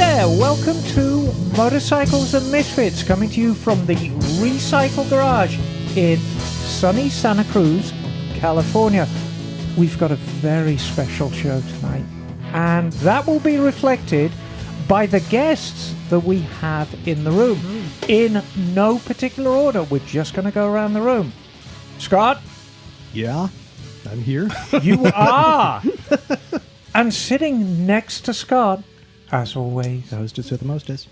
there, welcome to Motorcycles and Misfits, coming to you from the Recycle Garage in sunny Santa Cruz, California. We've got a very special show tonight, and that will be reflected by the guests that we have in the room. In no particular order, we're just going to go around the room. Scott? Yeah, I'm here. You are! And sitting next to Scott, as always, The hostess with the mostest.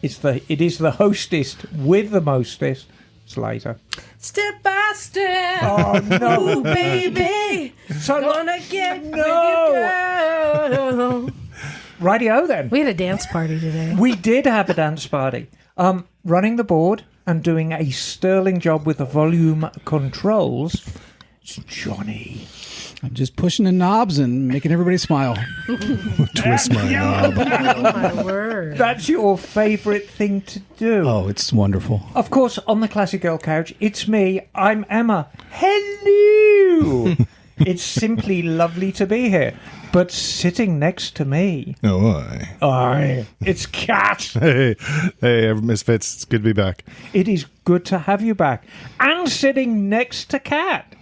it is the hostess with the mostest. It's Liza. Step by step. Oh no, Ooh, baby. So Gonna get no. Rightio then. We had a dance party today. We did have a dance party. Running the board and doing a sterling job with the volume controls. It's Johnny. I'm just pushing the knobs and making everybody smile. Twist my knob. Oh, my word. That's your favourite thing to do. Oh, it's wonderful. Of course, on the Classic Girl couch, it's me. I'm Emma. Hello. It's simply lovely to be here. But sitting next to me, it's Kat. Hey, Misfits. It's good to be back. It is good to have you back. And sitting next to Kat,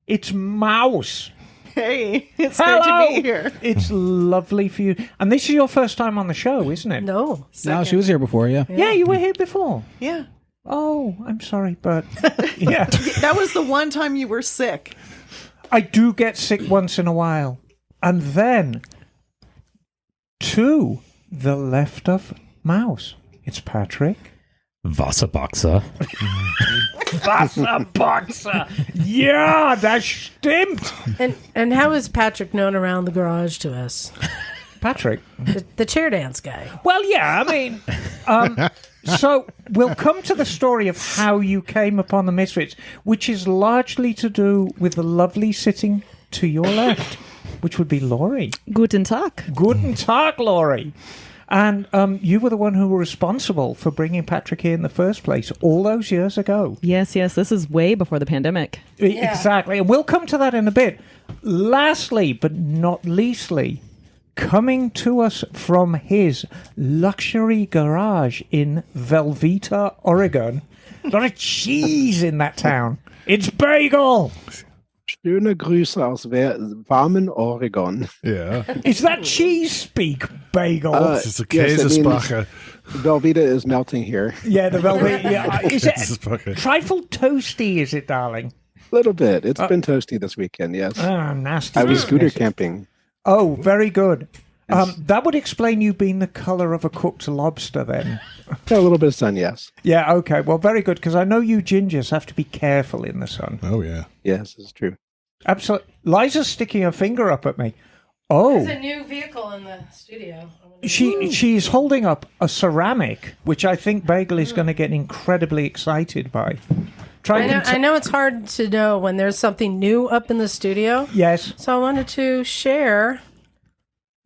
it's Mouse. Hey, it's Hello. good to be here. It's lovely for you. And this is your first time on the show, isn't it? No. No, she was here before, yeah. Yeah, you were here before. Yeah. Oh, I'm sorry, but yeah. That was the one time you were sick. I do get sick once in a while. And then, to the left of Mouse, it's Patrick. Wasserboxer. Wasserboxer. Yeah, das stimmt. And how is Patrick known around the garage to us? Patrick. The chair dance guy. Well, yeah, I mean, so we'll come to the story of how you came upon the Misfits, which is largely to do with the lovely sitting to your left, which would be Laurie. Guten Tag. Guten Tag, Laurie. And you were the one who were responsible for bringing Patrick here in the first place all those years ago. Yes, this is way before the pandemic. Exactly. And we'll come to that in a bit. Lastly, but not leastly, coming to us from his luxury garage in Velveeta, Oregon. A lot of cheese in that town. It's Bagel. Schöne Grüße aus warmen Oregon. Yeah. Is that cheese speak, Bagel? It's a Käsesprache. Velveeta is melting here. Yeah, the Velveeta. Yeah. Is it Käsesprache. trifle toasty, is it, darling? A little bit. It's been toasty this weekend, yes. Nasty. I was scooter camping. Oh, very good. That would explain you being the colour of a cooked lobster then. Got a little bit of sun, yes. Yeah, okay. Well, very good, because I know you gingers have to be careful in the sun. Oh, yeah. Yes, it's true. Absolutely. Liza's sticking her finger up at me. Oh. There's a new vehicle in the studio. She's holding up a ceramic, which I think Bagel is going to get incredibly excited by. I know it's hard to know when there's something new up in the studio. Yes. So I wanted to share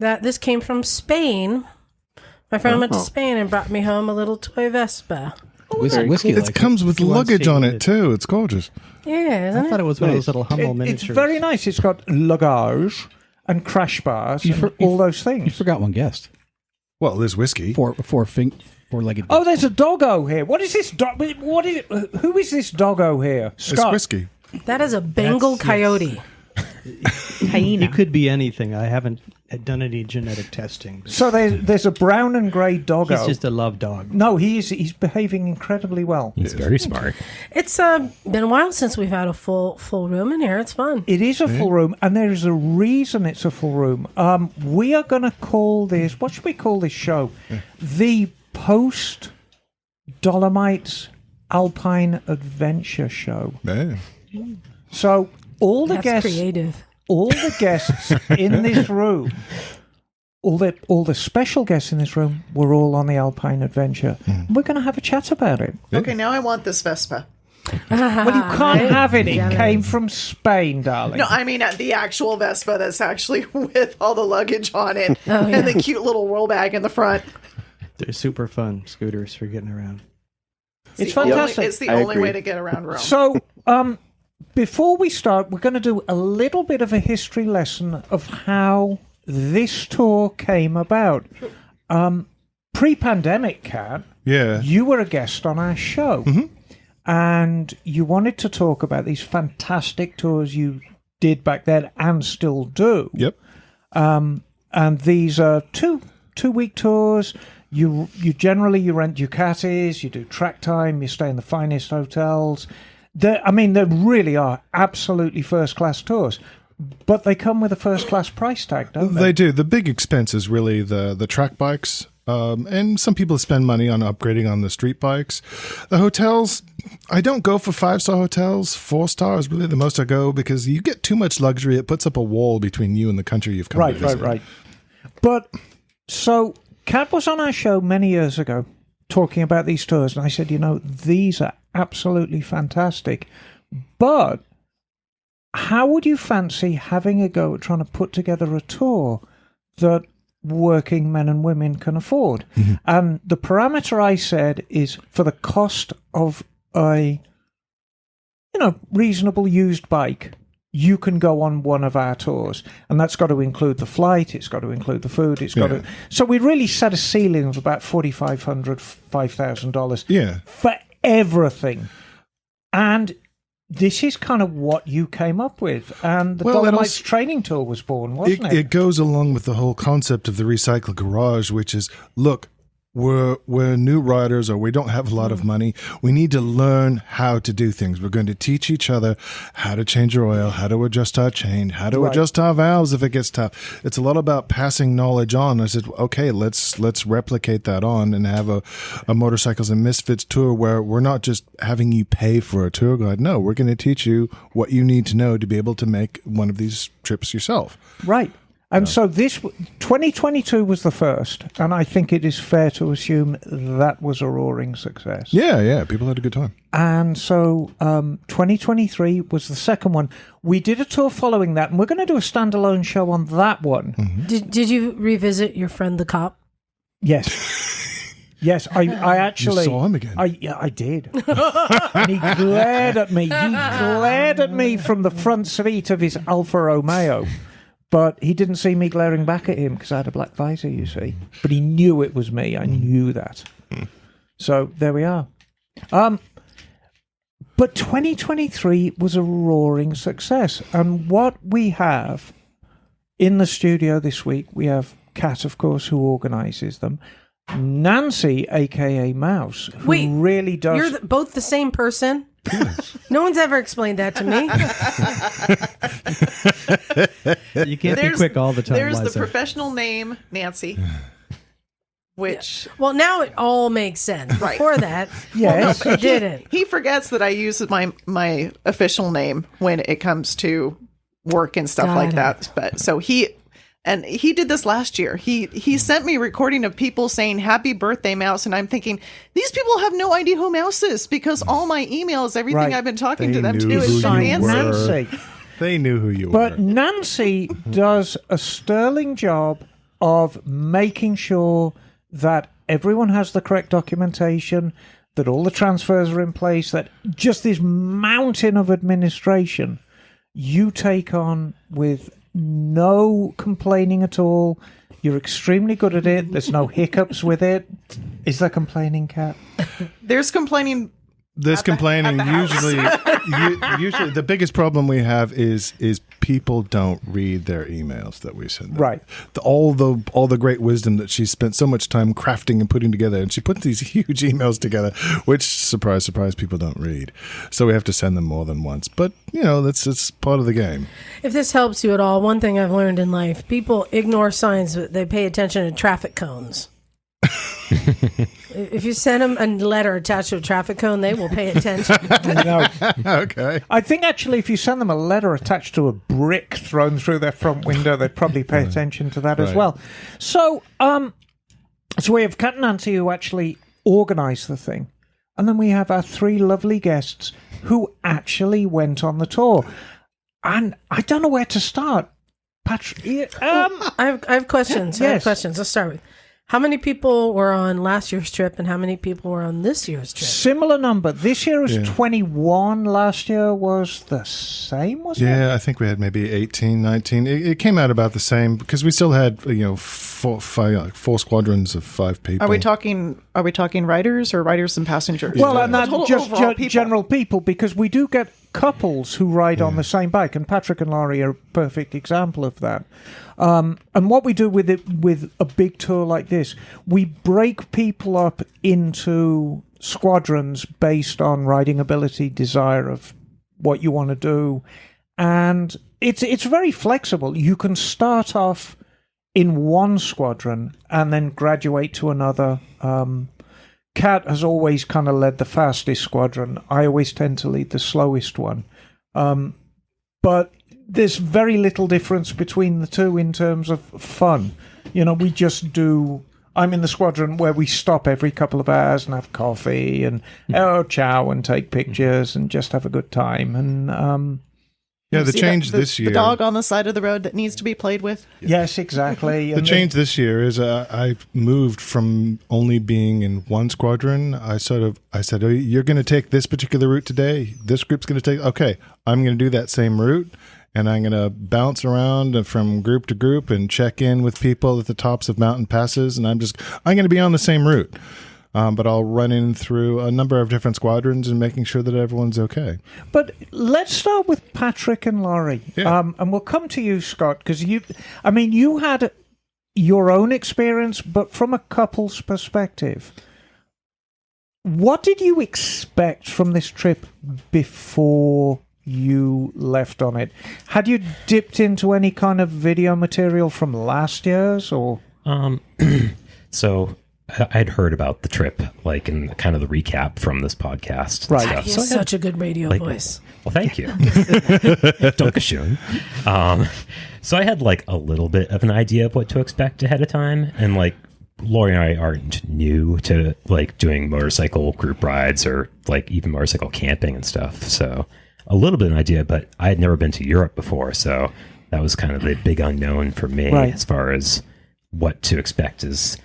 that this came from Spain. My friend went to Spain and brought me home a little toy Vespa. Whiskey. It comes with luggage on it, too. It's gorgeous. Yeah, isn't I thought it was one of those little humble It's miniatures. very nice. It's got luggage and crash bars and all those You things. forgot one guest. Well, there's whiskey. Four-legged. Oh, there's a doggo here. What is this dog? What is it? Who is this doggo here? It's Scott. whiskey. That is a Bengal coyote. Hyena. It could be anything. I haven't done any genetic testing. But So there's a brown and grey doggo. he's just a love dog. No, he's behaving incredibly well. He's very smart. It's been a while since we've had a full room in here. It's fun. It is a full room, and there is a reason it's a full room. We are going to call this, what should we call this show? The Post Dolomites Alpine Adventure Show. Yeah. So all the That's guests, creative. all the guests in this room, all the special guests in this room were all on the Alpine Adventure. We're going to have a chat about it. Okay, now I want this Vespa. Well, you can't have it. It came from Spain, darling. No, I mean the actual Vespa that's actually with all the luggage on it and the cute little roll bag in the front. They're super fun scooters for getting around. It's the only- fantastic. it's the I only agree. way to get around Rome. So, before we start, we're going to do a little bit of a history lesson of how this tour came about. pre-pandemic, Kat, Yeah. you were a guest on our show. And you wanted to talk about these fantastic tours you did back then and still do. Yep. And these are two-week tours. You generally rent Ducatis, you do track time, you stay in the finest hotels. They really are absolutely first-class tours. But they come with a first-class price tag, don't they? They do. The big expense is really the track bikes. And some people spend money on upgrading on the street bikes. The hotels, I don't go for 5-star hotels. 4-star is really the most I go because you get too much luxury. It puts up a wall between you and the country you've come to visit. Right. But, so, Kat was on our show many years ago talking about these tours, and I said, these are absolutely fantastic. But how would you fancy having a go at trying to put together a tour that working men and women can afford? And the parameter I said is for the cost of a reasonable used bike, you can go on one of our tours, and that's got to include the flight, it's got to include the food, it's got to. So we really set a ceiling of about $4,500, $5,000 for everything. And this is kind of what you came up with, and the Dolomites training tour was born, wasn't it? It goes along with the whole concept of the Recycle Garage, which is, look, we're new riders, or we don't have a lot of money. We need to learn how to do things. We're going to teach each other how to change our oil, how to adjust our chain, how to adjust our valves if it gets tough. It's a lot about passing knowledge on. I said, okay, let's replicate that on and have a Motorcycles and Misfits tour where we're not just having you pay for a tour guide. No, we're going to teach you what you need to know to be able to make one of these trips yourself. Right. And so this 2022 was the first, and I think it is fair to assume that was a roaring success. Yeah, people had a good time. And so 2023 was the second one. We did a tour following that, and we're going to do a standalone show on that one. Did you revisit your friend the cop? Yes. Yes, I actually... You saw him again? I did. And he glared at me. He glared at me from the front seat of his Alfa Romeo. But he didn't see me glaring back at him because I had a black visor, you see. But he knew it was me. I knew that. So there we are. But 2023 was a roaring success. And what we have in the studio this week, we have Kat, of course, who organises them. Nancy, a.k.a. Mouse, who really does... You're both the same person? No one's ever explained that to me. You can't be quick all the time, There's Liza. the professional name, Nancy, which... Well, now it all makes sense. Right. Before that, yes, it didn't. He forgets that I use my official name when it comes to work and stuff like that. But so he did this last year. He sent me a recording of people saying "Happy birthday, Mouse," and I'm thinking these people have no idea who Mouse is because all my emails, everything I've been talking to them to do is from Nancy. They knew who you were. But Nancy does a sterling job of making sure that everyone has the correct documentation, that all the transfers are in place, that just this mountain of administration you take on with no complaining at all. You're extremely good at it. There's no hiccups with it. Is there complaining, Kat? There's complaining. There's complaining. Usually the biggest problem we have is people don't read their emails that we send them. Right. All the great wisdom that she spent so much time crafting and putting together, and she put these huge emails together, which surprise, surprise, people don't read. So we have to send them more than once. But it's part of the game. If this helps you at all, one thing I've learned in life: people ignore signs, but they pay attention to traffic cones. If you send them a letter attached to a traffic cone, they will pay attention. Okay. I think actually if you send them a letter attached to a brick thrown through their front window, they'd probably pay attention to that as well. So, so we have Kat and Nancy who actually organised the thing. And then we have our three lovely guests who actually went on the tour. And I don't know where to start. Patrick, I have questions. Yes. I have questions. Let's start with, How many people were on last year's trip and how many people were on this year's trip? Similar number. This year was 21. Last year was the same, wasn't it? Yeah, I think we had maybe 18, 19. It came out about the same because we still had, four squadrons of 5 people. Are we talking riders or riders and passengers? Well, and that's Total just overall people. general people, because we do get couples who ride on the same bike, and Patrick and Laurie are a perfect example of that. And what we do with a big tour like this, we break people up into squadrons based on riding ability, desire of what you want to do, and it's very flexible. You can start off in one squadron and then graduate to another. Kat has always kind of led the fastest squadron. I always tend to lead the slowest one. But there's very little difference between the two in terms of fun. We just do... I'm in the squadron where we stop every couple of hours and have coffee and chow and take pictures and just have a good time. And the change this year... The dog on the side of the road that needs to be played with? Yes, exactly. The change this year is I've moved from only being in one squadron. I said, oh, you're going to take this particular route today. This group's going to take... Okay, I'm going to do that same route, and I'm going to bounce around from group to group and check in with people at the tops of mountain passes, and I'm going to be on the same route. But I'll run in through a number of different squadrons and making sure that everyone's okay. But let's start with Patrick and Laurie. Yeah. And we'll come to you, Scott, because you had your own experience, but from a couple's perspective. What did you expect from this trip before you left on it? Had you dipped into any kind of video material from last year's, or? So I'd heard about the trip, like in kind of the recap from this podcast. Right. And He stuff. has such a good radio voice. Well, thank you. Dankeschön. So I had like a little bit of an idea of what to expect ahead of time. And like Lori and I aren't new to like doing motorcycle group rides or like even motorcycle camping and stuff. So a little bit of an idea, but I had never been to Europe before. So that was kind of the big unknown for me as far as what to expect as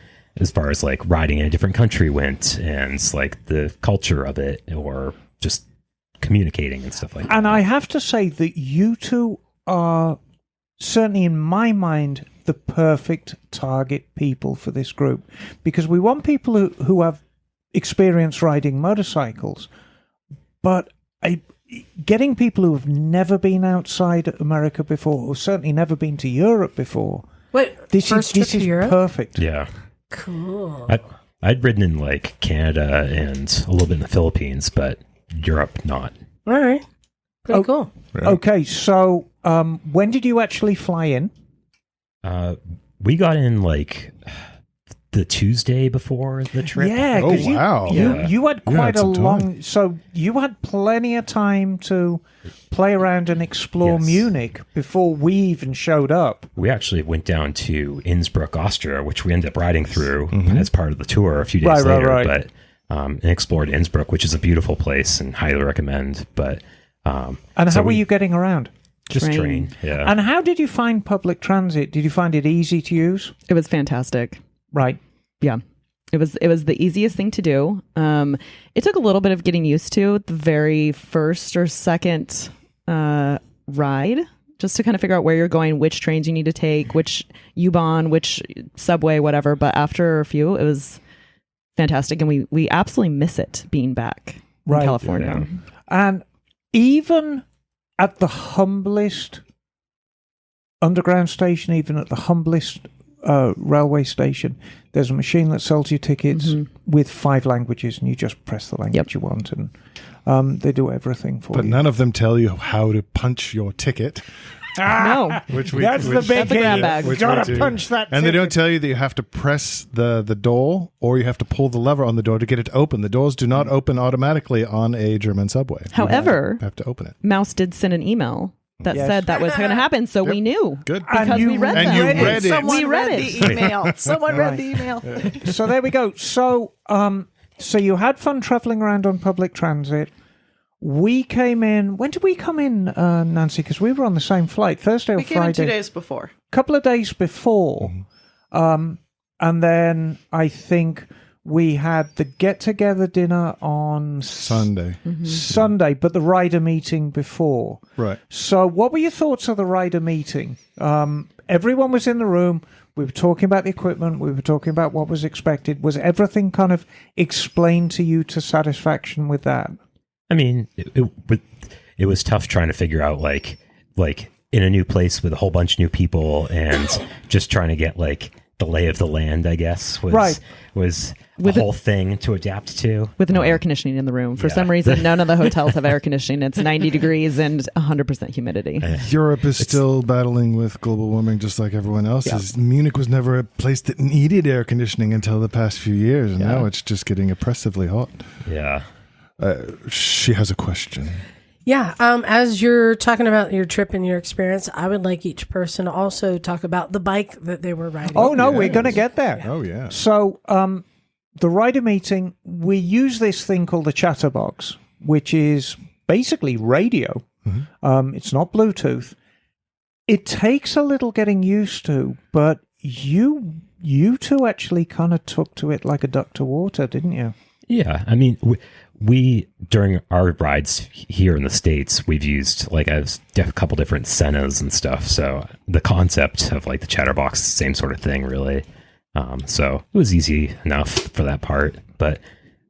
far as like riding in a different country went and like the culture of it or just communicating and stuff like that. And I have to say that you two are, certainly in my mind, the perfect target people for this group, because we want people who have experience riding motorcycles, but getting people who have never been outside America before, or certainly never been to Europe before. Wait, this is Europe? perfect. Yeah. Cool. I'd ridden in like Canada and a little bit in the Philippines, but Europe not. All right. Pretty cool. Right. Okay, so when did you actually fly in? We got in like the Tuesday before the trip. Yeah, Oh, because wow. you had quite a some time. long... So you had plenty of time to play around and explore Yes. Munich before we even showed up. We actually went down to Innsbruck, Austria, which we ended up riding through as part of the tour a few days later. Right. But and explored Innsbruck, which is a beautiful place and highly recommend. But And how were you getting around? just Train. train. Yeah. And how did you find public transit? Did you find it easy to use? It was fantastic. Right. Yeah. It was the easiest thing to do. It took a little bit of getting used to the very first or second ride, just to kind of figure out where you're going, which trains you need to take, which U-Bahn, which subway, whatever. But after a few, it was fantastic, and we absolutely miss it being back in California. And even at the humblest underground station, even at the humblest railway station, there's a machine that sells you tickets with 5 languages, and you just press the language you want, and they do everything for But you. none of them tell you how to punch your ticket. No. That's the big That's a grab key. bag. You Which gotta we do. punch that And they ticket. don't tell you that you have to press the door or you have to pull the lever on the door to get it to open. The doors do not open automatically on a German subway. However, You have to open it. Mouse did send an email that said that was going to happen, so we knew. Good. Because we read and them. you read it. Someone We read read it. the email. Someone read the email. So there we go. So you had fun traveling around on public transit. We came in. When did we come in, Nancy? Because we were on the same flight, Thursday or We came in Friday. 2 days before. Couple of days before. And and then I think we had the get-together dinner on Sunday. Sunday, but the rider meeting before. Right. So what were your thoughts of the rider meeting? Everyone was in the room. We were talking about the equipment. We were talking about what was expected. Was everything kind of explained to you to satisfaction with that? I mean, it was tough trying to figure out like in a new place with a whole bunch of new people and just trying to get like the lay of the land, I guess, was a whole thing to adapt to. With no air conditioning in the room. For some reason, none of the hotels have air conditioning. It's 90 degrees and 100% humidity. Europe is still battling with global warming just like everyone else is. Munich was never a place that needed air conditioning until the past few years, and now it's just getting oppressively hot. Yeah. She has a question. Yeah. As you're talking about your trip and your experience, I would like each person to also talk about the bike that they were riding. Oh, no, we're going to get there. Oh, yeah. So the rider meeting, we use this thing called the chatterbox, which is basically radio. It's not Bluetooth. It takes a little getting used to, but you two actually kind of took to it like a duck to water, didn't you? Yeah. I mean, we during our rides here in the States, we've used like a couple different Sennas and stuff. So the concept of like the chatterbox, same sort of thing, really. So it was easy enough for that part, but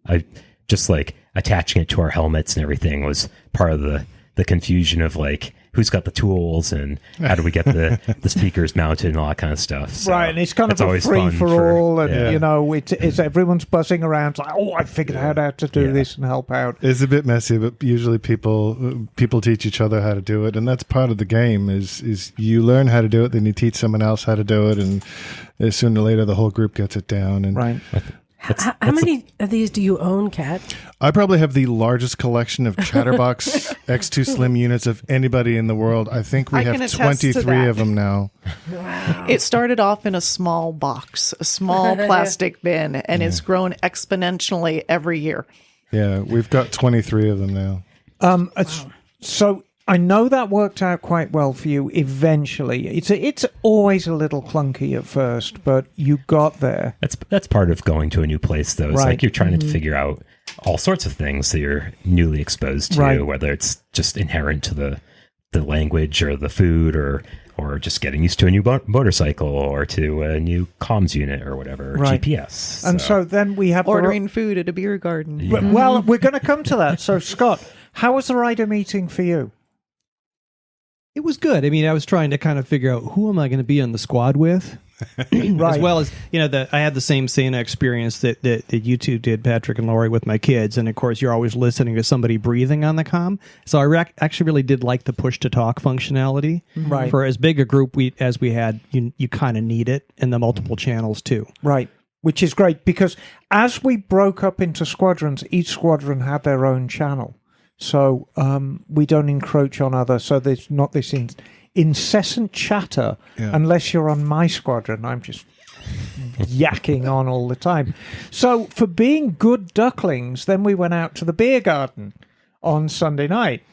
I just like attaching it to our helmets and everything was part of the confusion of like, who's got the tools and how do we get the speakers mounted and all that kind of stuff. So right, and it's kind of a free for all, and you know, it's everyone's buzzing around. It's like, oh, I figured out how to do this and help out. It's a bit messy, but usually people teach each other how to do it, and that's part of the game. Is you learn how to do it, then you teach someone else how to do it, and sooner or later the whole group gets it down. And right. How many of these do you own, Kat? I probably have the largest collection of Chatterbox X2 Slim units of anybody in the world. I think we have 23 of them now. Wow. It started off in a small box, a small plastic bin, and it's grown exponentially every year. Yeah, we've got 23 of them now. So I know that worked out quite well for you eventually. It's always a little clunky at first, but you got there. That's part of going to a new place, though. It's like you're trying to figure out all sorts of things that you're newly exposed to, whether it's just inherent to the language or the food or just getting used to a new motorcycle or to a new comms unit or whatever, GPS. And so then we have ordering food at a beer garden. Well, we're going to come to that. So, Scott, how was the rider meeting for you? It was good. I mean, I was trying to kind of figure out who am I going to be on the squad with, as well as I had the same Santa experience that you two did, Patrick and Lori, with my kids, and of course you're always listening to somebody breathing on the comm. So I actually really did like the push to talk functionality. Right. For as big a group as we had, you kind of need it, and the multiple channels too. Right. Which is great because as we broke up into squadrons, each squadron had their own channel. So we don't encroach on others. So there's not this incessant chatter unless you're on my squadron. I'm just yakking on all the time. So for being good ducklings, then we went out to the beer garden on Sunday night.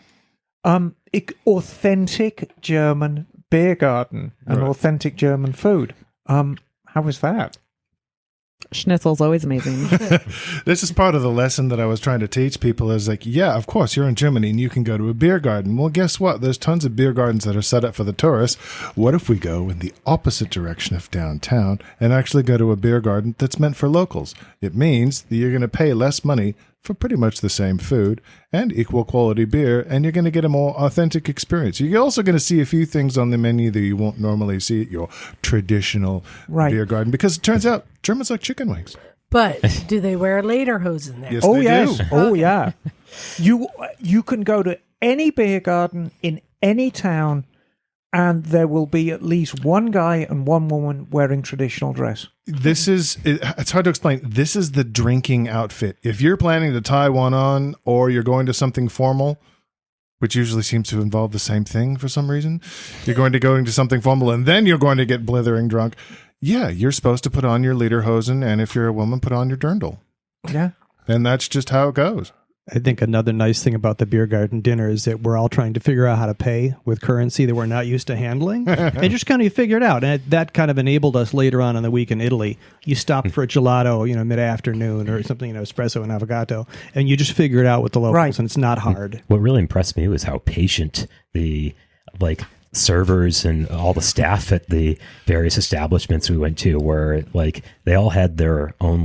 Authentic German beer garden and authentic German food. How was that? Schnitzel's always amazing. This is part of the lesson that I was trying to teach people is like, yeah, of course, you're in Germany and you can go to a beer garden. Well, guess what? There's tons of beer gardens that are set up for the tourists. What if we go in the opposite direction of downtown and actually go to a beer garden that's meant for locals? It means that you're going to pay less money for pretty much the same food and equal quality beer, and you're going to get a more authentic experience. You're also going to see a few things on the menu that you won't normally see at your traditional beer garden, because it turns out Germans like chicken wings. But do they wear lederhosen there? Yes, they do. Oh, yeah. You can go to any beer garden in any town, and there will be at least one guy and one woman wearing traditional dress. It's hard to explain. This is the drinking outfit. If you're planning to tie one on or you're going to something formal, which usually seems to involve the same thing for some reason, you're going to go into something formal and then you're going to get blithering drunk. Yeah, you're supposed to put on your lederhosen, and if you're a woman, put on your dirndl. Yeah. And that's just how it goes. I think another nice thing about the beer garden dinner is that we're all trying to figure out how to pay with currency that we're not used to handling, and just kind of figure it out. And that kind of enabled us later on in the week in Italy. You stopped for a gelato, mid-afternoon or something, espresso and avocado, and you just figure it out with the locals, and it's not hard. What really impressed me was how patient the servers and all the staff at the various establishments we went to were. They all had their own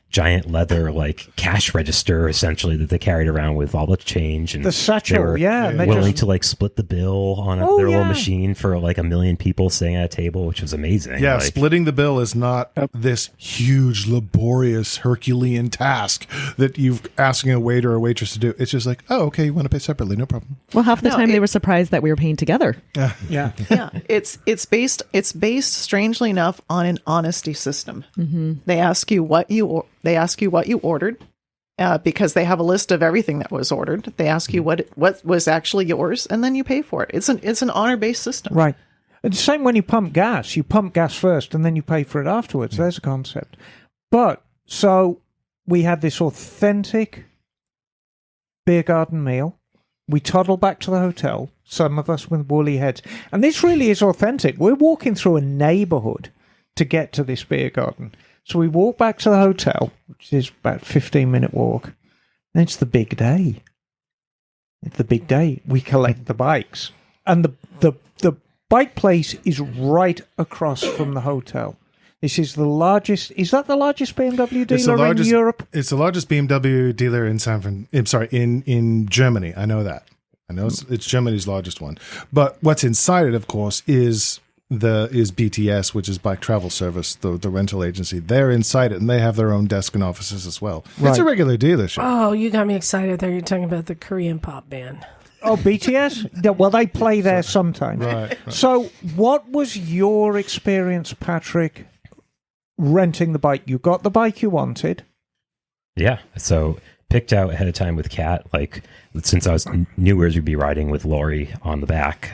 giant leather cash register essentially that they carried around with all the change, and the satchel, they were and willing to split the bill on their little machine for a million people sitting at a table, which was amazing. Yeah, splitting the bill is not this huge, laborious, Herculean task that you're asking a waiter or waitress to do. It's just oh, okay, you want to pay separately, no problem. Well, half the time they were surprised that we were paying together. Yeah. It's based strangely enough on an honesty system. Mm-hmm. They ask you what you ordered, because they have a list of everything that was ordered. They ask you what was actually yours, and then you pay for it. It's an honor-based system. Right. It's the same when you pump gas. You pump gas first, and then you pay for it afterwards. There's a concept. But, so, we had this authentic beer garden meal. We toddle back to the hotel, some of us with woolly heads. And this really is authentic. We're walking through a neighborhood to get to this beer garden. So we walk back to the hotel, which is about a 15-minute walk. And it's the big day. It's the big day. We collect the bikes. And the bike place is right across from the hotel. This is the largest... Is that the largest BMW dealer in Europe? It's the largest BMW dealer in Germany. I know that. I know it's Germany's largest one. But what's inside it, of course, is BTS, which is Bike Travel Service, the rental agency. They're inside it, and they have their own desk and offices as well. Right. It's a regular dealership. Oh, you got me excited there. You're talking about the Korean pop band. Oh, BTS? Yeah, well, they play there sometimes. Right. So what was your experience, Patrick, renting the bike? You got the bike you wanted. Yeah. So picked out ahead of time with Kat, since I knew we would be riding with Lori on the back,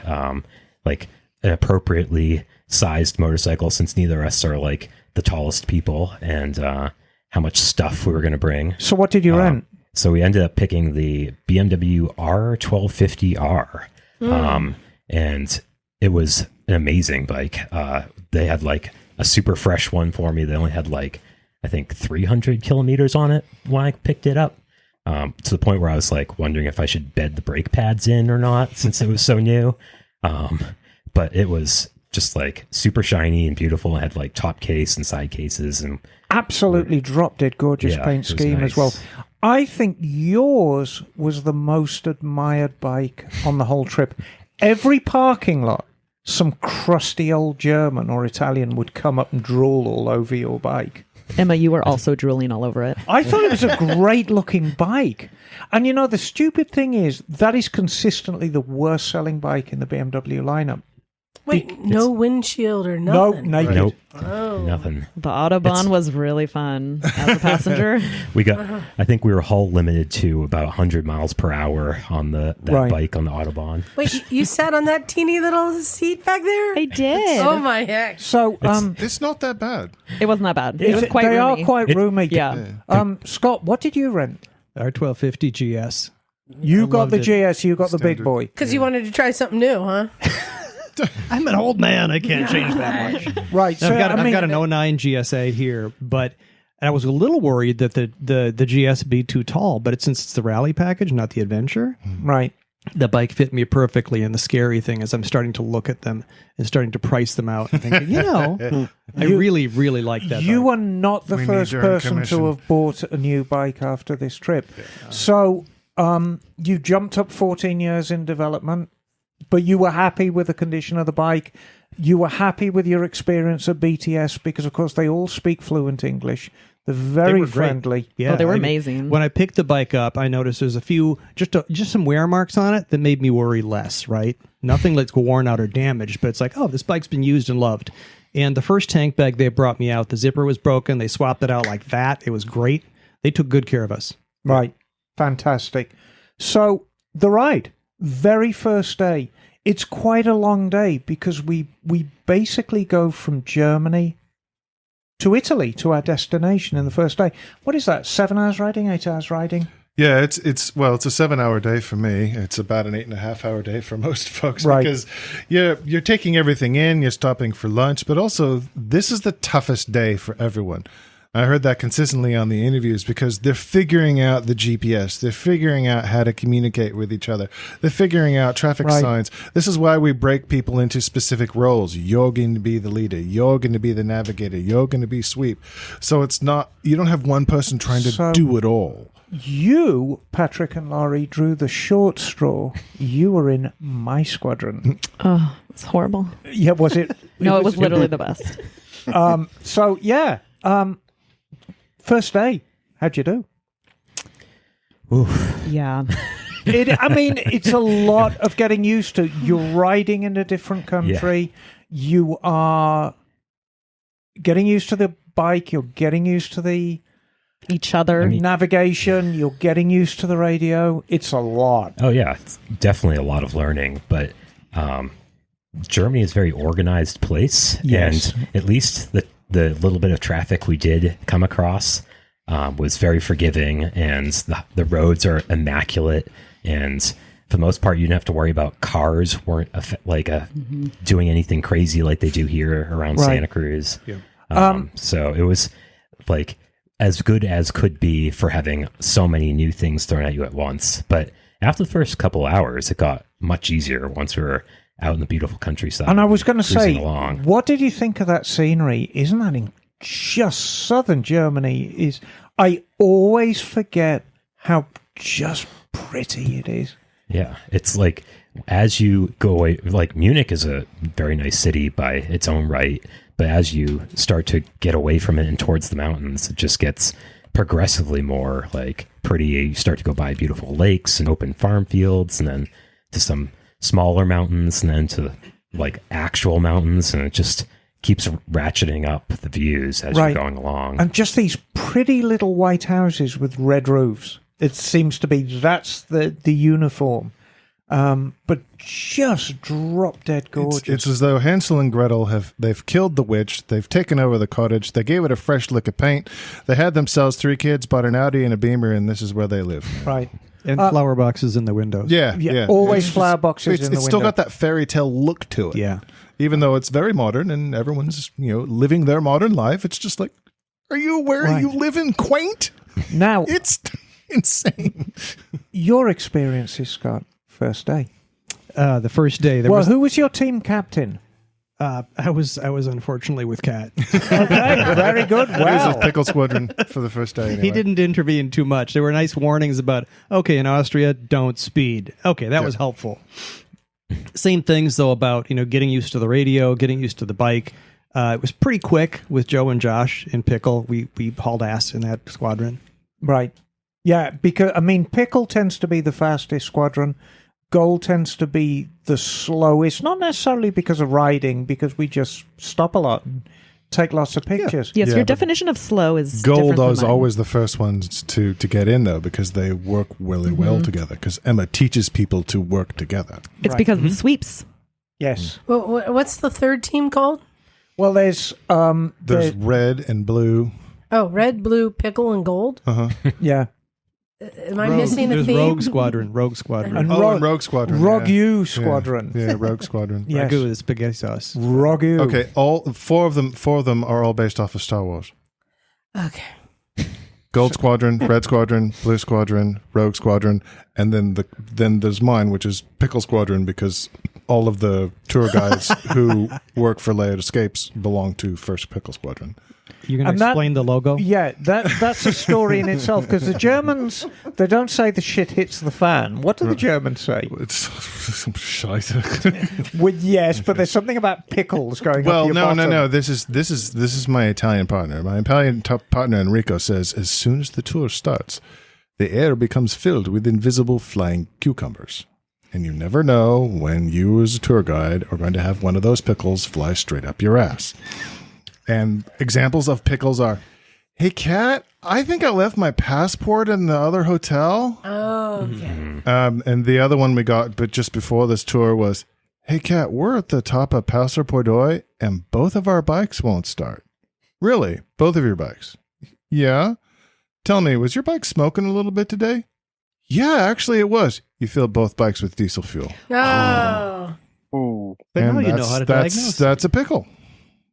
an appropriately sized motorcycle, since neither of us are the tallest people, and how much stuff we were going to bring. So what did you rent? So we ended up picking the BMW R1250R, and it was an amazing bike. They had a super fresh one for me. They only had I think 300 kilometers on it when I picked it up, to the point where I was wondering if I should bed the brake pads in or not, since it was so new. But it was just super shiny and beautiful. It had top case and side cases, and absolutely drop dead gorgeous paint scheme as well. I think yours was the most admired bike on the whole trip. Every parking lot, some crusty old German or Italian would come up and drool all over your bike. Emma, you were also drooling all over it. I thought it was a great looking bike. And the stupid thing is that is consistently the worst selling bike in the BMW lineup. Wait, no windshield or nothing? No, nope. Oh. Nothing. The Autobahn was really fun as a passenger. I think we were hull limited to about 100 miles per hour on that bike on the Autobahn. Wait, you sat on that teeny little seat back there? I did. Oh my heck. So, it's not that bad. It wasn't that bad. It was quite They roomy. are quite roomy. Yeah. Scott, what did you rent? R1250 GS. You got the GS, you got the big boy. Because you wanted to try something new, huh? I'm an old man. I can't change that much. Right. So, I've got an 09 GSA here, but I was a little worried that the GS be too tall, but since it's the rally package, not the adventure. Right. The bike fit me perfectly, and the scary thing is I'm starting to look at them and starting to price them out and thinking, I really, really like that You bike. are not the first person to have bought a new bike after this trip. Yeah. So you jumped up 14 years in development, but you were happy with the condition of the bike. You were happy with your experience at BTS because, of course, they all speak fluent English. They're very friendly. Yeah, they were amazing. When I picked the bike up, I noticed there's a few, just some wear marks on it that made me worry less, right? Nothing that's worn out or damaged, but it's this bike's been used and loved. And the first tank bag they brought me out, the zipper was broken. They swapped it out like that. It was great. They took good care of us. Right. Fantastic. So the ride, very first day, it's quite a long day because we basically go from Germany to Italy, to our destination in the first day. What is that, 7 hours riding, 8 hours riding? Yeah, it's a 7-hour day for me. It's about an 8.5-hour day for most folks because you're taking everything in, you're stopping for lunch, but also this is the toughest day for everyone. I heard that consistently on the interviews because they're figuring out the GPS. They're figuring out how to communicate with each other. They're figuring out traffic signs. This is why we break people into specific roles. You're going to be the leader. You're going to be the navigator. You're going to be sweep. So it's not, you don't have one person trying to do it all. You, Patrick and Laurie, drew the short straw. You were in my squadron. Oh, it's horrible. Yeah, was it? No, it was literally the best. First day, how'd you do? Oof. Yeah. It's a lot of getting used to. You're riding in a different country. Yeah. You are getting used to the bike. You're getting used to the each other navigation. You're getting used to the radio. It's a lot. Oh yeah, it's definitely a lot of learning. But Germany is a very organized place, and at least the little bit of traffic we did come across was very forgiving, and the roads are immaculate, and for the most part you didn't have to worry about cars weren't doing anything crazy like they do here around Santa Cruz. Yeah. So it was like as good as could be for having so many new things thrown at you at once. But after the first couple hours, it got much easier once we were out in the beautiful countryside. And I was going to say, along. What did you think of that scenery? Isn't that in just southern Germany? I always forget how just pretty it is. Yeah, it's like as you go away, like Munich is a very nice city by its own right, but as you start to get away from it and towards the mountains, it just gets progressively more like pretty. You start to go by beautiful lakes and open farm fields, and then to some smaller mountains, and then to like actual mountains, and it just keeps ratcheting up the views as you're going along. And just these pretty little white houses with red roofs. It seems to be that's the uniform. But just drop dead gorgeous. It's as though Hansel and Gretel they've killed the witch, they've taken over the cottage, they gave it a fresh lick of paint, they had themselves 3 kids, bought an Audi and a Beamer, and this is where they live. Right. And flower boxes in the windows. Yeah. Always flower boxes in the window. It's still got that fairy tale look to it. Yeah. Even though it's very modern and everyone's, living their modern life, it's just like, are you aware you live in quaint? Now, it's insane. Your experiences, Scott, first day. The first day. Who was your team captain? I was unfortunately with Kat. Okay, very good. Wow. He was with Pickle Squadron for the first day. Anyway. He didn't intervene too much. There were nice warnings about, in Austria, don't speed. Okay, that was helpful. Same things, though, about, getting used to the radio, getting used to the bike. It was pretty quick with Joe and Josh and Pickle. We hauled ass in that squadron. Right. Yeah, because, Pickle tends to be the fastest squadron. Gold tends to be the slowest, not necessarily because of riding, because we just stop a lot and take lots of pictures. Yes, your definition of slow is Gold is always the first ones to get in, though, because they work really well together, because Emma teaches people to work together. It's because of the sweeps. Yes. Well, what's the third team called? Well, there's red and blue. Oh, red, blue, pickle, and gold? Uh-huh. Yeah. Am I missing a theme? Rogue Squadron. And Rogue Squadron. Rogue Squadron. Yeah, Rogue Squadron. Yes. Ragu is spaghetti sauce. Rogue. Okay, all four of them are all based off of Star Wars. Okay. Gold Squadron, Red Squadron, Blue Squadron, Rogue Squadron, and then there's mine, which is Pickle Squadron, because all of the tour guides who work for Layout Escapes belong to First Pickle Squadron. You're going to explain the logo? Yeah, that's a story in itself, because the Germans, they don't say the shit hits the fan. What do the Germans say? It's some shite. Yes, but there's something about pickles going up your bottom. No. This is my Italian partner. My Italian partner Enrico says, as soon as the tour starts, the air becomes filled with invisible flying cucumbers. And you never know when you as a tour guide are going to have one of those pickles fly straight up your ass. And examples of pickles are, hey, Kat, I think I left my passport in the other hotel. Oh, okay. And the other one we got, but just before this tour was, hey, Kat, we're at the top of Passer Pordoi, and both of our bikes won't start. Really? Both of your bikes? Yeah? Tell me, was your bike smoking a little bit today? Yeah, actually, it was. You filled both bikes with diesel fuel. Oh. Ooh. But now And you know how to diagnose. That's a pickle.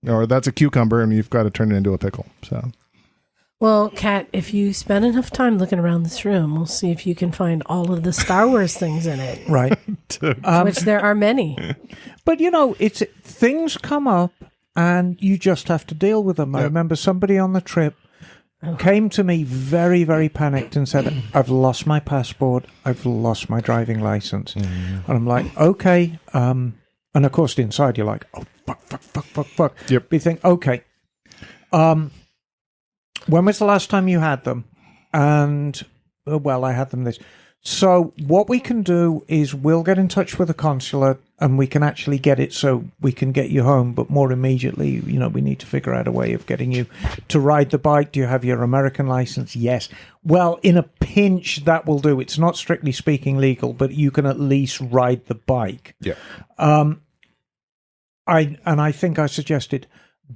Or that's a cucumber, and you've got to turn it into a pickle. So Well, Kat, if you spend enough time looking around this room, we'll see if you can find all of the Star Wars things in it, Right. which there are many. But, it's things come up and you just have to deal with them. I remember somebody on the trip came to me very, very panicked and said, I've lost my passport. I've lost my driving license. And I'm like, okay. And of course, inside you're like, oh, fuck. Yep. But you think, okay. When was the last time you had them? And, well, I had them this. So what we can do is we'll get in touch with the consulate and we can actually get it so we can get you home. But more immediately, we need to figure out a way of getting you to ride the bike. Do you have your American license? Yes. Well, in a pinch, that will do. It's not strictly speaking legal, but you can at least ride the bike. yeah. I think I suggested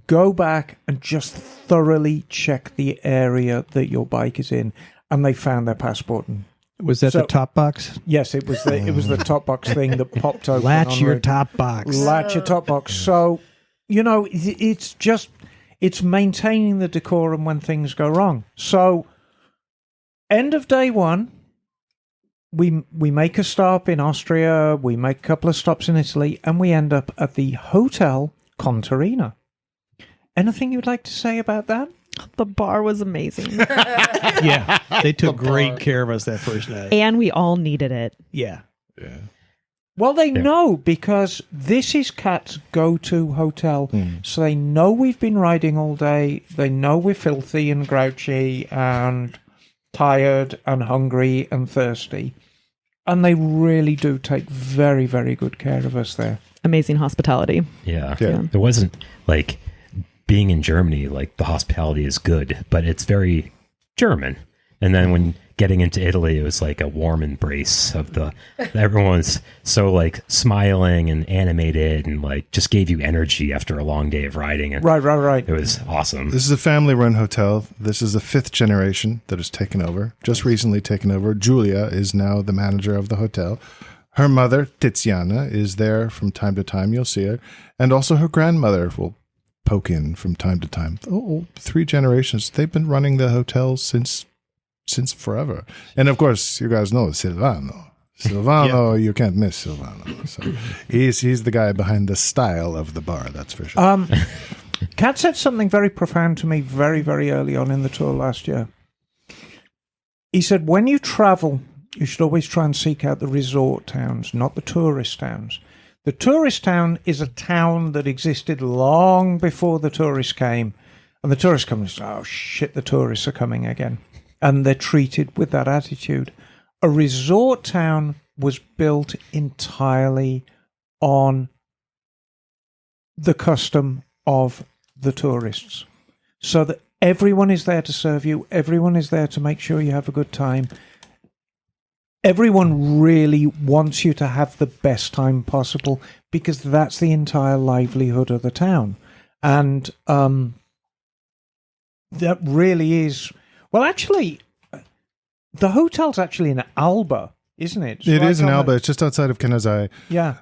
go back and just thoroughly check the area that your bike is in. And they found their passport. And Was that So- the top box? yes, it was the top box thing that popped open. Latch on your route. top box. Latch your top box. So, it's maintaining the decorum when things go wrong. So, end of day one, we make a stop in Austria, we make a couple of stops in Italy, and we end up at the Hotel Contarina. Anything you'd like to say about that? The bar was amazing. Yeah, they took great care of us that first night. And we all needed it. Yeah. Well, they know because this is Kat's go-to hotel. So they know we've been riding all day. They know we're filthy and grouchy and tired and hungry and thirsty. And they really do take very, very good care of us there. Amazing hospitality. Yeah. Yeah. It wasn't like being in Germany, like the hospitality is good, but it's very German. And then when getting into Italy, it was like a warm embrace of everyone's so like smiling and animated and like just gave you energy after a long day of riding. And Right. it was awesome. This is a family-run hotel. This is the 5th generation that has taken over, just recently taken over. Julia is now the manager of the hotel. Her mother, Tiziana, is there from time to time. You'll see her. And also her grandmother will poke in from time to time. 3 generations. They've been running the hotel since forever. And of course, you guys know Silvano. You can't miss Silvano. So he's the guy behind the style of the bar, that's for sure. Kat said something very profound to me very, very early on in the tour last year. He said, when you travel, you should always try and seek out the resort towns, not the tourist towns. The tourist town is a town that existed long before the tourists came. And the tourists come and say, oh, shit, the tourists are coming again. And they're treated with that attitude. A resort town was built entirely on the custom of the tourists. So that everyone is there to serve you. Everyone is there to make sure you have a good time. Everyone really wants you to have the best time possible because that's the entire livelihood of the town. And that really is... Well, actually, the hotel's actually in Alba, isn't it? It is in Alba. It's just outside of Canazai. Yeah.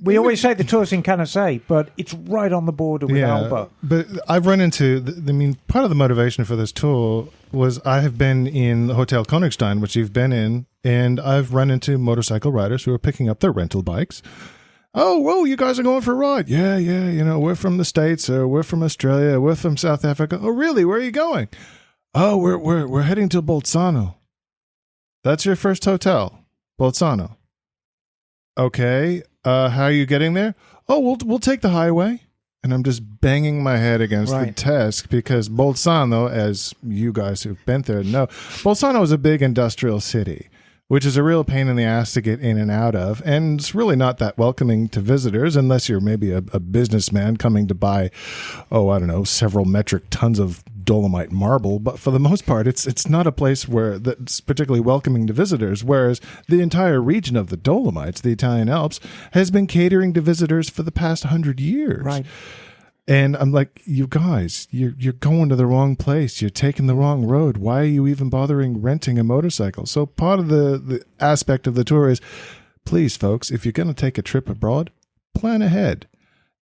We always say the tour's in Canazai, but it's right on the border with Alba. But I've run into, part of the motivation for this tour was I have been in the Hotel Königstein, which you've been in, and I've run into motorcycle riders who are picking up their rental bikes. Oh, whoa, you guys are going for a ride. Yeah, we're from the States, or we're from Australia, we're from South Africa. Oh, really? Where are you going? Oh, we're heading to Bolzano. That's your first hotel, Bolzano. Okay, how are you getting there? Oh, we'll take the highway. And I'm just banging my head against the desk because Bolzano, as you guys who've been there know, Bolzano is a big industrial city, which is a real pain in the ass to get in and out of. And it's really not that welcoming to visitors unless you're maybe a businessman coming to buy, several metric tons of Dolomite marble. But for the most part, it's not a place that's particularly welcoming to visitors, whereas the entire region of the Dolomites, the Italian Alps, has been catering to visitors for the past 100 years. Right. And I'm like, you guys, you're going to the wrong place. You're taking the wrong road. Why are you even bothering renting a motorcycle? So part of the aspect of the tour is, please, folks, if you're going to take a trip abroad, plan ahead.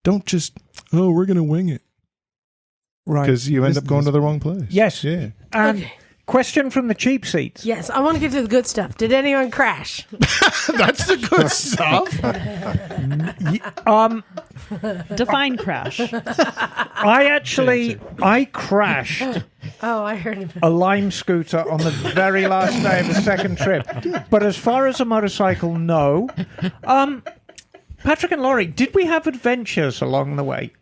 Don't just, we're going to wing it. Right. Because you end up going to the wrong place. Yes. Yeah. And Okay. question from the cheap seats. Yes, I want to get to the good stuff. Did anyone crash? That's the good stuff. Define crash. I crashed Oh, I heard about a Lime scooter on the very last day of the second trip. But as far as a motorcycle, no. Patrick and Laurie, did we have adventures along the way?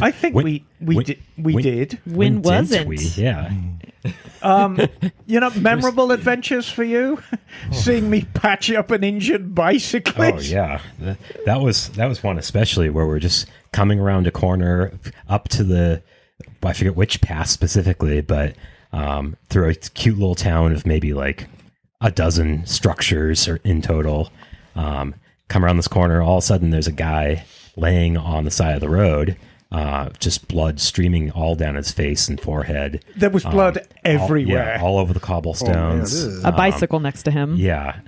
I think we did. When wasn't? we? Yeah. Memorable adventures for you? Seeing me patch up an injured bicyclist. Oh yeah, that was one especially where we're just coming around a corner up to I forget which pass specifically, but through a cute little town of maybe like a dozen structures in total. Come around this corner, all of a sudden there's a guy laying on the side of the road. Just blood streaming all down his face and forehead. There was blood everywhere. All over the cobblestones. A bicycle next to him. Yeah.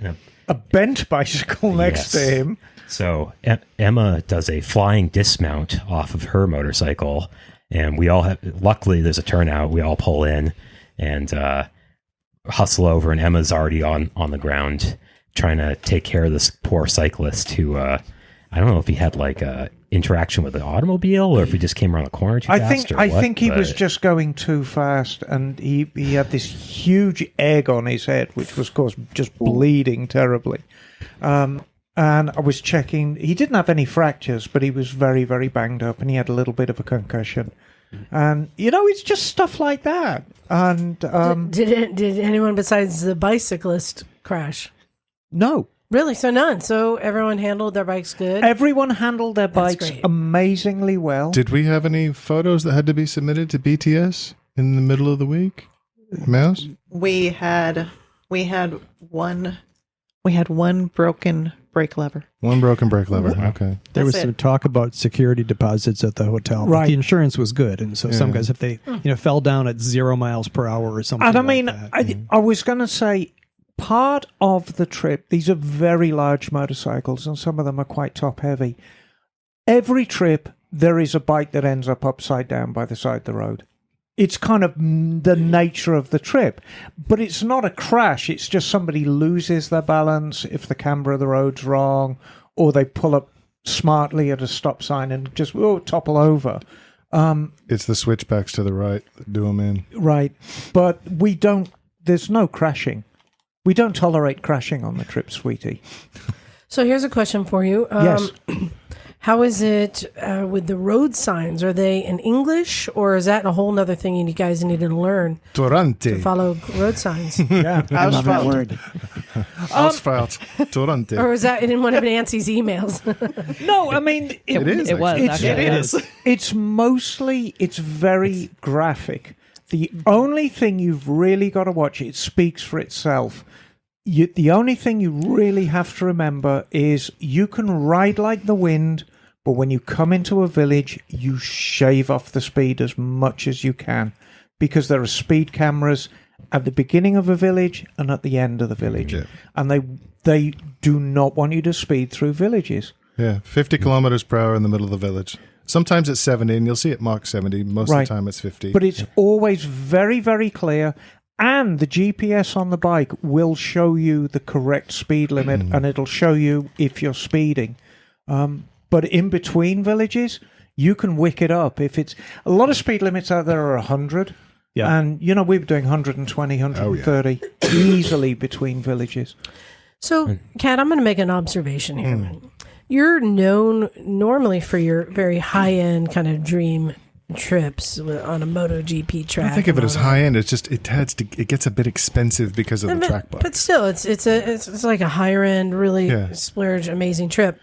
A bent bicycle next to him. So Emma does a flying dismount off of her motorcycle, and we all have. Luckily, there's a turnout. We all pull in and hustle over, and Emma's already on the ground trying to take care of this poor cyclist who I don't know if he had like a interaction with an automobile or if he just came around the corner too fast. I think he was just going too fast, and he had this huge egg on his head, which was, of course, just bleeding terribly. And I was checking. He didn't have any fractures, but he was very, very banged up, and he had a little bit of a concussion. And it's just stuff like that. And did anyone besides the bicyclist crash? no. Really? So none. So everyone handled their bikes good? Everyone handled their bikes great. amazingly well. Did we have any photos that had to be submitted to BTS in the middle of the week? Mouse? We had one broken brake lever. One broken brake lever. Okay. There was That's some it. talk about security deposits at the hotel. But Right. the insurance was good, and so some Yeah. guys, if they fell down at 0 miles per hour or something, And I like mean, that, I was going to say, part of the trip, these are very large motorcycles, and some of them are quite top heavy. Every trip, there is a bike that ends up upside down by the side of the road. It's kind of the nature of the trip, but it's not a crash. It's just somebody loses their balance if the camber of the road's wrong, or they pull up smartly at a stop sign and just topple over. It's the switchbacks to the right that do them in. Right, but there's no crashing. We don't tolerate crashing on the trip, sweetie. So here's a question for you. Yes. How is it with the road signs? Are they in English, or is that a whole other thing you guys need to learn to Torrente. follow road signs? Yeah. I love that word. Asphalt. Torrente. Or is that in one of Nancy's emails? No, I mean, It is, It was. It's- Actually. It is. it's very graphic. The only thing you've really got to watch, it speaks for itself. The only thing you really have to remember is you can ride like the wind, but when you come into a village, you shave off the speed as much as you can, because there are speed cameras at the beginning of a village and at the end of the village. Yeah. And they do not want you to speed through villages. Yeah, 50 kilometers per hour in the middle of the village. Sometimes it's 70, and you'll see it mark 70. Most of Right. the time it's 50. But it's always very, very clear. And the GPS on the bike will show you the correct speed limit, and it'll show you if you're speeding. But in between villages, you can wick it up. If it's a lot of speed limits out there are 100. Yeah. And, we were doing 120, 130 easily between villages. So, Kat, I'm going to make an observation here. You're known normally for your very high-end kind of dream trips on a MotoGP track. I think of it and as all that. high end. It's just it gets a bit expensive because of the track bike. But still, it's like a higher end, really Yeah. splurge, amazing trip.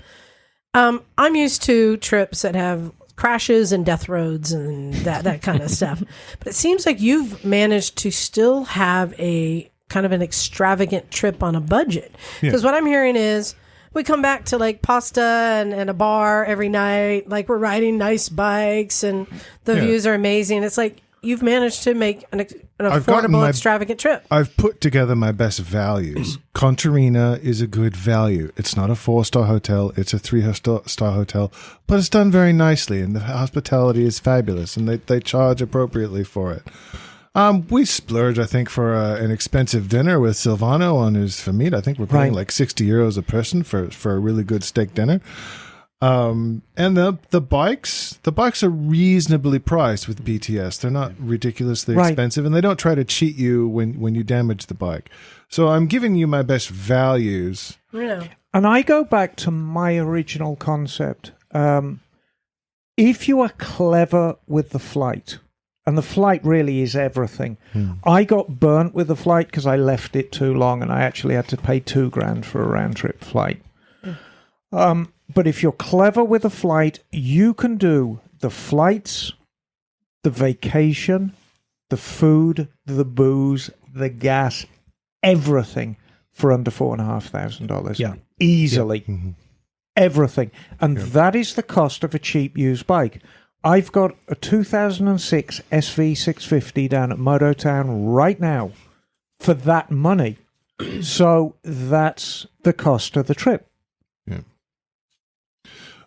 I'm used to trips that have crashes and death roads and that kind of stuff. But it seems like you've managed to still have a kind of an extravagant trip on a budget. Because what I'm hearing is we come back to like pasta and a bar every night. Like we're riding nice bikes and the views are amazing. It's like you've managed to make an affordable, extravagant trip. I've put together my best values. Contarina is a good value. It's not a 4-star hotel. It's a 3-star hotel, but it's done very nicely, and the hospitality is fabulous, and they charge appropriately for it. We splurge, I think, for an expensive dinner with Silvano on his famille. I think we're paying like €60 a person for a really good steak dinner. And the bikes are reasonably priced with BTS. They're not ridiculously expensive, and they don't try to cheat you when you damage the bike. So I'm giving you my best values. Yeah. And I go back to my original concept. If you are clever with the flight, and the flight really is everything. I got burnt with the flight because I left it too long, and I actually had to pay $2,000 for a round-trip flight. But if you're clever with a flight, you can do the flights, the vacation, the food, the booze, the gas, everything for under $4,500. Yeah. Easily. Yeah. Mm-hmm. Everything. And that is the cost of a cheap used bike. I've got a 2006 SV650 down at Mototown right now for that money. So that's the cost of the trip. Yeah.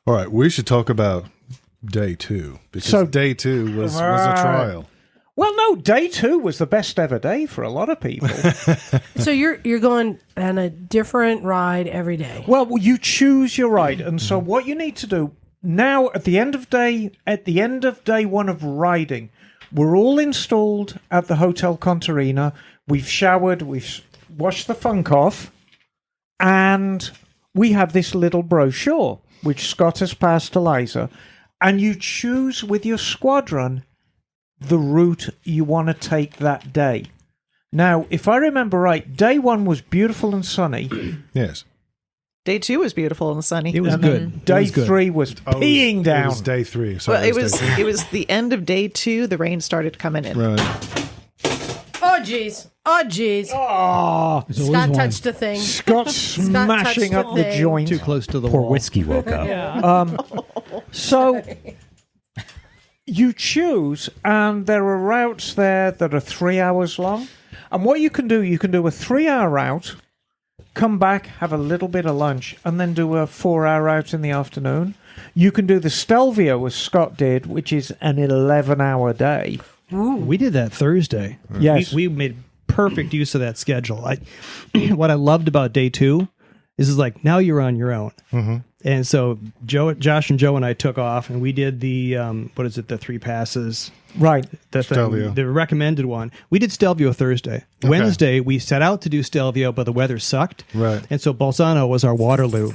All right, we should talk about day 2, because day 2 was a trial. Well, no, day 2 was the best ever day for a lot of people. So you're going on a different ride every day. Well, you choose your ride, and so what you need to do now at the end of day 1 of riding, we're all installed at the Hotel Contarina. We've showered, we've washed the funk off, and we have this little brochure which Scott has passed to Liza, and you choose with your squadron the route you want to take that day. Now, if I remember right, day 1 was beautiful and sunny. Yes. Day 2 was beautiful and sunny. It was good. Day 3 was peeing down. It was day 3. Sorry, Well, it was the end of day 2. The rain started coming in. Right. Oh, jeez. Oh, jeez. Oh, Scott touched a thing. Scott smashing touched up the the thing. joint. Too close to the Poor wall. whiskey woke up. So you choose, and there are routes there that are 3 hours long. And what you can do a 3-hour route, come back, have a little bit of lunch, and then do a 4-hour route in the afternoon. You can do the Stelvio, as Scott did, which is an 11-hour day. We did that Thursday. Yes. We made perfect use of that schedule. What I loved about day 2 is like now you're on your own. Mm-hmm. And so Josh and Joe and I took off, and we did the the 3 passes. Right. Stelvio. The recommended one. We did Stelvio Thursday. Okay. Wednesday, we set out to do Stelvio, but the weather sucked. Right. And so Bolzano was our Waterloo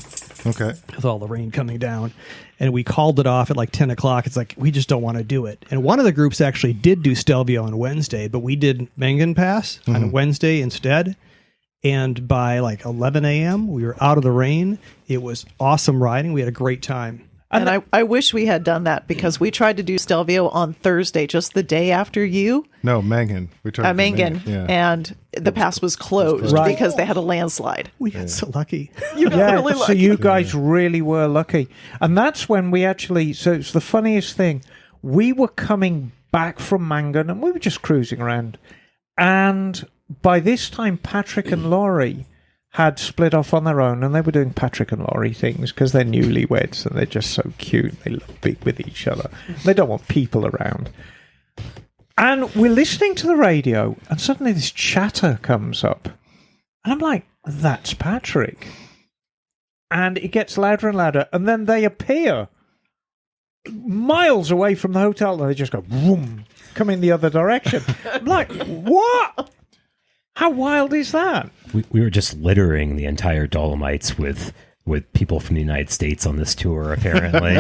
Okay. with all the rain coming down. And we called it off at like 10 o'clock. It's like, we just don't want to do it. And one of the groups actually did do Stelvio on Wednesday, but we did Mengen Pass on Wednesday instead. And by like 11 a.m., we were out of the rain. It was awesome riding. We had a great time. And I wish we had done that, because we tried to do Stelvio on Thursday, just the day after you. No, Mengen. We tried to do Mengen. Yeah. And the pass was closed Right. because they had a landslide. We got so lucky. You got really So lucky. you guys really were lucky. And that's when we actually, so it's the funniest thing. We were coming back from Mangan, and we were just cruising around. And by this time, Patrick and Laurie had split off on their own, and they were doing Patrick and Laurie things because they're newlyweds and they're just so cute. They look big with each other. They don't want people around. And we're listening to the radio, and suddenly this chatter comes up. And I'm like, that's Patrick. And it gets louder and louder, and then they appear miles away from the hotel, and they just go, boom, come in the other direction. I'm like, what? How wild is that? We were just littering the entire Dolomites with people from the United States on this tour, apparently.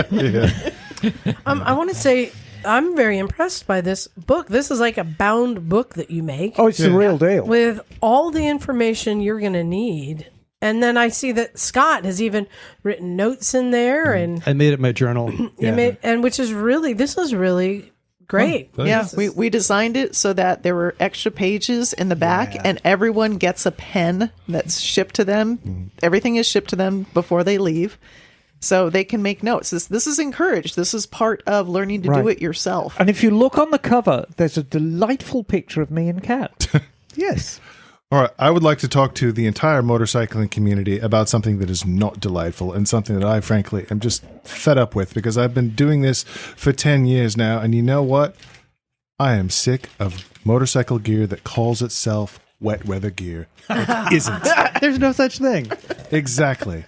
I want to say I'm very impressed by this book. This is like a bound book that you make. Oh, it's the real deal. With all the information you're going to need. And then I see that Scott has even written notes in there, and I made it my journal. you made, and which is really, this is really Great. Yeah, we designed it so that there were extra pages in the back, and everyone gets a pen that's shipped to them. Everything is shipped to them before they leave, so they can make notes. This is encouraged. This is part of learning to do it yourself. And if you look on the cover, there's a delightful picture of me and Kat. Yes. All right, I would like to talk to the entire motorcycling community about something that is not delightful and something that I, frankly, am just fed up with because I've been doing this for 10 years now, and you know what? I am sick of motorcycle gear that calls itself wet weather gear. It isn't. There's no such thing. Exactly.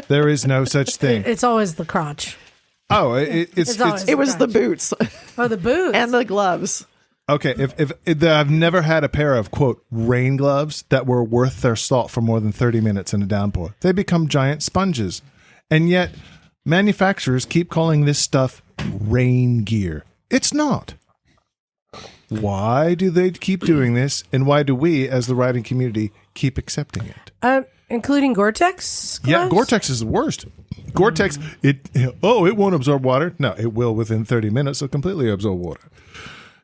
There is no such thing. It's always the crotch. Oh, it's always It was the boots Oh, the boots. and the gloves. okay. If I've never had a pair of quote rain gloves that were worth their salt for more than 30 minutes in a downpour. They become giant sponges, and yet manufacturers keep calling this stuff rain gear. It's not. Why do they keep doing this, and why do we, as the riding community, keep accepting it? Including Gore-Tex gloves? Yeah, Gore-Tex is the worst. Gore-Tex, it won't absorb water. No, it will within 30 minutes. It'll completely absorb water.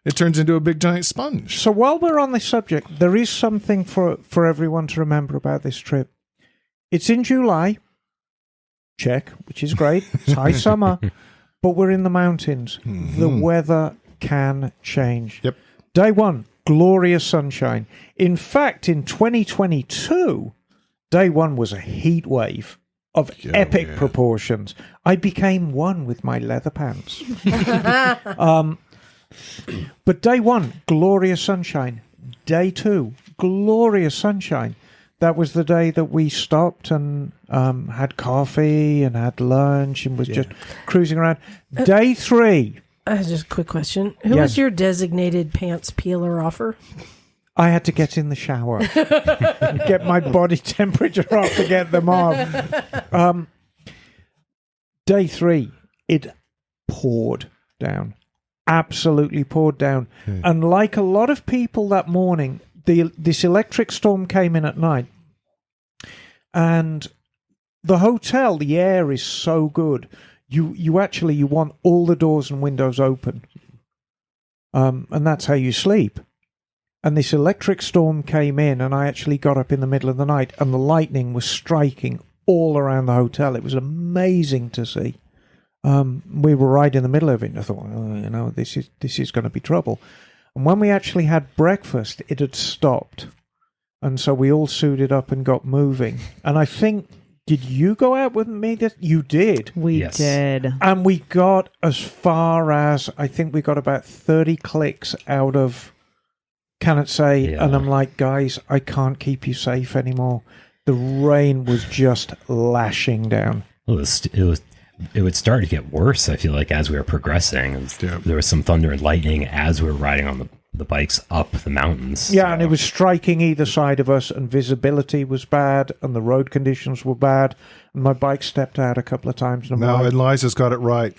It turns into a big giant sponge. So while we're on this subject, there is something for everyone to remember about this trip. It's in July. Check, which is great. It's high summer, but we're in the mountains. The weather can change. Yep. Day one, glorious sunshine. In fact, in 2022, day one was a heat wave of epic proportions. I became one with my leather pants. But day one, glorious sunshine. Day two, glorious sunshine. That was the day that we stopped and had coffee and had lunch and was just cruising around. Day three. Just a quick question. Who was your designated pants peeler offer? I had to get in the shower, get my body temperature up to get them off. Day three, it poured down. Absolutely poured down. And like a lot of people that morning, this electric storm came in at night. And the hotel, the air is so good. You want all the doors and windows open. And that's how you sleep. And this electric storm came in, and I actually got up in the middle of the night, and the lightning was striking all around the hotel. It was amazing to see. We were right in the middle of it, and I thought, this is going to be trouble. And when we actually had breakfast, it had stopped. And so we all suited up and got moving. And I think, did you go out with me? You did. We did. And we got as far as, I think we got about 30 clicks out of Cannot Say. Yeah. And I'm like, guys, I can't keep you safe anymore. The rain was just lashing down. It would start to get worse, I feel like, as we were progressing. There was some thunder and lightning as we were riding on the bikes up the mountains. Yeah, and it was striking either side of us, and visibility was bad, and the road conditions were bad, and my bike stepped out a couple of times. And Liza's got it right.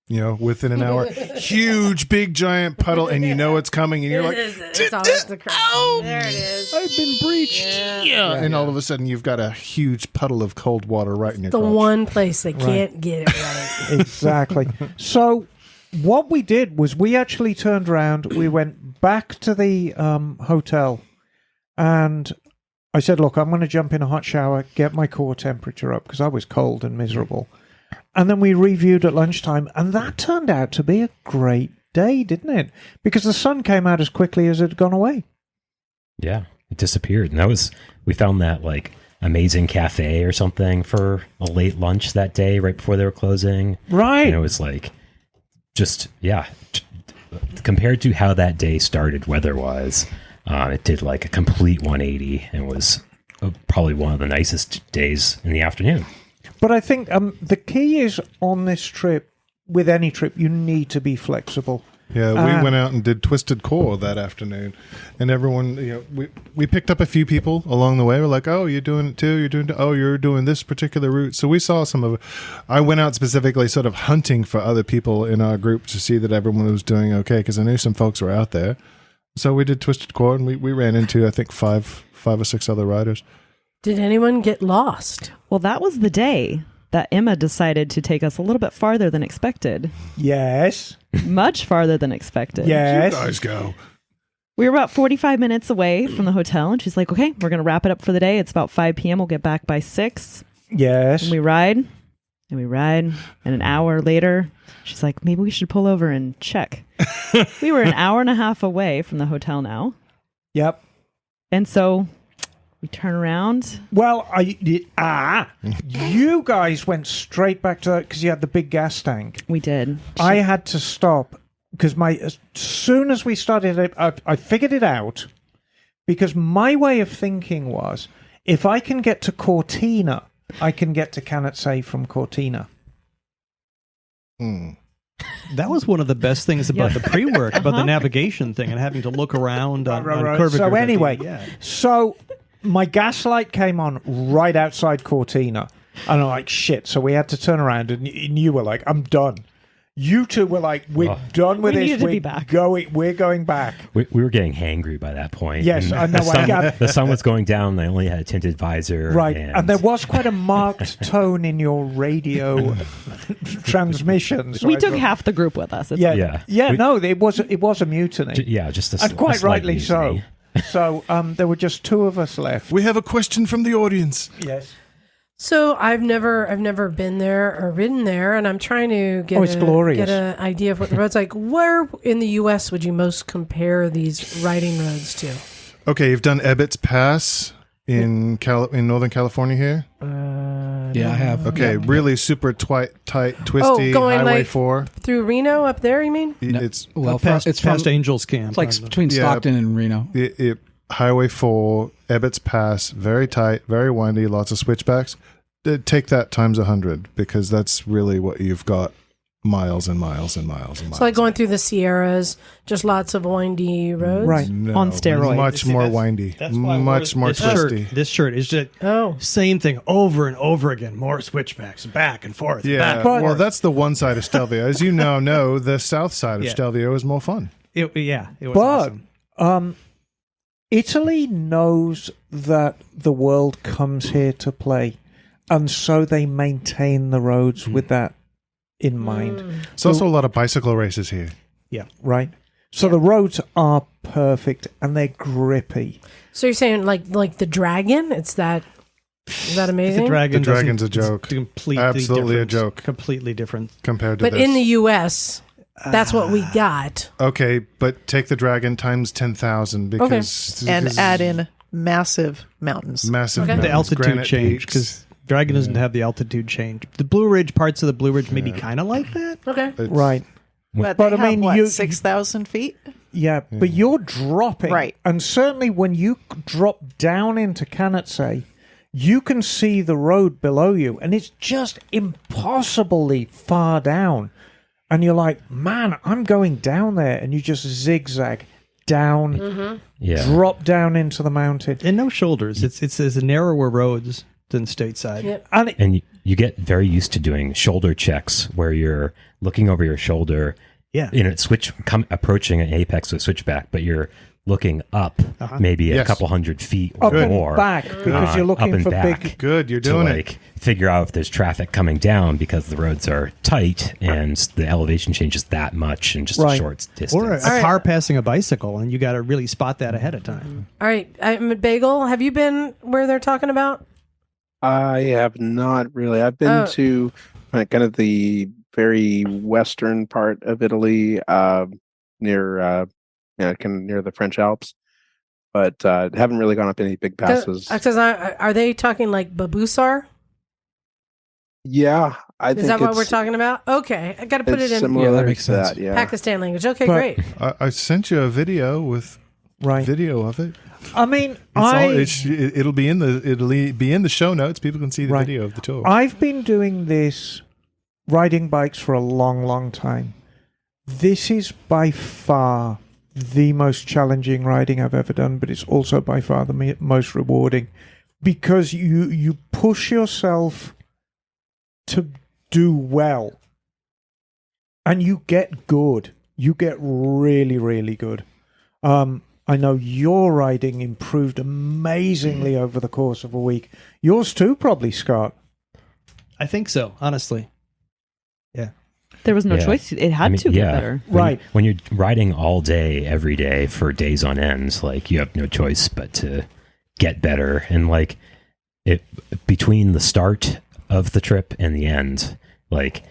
Within an hour, huge, big, giant puddle, and it's coming, and you're like, it's always the crowd. There it is. I've been breached. Yeah. And all of a sudden, you've got a huge puddle of cold water right in your the crotch. one place they can't get it right. Exactly. So what we did was we actually turned around, we went back to the hotel, and I said, look, I'm going to jump in a hot shower, get my core temperature up, because I was cold and miserable. And then we reviewed at lunchtime, and that turned out to be a great day, didn't it? Because the sun came out as quickly as it had gone away. Yeah, it disappeared. And we found that amazing cafe or something for a late lunch that day, right before they were closing. Right. And it was compared to how that day started weather-wise, it did a complete 180 and was probably one of the nicest days in the afternoon. But I think the key is on this trip, with any trip, you need to be flexible. Yeah, we went out and did Twisted Core that afternoon, and everyone, we picked up a few people along the way. We're like, oh, you're doing it too? You're doing this particular route. So we saw some of it. I went out specifically sort of hunting for other people in our group to see that everyone was doing okay, because I knew some folks were out there. So we did Twisted Core, and we ran into, I think, five or six other riders. Did anyone get lost? Well, that was the day. that Emma decided to take us a little bit farther than expected. Yes. Much farther than expected. Yes. You guys go. We were about 45 minutes away from the hotel, and she's like, okay, we're going to wrap it up for the day. It's about 5 p.m. We'll get back by 6. Yes. And we ride, and an hour later, she's like, maybe we should pull over and check. We were an hour and a half away from the hotel now. Yep. And so we turn around. Well, you guys went straight back to that because you had the big gas tank. We did. I had to stop because as soon as we started it, I figured it out because my way of thinking was if I can get to Cortina, I can get to Canetsay from Cortina. That was one of the best things about the pre-work, about the navigation thing and having to look around on curvature. So anyway, so my gas light came on right outside Cortina. And I'm like, shit. So we had to turn around and you were like, I'm done. You two were like, we're done with this. We're going back. We were getting hangry by that point. Yes, I know. The sun was going down. I only had a tinted visor. Right. And there was quite a marked tone in your radio transmissions. We took half the group with us. Yeah. No, it was a mutiny. Just a and quite rightly mutiny. so. So there were just two of us left. We have a question from the audience. Yes. So I've never been there or ridden there, and I'm trying to get an idea of what the road's like. Where in the U.S. would you most compare these riding roads to? Okay, you've done Ebbets Pass in Northern California here. Yeah, I have. Okay, really super tight, twisty going Highway like 4. Through Reno up there, you mean? It's It's past Angels Camp. It's like between Stockton and Reno. Highway 4, Ebbets Pass, very tight, very windy, lots of switchbacks. Take that times 100 because that's really what you've got, miles and miles and miles and miles. So like going through the Sierras, just lots of windy roads? Right. On steroids. Much more windy. That's why much more twisty. This shirt is just same thing over and over again. More switchbacks, back and forth. Yeah, back and well, forth. that's the one side of Stelvio. As you now know, the south side of Stelvio is more fun. It was awesome. Italy knows that the world comes here to play, and so they maintain the roads with that in mind. There's also a lot of bicycle races here. Yeah, right. So the roads are perfect and they're grippy. So you're saying like the Dragon? Is that amazing? The Dragon's a joke. Completely Absolutely different. a joke. Completely different. Compared to but this. in the U.S., that's what we got. Okay, but take the Dragon times 10,000 because... And add in massive mountains. Massive Okay. mountains, The altitude granite change peaks. because Dragon doesn't have the altitude change. The Blue Ridge, parts of the Blue Ridge maybe kind of like that. Okay. Right. But But they I mean, have, you- 6,000 feet? Yeah, but you're dropping. Right. And certainly when you drop down into Canetsay, you can see the road below you, and it's just impossibly far down. And you're like, man, I'm going down there. And you just zigzag down, drop down into the mountain. And no shoulders. It's narrower roads than stateside. Yep. And you get very used to doing shoulder checks where you're looking over your shoulder. Yeah. In a approaching an apex with switchback, but you're looking up maybe a couple hundred feet or Up and more. back, because you're up looking and for back big... Good, you're to doing like figure out if there's traffic coming down because the roads are tight and the elevation changes that much in just a Right. short distance. Or a car passing a bicycle, and you got to really spot that ahead of time. All right. Bagel, have you been where they're talking about? I have not really. I've been to kind of the very western part of Italy, near kind of near the French Alps, but haven't really gone up any big passes. Because are they talking like Babusar? Yeah, I think Is that what it's- we're talking about? Okay, I got to put it's it in similar Yeah, that to makes sense. that, yeah. Pakistan language. Okay, But- great. I sent you a video with video of it. I mean, It'll be in the show notes. People can see the video of the tour. I've been doing this, riding bikes for a long, long time. This is by far the most challenging riding I've ever done, but it's also by far the most rewarding because you push yourself to do well and you get good. You get really, really good. I know your riding improved amazingly over the course of a week. Yours too, probably, Scott. I think so, honestly. Yeah. There was no choice. It had to get better. When you're riding all day, every day for days on end, like you have no choice but to get better. And like it between the start of the trip and the end, like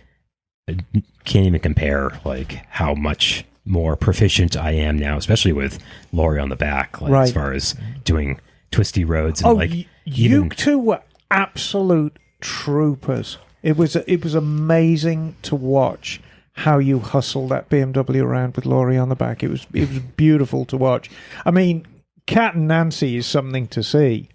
can't even compare like how much more proficient I am now, especially with Lori on the back, like as far as doing twisty roads and you two were absolute troopers. It was amazing to watch how you hustled that BMW around with Laurie on the back. It was beautiful to watch. I mean, Kat and Nancy is something to see.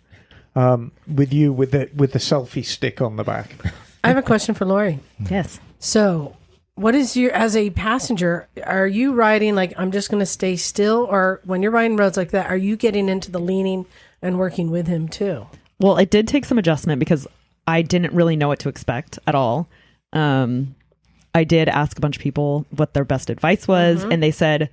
With you with the selfie stick on the back. I have a question for Laurie. Yes. So, what is as a passenger, are you riding like I'm just going to stay still, or when you're riding roads like that, are you getting into the leaning and working with him too? Well, it did take some adjustment because I didn't really know what to expect at all. I did ask a bunch of people what their best advice was, and they said,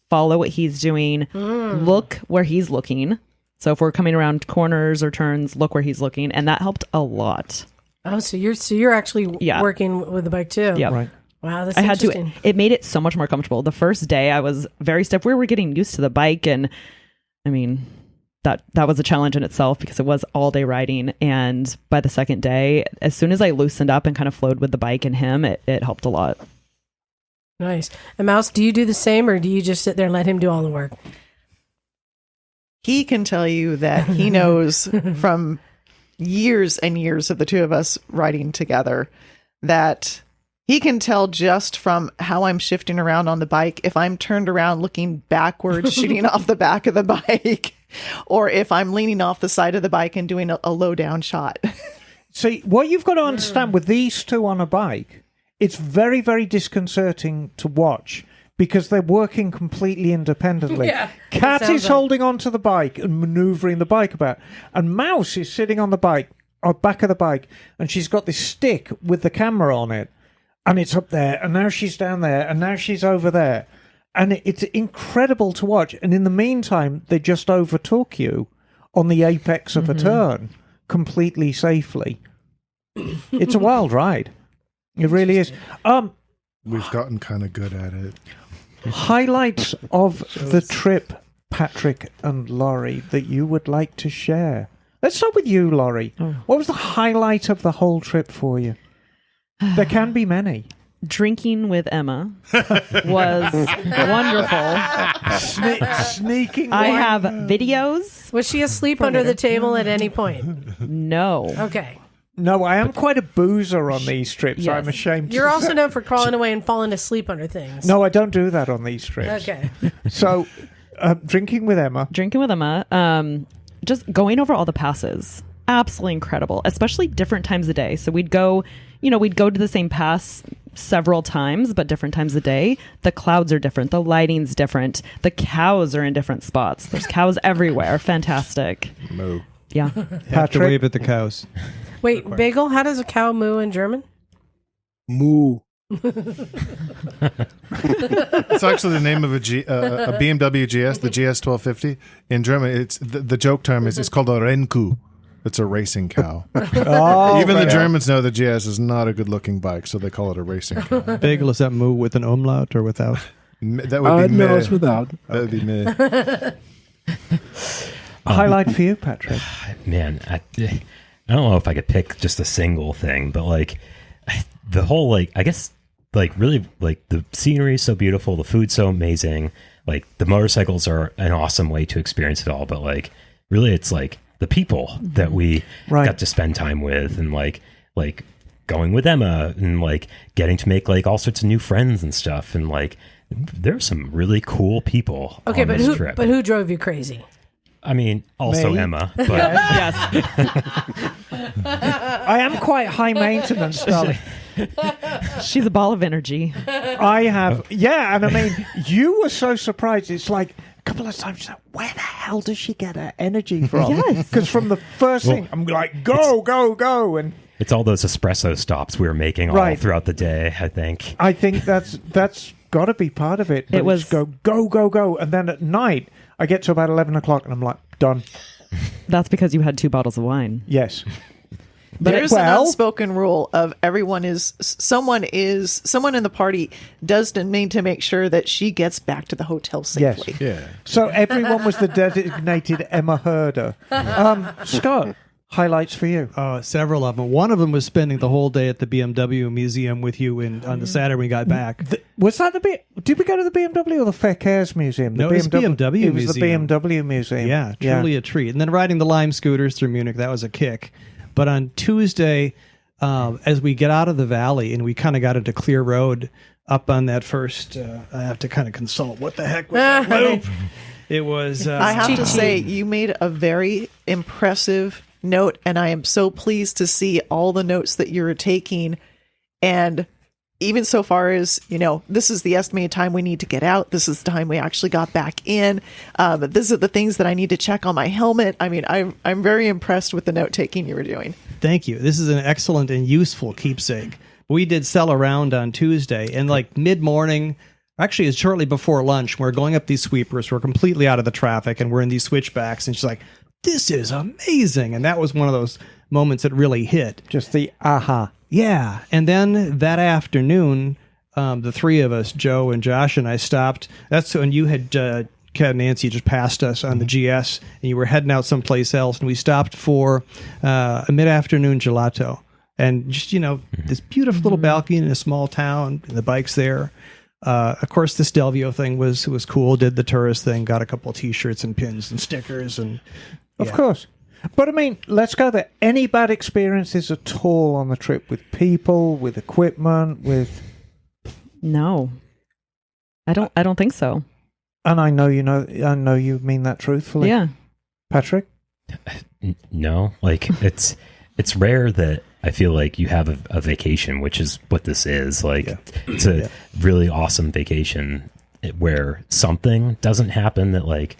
follow what he's doing, look where he's looking. So if we're coming around corners or turns, look where he's looking, and that helped a lot. Oh, so you're actually working with the bike too? Yeah. Right. Wow, that's interesting. It made it so much more comfortable. The first day I was very stiff. We were getting used to the bike, and I mean, that was a challenge in itself because it was all day riding. And by the second day, as soon as I loosened up and kind of flowed with the bike and him, it helped a lot. Nice. And Mouse, do you do the same, or do you just sit there and let him do all the work? He can tell you that he knows from years and years of the two of us riding together that he can tell just from how I'm shifting around on the bike if I'm turned around looking backwards, shooting off the back of the bike, or if I'm leaning off the side of the bike and doing a low down shot. See, what you've got to understand with these two on a bike, it's very, very disconcerting to watch because they're working completely independently. Yeah, Kat is holding onto the bike and maneuvering the bike about, and Mouse is sitting on the bike, or back of the bike, and she's got this stick with the camera on it, and it's up there, and now she's down there, and now she's over there. And it's incredible to watch. And in the meantime, they just overtook you on the apex of a turn completely safely. It's a wild ride. It really is. We've gotten kind of good at it. Highlights of the trip, Patrick and Laurie, that you would like to share. Let's start with you, Laurie. What was the highlight of the whole trip for you? There can be many. Drinking with Emma was wonderful. Sneaking. I have videos. Was she asleep under the table at any point? No. Okay. No, I am quite a boozer on these trips. Yes. I'm ashamed. You're also known for crawling away and falling asleep under things. No, I don't do that on these trips. Okay. So, drinking with Emma. Drinking with Emma. Just going over all the passes. Absolutely incredible, especially different times of day. So we'd go to the same pass several times, but different times of day. The clouds are different. The lighting's different. The cows are in different spots. There's cows everywhere. Fantastic. Moo. Yeah. Have to wave at the cows. Wait, Bagel, how does a cow moo in German? Moo. It's actually the name of a BMW GS, the GS 1250. In German, it's the joke term is it's called a Renku. It's a racing cow. Even the Germans know the GS is not a good-looking bike, so they call it a racing cow. Bagel, is that moo with an umlaut or without? That would be no, meh. it's without. That would be me. Highlight for you, Patrick. Man, I don't know if I could pick just a single thing, but like the whole, like, I guess, like really, like the scenery is so beautiful, the food's so amazing, like the motorcycles are an awesome way to experience it all, but like really it's like the people that we got to spend time with, and like going with Emma and like getting to make like all sorts of new friends and stuff, and like there's some really cool people on this trip. But who drove you crazy? I mean, also Me? Emma, but Yes. I am quite high maintenance, darling. She's a ball of energy. I have, and I mean, you were so surprised. It's like a couple of times, you're like, where the hell does she get her energy from? Yes. Because from the first thing, I'm like, go, and it's all those espresso stops we were making all throughout the day, I think. I think that's got to be part of it. It was go, and then at night I get to about 11 o'clock and I'm like, done. That's because you had 2 bottles of wine. Yes. There's an unspoken rule of someone in the party does need to make sure that she gets back to the hotel safely. Yes. Yeah. So everyone was the designated Emma Herder. Scott, highlights for you? Several of them. One of them was spending the whole day at the BMW museum with you on the Saturday we got back. Was that did we go to the BMW or the Fair Cares Museum? No, it was BMW It was museum. the BMW Museum. Yeah, truly a treat. And then riding the Lime scooters through Munich, that was a kick. But on Tuesday, as we get out of the valley and we kind of got into clear road up on that first, I have to kind of consult what the heck was that loop. It was. I have to say, you made a very impressive note, and I am so pleased to see all the notes that you're taking. And even so far as, this is the estimated time we need to get out. This is the time we actually got back in. These are the things that I need to check on my helmet. I mean, I'm very impressed with the note taking you were doing. Thank you. This is an excellent and useful keepsake. We did sell around on Tuesday, and like mid-morning, actually it's shortly before lunch, we're going up these sweepers. We're completely out of the traffic, and we're in these switchbacks, and she's like, this is amazing. And that was one of those moments that really hit. Just the aha. Yeah. And then that afternoon, the three of us, Joe and Josh and I, stopped. That's when you had Kat and Nancy just passed us on the GS, and you were heading out someplace else. And we stopped for a mid-afternoon gelato. And just, this beautiful little balcony in a small town, and the bike's there. Of course, the Stelvio thing was cool. Did the tourist thing, got a couple of T-shirts and pins and stickers. And Of course. But I mean, let's go there. Any bad experiences at all on the trip with people, with equipment, with? No, I don't think so. And I know you mean that truthfully. Yeah, Patrick. No, like it's rare that I feel like you have a vacation, which is what this is. Like it's a really awesome vacation where something doesn't happen that like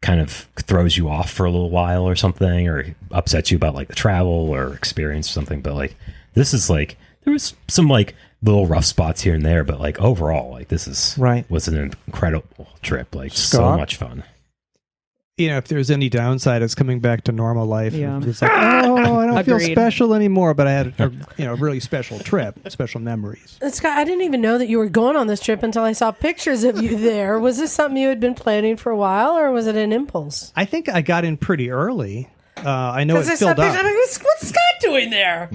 kind of throws you off for a little while or something, or upsets you about like the travel or experience or something. But like, this is like, there was some like little rough spots here and there, but like overall, like this was an incredible trip. Like Scott? So much fun. If there's any downside, it's coming back to normal life. Yeah. It's like, I don't feel Agreed. special anymore, but I had a really special trip, special memories. Scott, I didn't even know that you were going on this trip until I saw pictures of you there. Was this something you had been planning for a while, or was it an impulse? I think I got in pretty early. I know it filled up. What's Scott doing there?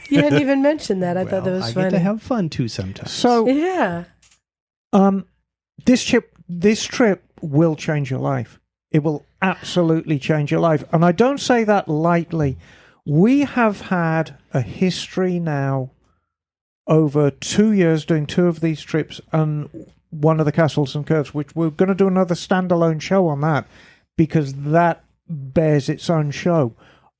You hadn't even mentioned that. I thought that was I funny. get to have fun too sometimes. So yeah. This trip will change your life. It will absolutely change your life. And I don't say that lightly. We have had a history now over 2 years doing 2 of these trips and one of the Castles and Curves, which we're going to do another standalone show on that because that bears its own show,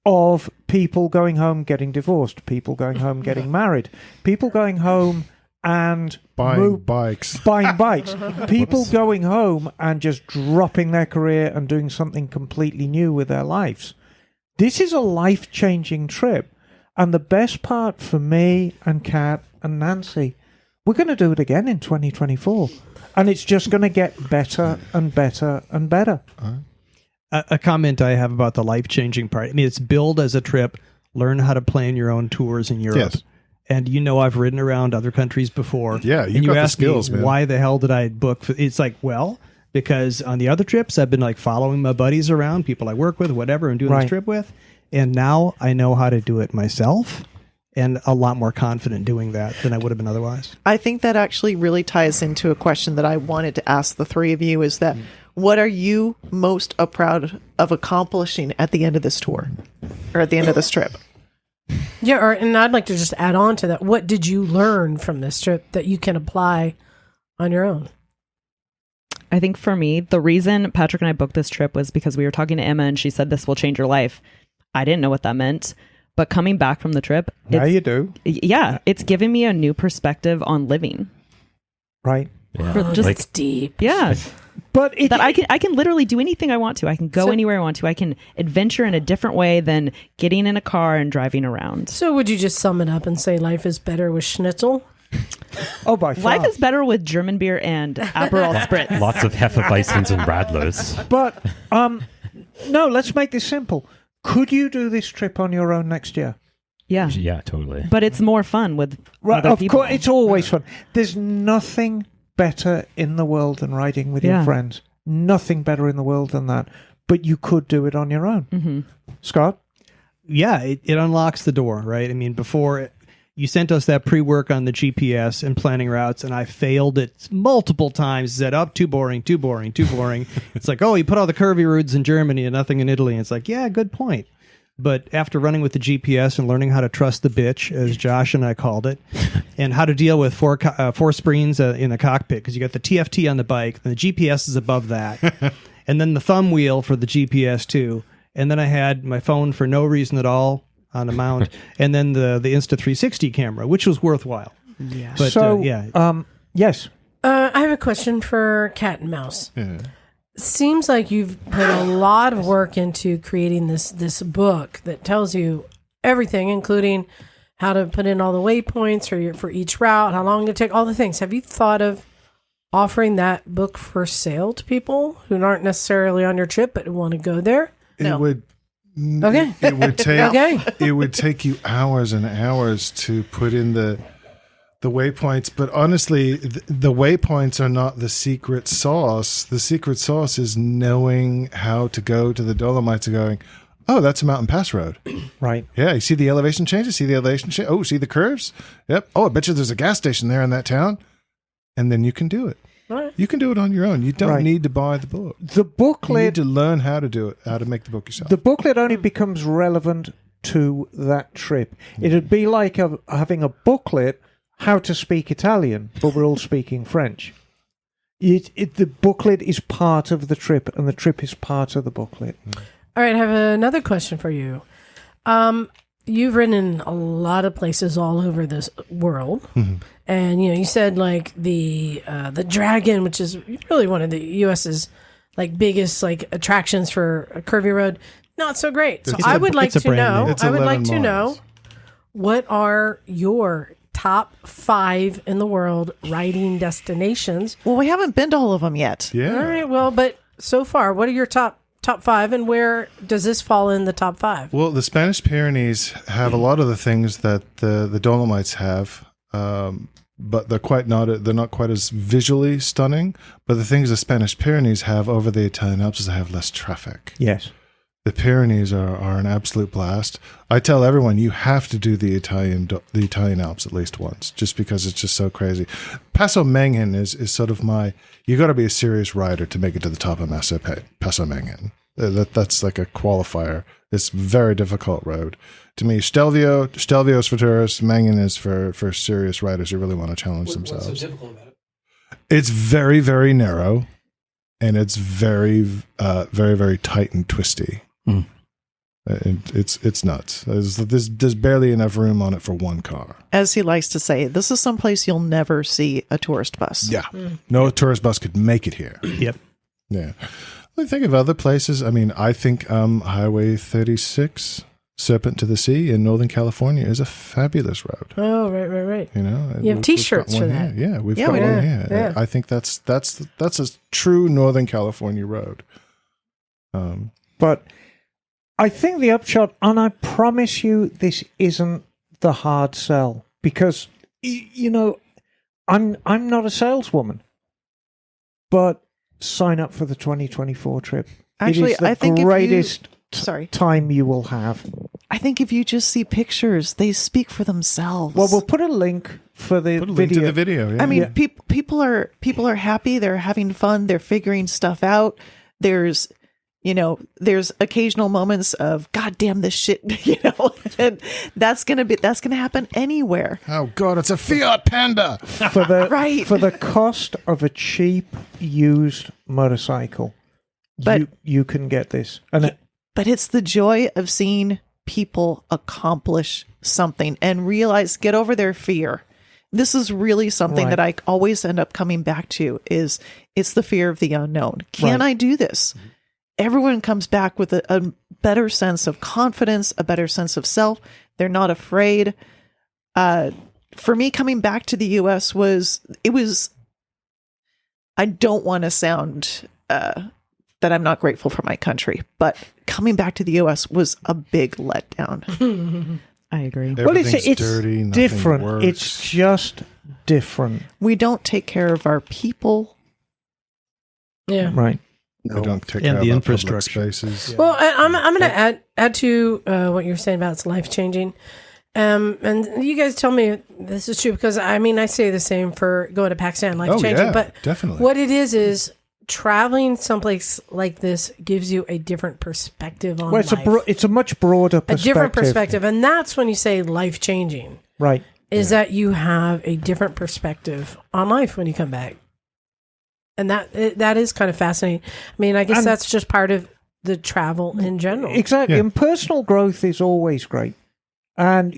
of people going home getting divorced, people going home getting married, people going home and buying bikes, people going home and just dropping their career and doing something completely new with their lives. This is a life-changing trip, and the best part for me and Kat and Nancy, we're going to do it again in 2024, and it's just going to get better and better and better. A comment I have about the life-changing part. I mean, it's billed as a trip, learn how to plan your own tours in Europe. Yes. And I've ridden around other countries before. Yeah, and you got the ask skills, me, man. why the hell did I book? It's like, because on the other trips, I've been like following my buddies around, people I work with, whatever, and doing this trip with. And now I know how to do it myself, and a lot more confident doing that than I would have been otherwise. I think that actually really ties into a question that I wanted to ask the three of you, is that what are you most proud of accomplishing at the end of this tour or at the end of this trip? Yeah, and I'd like to just add on to that. What did you learn from this trip that you can apply on your own? I think for me, the reason Patrick and I booked this trip was because we were talking to Emma and she said, this will change your life. I didn't know what that meant. But coming back from the trip, Now you do. Yeah, it's given me a new perspective on living. Right. Yeah. It's deep. Yeah. But I can literally do anything I want to. I can go anywhere I want to. I can adventure in a different way than getting in a car and driving around. So would you just sum it up and say life is better with schnitzel? Oh, by far. Life is better with German beer and Aperol Spritz. Lots of Hefeweizens and Radlers. But no, let's make this simple. Could you do this trip on your own next year? Yeah. Yeah, totally. But it's more fun with Right, other of people. course, it's always fun. There's nothing better in the world than riding with your friends. Nothing better in the world than that. But you could do it on your own. Mm-hmm. Scott? Yeah, it unlocks the door, right? I mean, you sent us that pre-work on the GPS and planning routes, and I failed it multiple times. Said, "Oh, too boring, too boring, too boring." It's like, oh, you put all the curvy routes in Germany and nothing in Italy. And it's like, yeah, good point. But after running with the GPS and learning how to trust the bitch, as Josh and I called it, and how to deal with four screens in the cockpit, because you got the TFT on the bike, and the GPS is above that, and then the thumb wheel for the GPS too, and then I had my phone for no reason at all on a mount, and then the Insta360 camera, which was worthwhile. Yeah. But, So, yes. I have a question for Cat and Mouse. Seems like you've put a lot of work into creating this book that tells you everything, including how to put in all the waypoints for each route, how long to take, all the things. Have you thought of offering that book for sale to people who aren't necessarily on your trip but want to go there? It would. Okay. It would take. Okay. It would take you hours and hours to put in the waypoints, but honestly, the waypoints are not the secret sauce. The secret sauce is knowing how to go to the Dolomites and going, oh, that's a mountain pass road. Right. Yeah, you see the elevation changes, see the elevation change. Oh, see the curves? Yep. Oh, I bet you there's a gas station there in that town. And then you can do it. Right. You can do it on your own. You don't Right. need to buy the book. The You need booklet, to learn how to do it, how to make the book yourself. the booklet only becomes relevant to that trip. It'd be like having a booklet, how to speak Italian, but we're all speaking French. The booklet is part of the trip, and the trip is part of the booklet. All right, I have another question for you. You've ridden in a lot of places all over this world, and you said like the Dragon, which is really one of the U.S.'s like biggest like attractions for a curvy road, not so great. So I would like to know. It's I would like 11 to know miles. what are your top 5 in the world riding destinations. Well, we haven't been to all of them yet. Yeah. All right, well, but so far, what are your top 5, and where does this fall in the top 5? Well, the Spanish Pyrenees have a lot of the things that the Dolomites have, but they're not quite as visually stunning. But the things the Spanish Pyrenees have over the Italian Alps is they have less traffic. Yes. The Pyrenees are an absolute blast. I tell everyone you have to do the Italian Alps at least once, just because it's just so crazy. Passo Mengen is sort of you got to be a serious rider to make it to the top of Passo Mengen. That's like a qualifier. It's a very difficult road. To me, Stelvio's for tourists. Mengen is for serious riders who really want to challenge themselves. What's so difficult about it? It's very, very narrow, and it's very, very, very tight and twisty. It's nuts. There's barely enough room on it for one car. As he likes to say, this is someplace you'll never see a tourist bus. Yeah, no tourist bus could make it here. Yep. Yeah. I think of other places. I mean, I think Highway 36, Serpent to the Sea in Northern California is a fabulous road. Oh, right. You know, You have T-shirts we've got for one that. here. Yeah, we've Yeah, got we one do. here. Yeah. I think that's a true Northern California road. But I think the upshot, and I promise you this isn't the hard sell, because, I'm not a saleswoman, but sign up for the 2024 trip. Actually, it is the I think greatest Sorry. time you will have. I think if you just see pictures, they speak for themselves. Well, we'll put a link for the Put a video. link to the video. Yeah. I mean, Yeah. people are happy. They're having fun. They're figuring stuff out. There's occasional moments of God damn this shit, and that's gonna happen anywhere. Oh God, it's a Fiat Panda. for the Right. for the cost of a cheap used motorcycle. But- you can get this, and But it's the joy of seeing people accomplish something and realize, get over their fear. This is really something Right. that I always end up coming back to is it's the fear of the unknown. Can Right. I do this? Everyone comes back with a better sense of confidence, a better sense of self. They're not afraid. For me, coming back to the U.S. I don't want to sound that I'm not grateful for my country. But coming back to the U.S. was a big letdown. I agree. Well, it's dirty, nothing different. works. It's just different. We don't take care of our people. Yeah. Right. We don't take And care the of our infrastructure. public spaces. Well, I'm going to add to what you're saying about it's life changing. And you guys tell me if this is true, because I say the same for going to Pakistan, life changing. Yeah, but definitely. what it is traveling someplace like this gives you a different perspective on life. It's a much broader perspective. A different perspective. And that's when you say life changing. Right. Is that you have a different perspective on life when you come back. And that is kind of fascinating. I mean, I guess that's just part of the travel in general. Exactly. Yeah. And personal growth is always great. And,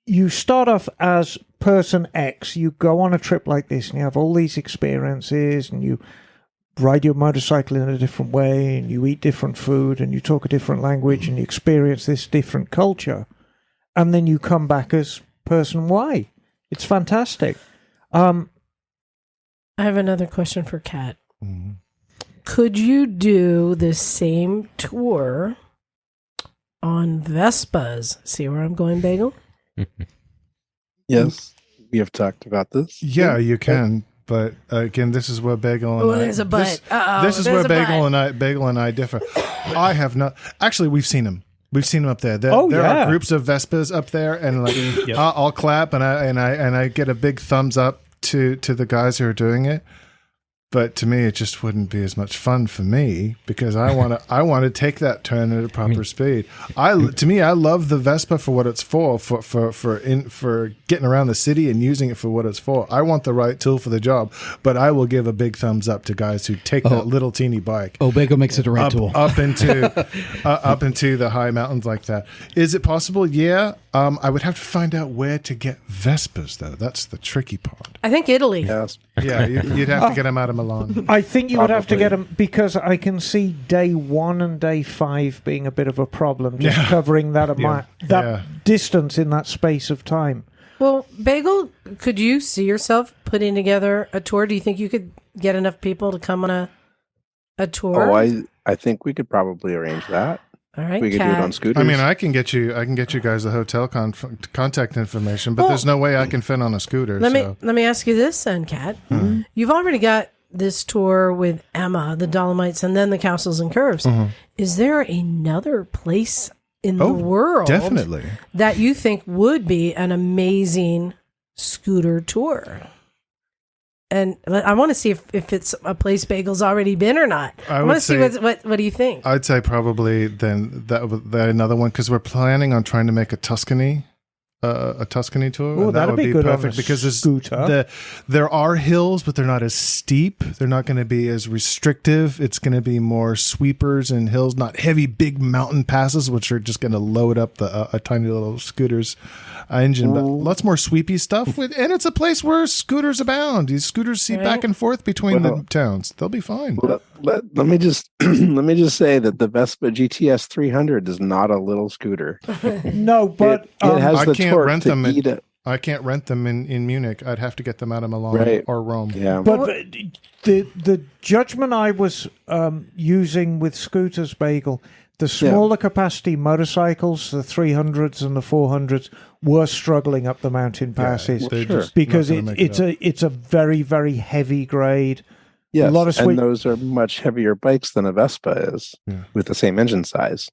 you start off as person X. You go on a trip like this and you have all these experiences and you ride your motorcycle in a different way and you eat different food and you talk a different language and you experience this different culture. And then you come back as person Y. It's fantastic. I have another question for Kat. Mm-hmm. Could you do the same tour on Vespas? See where I'm going, Bagel? Yes, we have talked about this. Yeah, you can. But again, this is where Bagel and there's a but. This is where Bagel and I differ. I have not actually. We've seen him. We've seen them up there. There are groups of Vespas up there, and like I'll clap and I get a big thumbs up to the guys who are doing it. But to me, it just wouldn't be as much fun for me because I want to take that turn at a proper speed. I love the Vespa for what it's for getting around the city and using it for what it's for. I want the right tool for the job, but I will give a big thumbs up to guys who take that little teeny bike. Oh, Bagel makes it the right tool. Up into the high mountains like that. Is it possible? Yeah. I would have to find out where to get Vespas, though. That's the tricky part. I think Italy. Yes. Yeah, you'd have to get them out of Milan. I think you would have to get them because I can see day 1 and day 5 being a bit of a problem, just covering that distance in that space of time. Well, Bagel, could you see yourself putting together a tour? Do you think you could get enough people to come on a tour? Oh, I think we could probably arrange that. All right, we could do it on scooters. I mean, I can get you guys the hotel contact information, but there's no way I can fit on a scooter. Let me ask you this then, Kat. Mm-hmm. You've already got this tour with Emma, the Dolomites, and then the Castles and Curves. Mm-hmm. Is there another place in the world definitely that you think would be an amazing scooter tour? And I want to see if it's a place Bagel's already been or not. I want to see what do you think? I'd say probably then that another one because we're planning on trying to make a Tuscany tour. Oh, that would be good perfect because there are hills, but they're not as steep. They're not going to be as restrictive. It's going to be more sweepers and hills, not heavy big mountain passes, which are just going to load up a tiny little scooter's engine. But lots more sweepy stuff. And it's a place where scooters abound. These scooters see back and forth between the towns. They'll be fine. Let me just say that the Vespa GTS 300 is not a little scooter. No, but it has the torque rent to them eat it. I can't rent them in Munich. I'd have to get them out of Milan or Rome. Yeah. But the judgment I was using with scooters, Bagel, the smaller capacity motorcycles, the 300s and the 400s, were struggling up the mountain passes because it's a very, very heavy grade. Yes, a lot of and those are much heavier bikes than a Vespa is with the same engine size.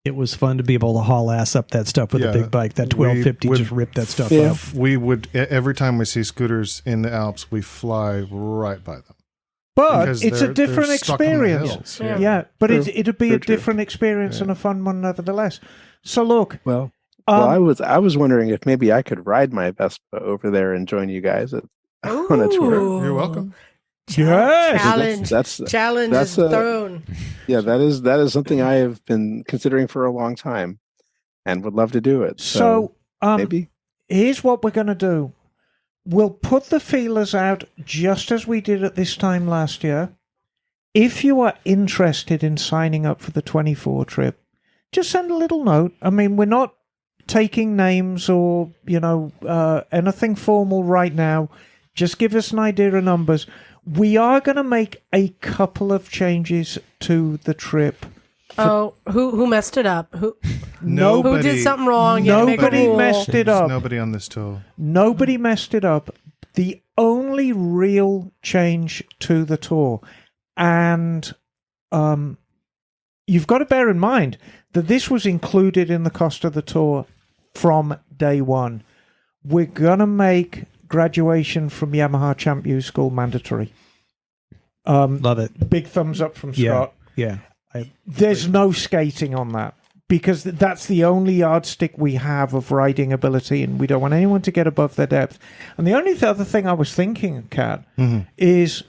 It was fun to be able to haul ass up that stuff with a big bike. That 1250 just ripped that stuff up. We would, every time we see scooters in the Alps, we fly right by them. But it's a different experience. But it'd be a different experience and a fun one nevertheless. So look. Well, I was wondering if maybe I could ride my Vespa over there and join you guys on a tour. You're welcome. Challenge. Challenge is thrown. Yeah, that is something I have been considering for a long time and would love to do it. So maybe. Here's what we're going to do. We'll put the feelers out just as we did at this time last year. If you are interested in signing up for the 24 trip, just send a little note. I mean, we're not taking names or, anything formal right now. Just give us an idea of numbers. We are going to make a couple of changes to the trip. Oh, who messed it up? Who Nobody, did something wrong? You had to make a Nobody rule. messed it There's up. nobody on this tour. Nobody messed it up. The only real change to the tour, and you've got to bear in mind that this was included in the cost of the tour from day one. We're going to make graduation from Yamaha Champ U School mandatory. Love it. Big thumbs up from Yeah. Scott. Yeah. There's no skating on that because that's the only yardstick we have of riding ability, and we don't want anyone to get above their depth. And the only other thing I was thinking, Kat, is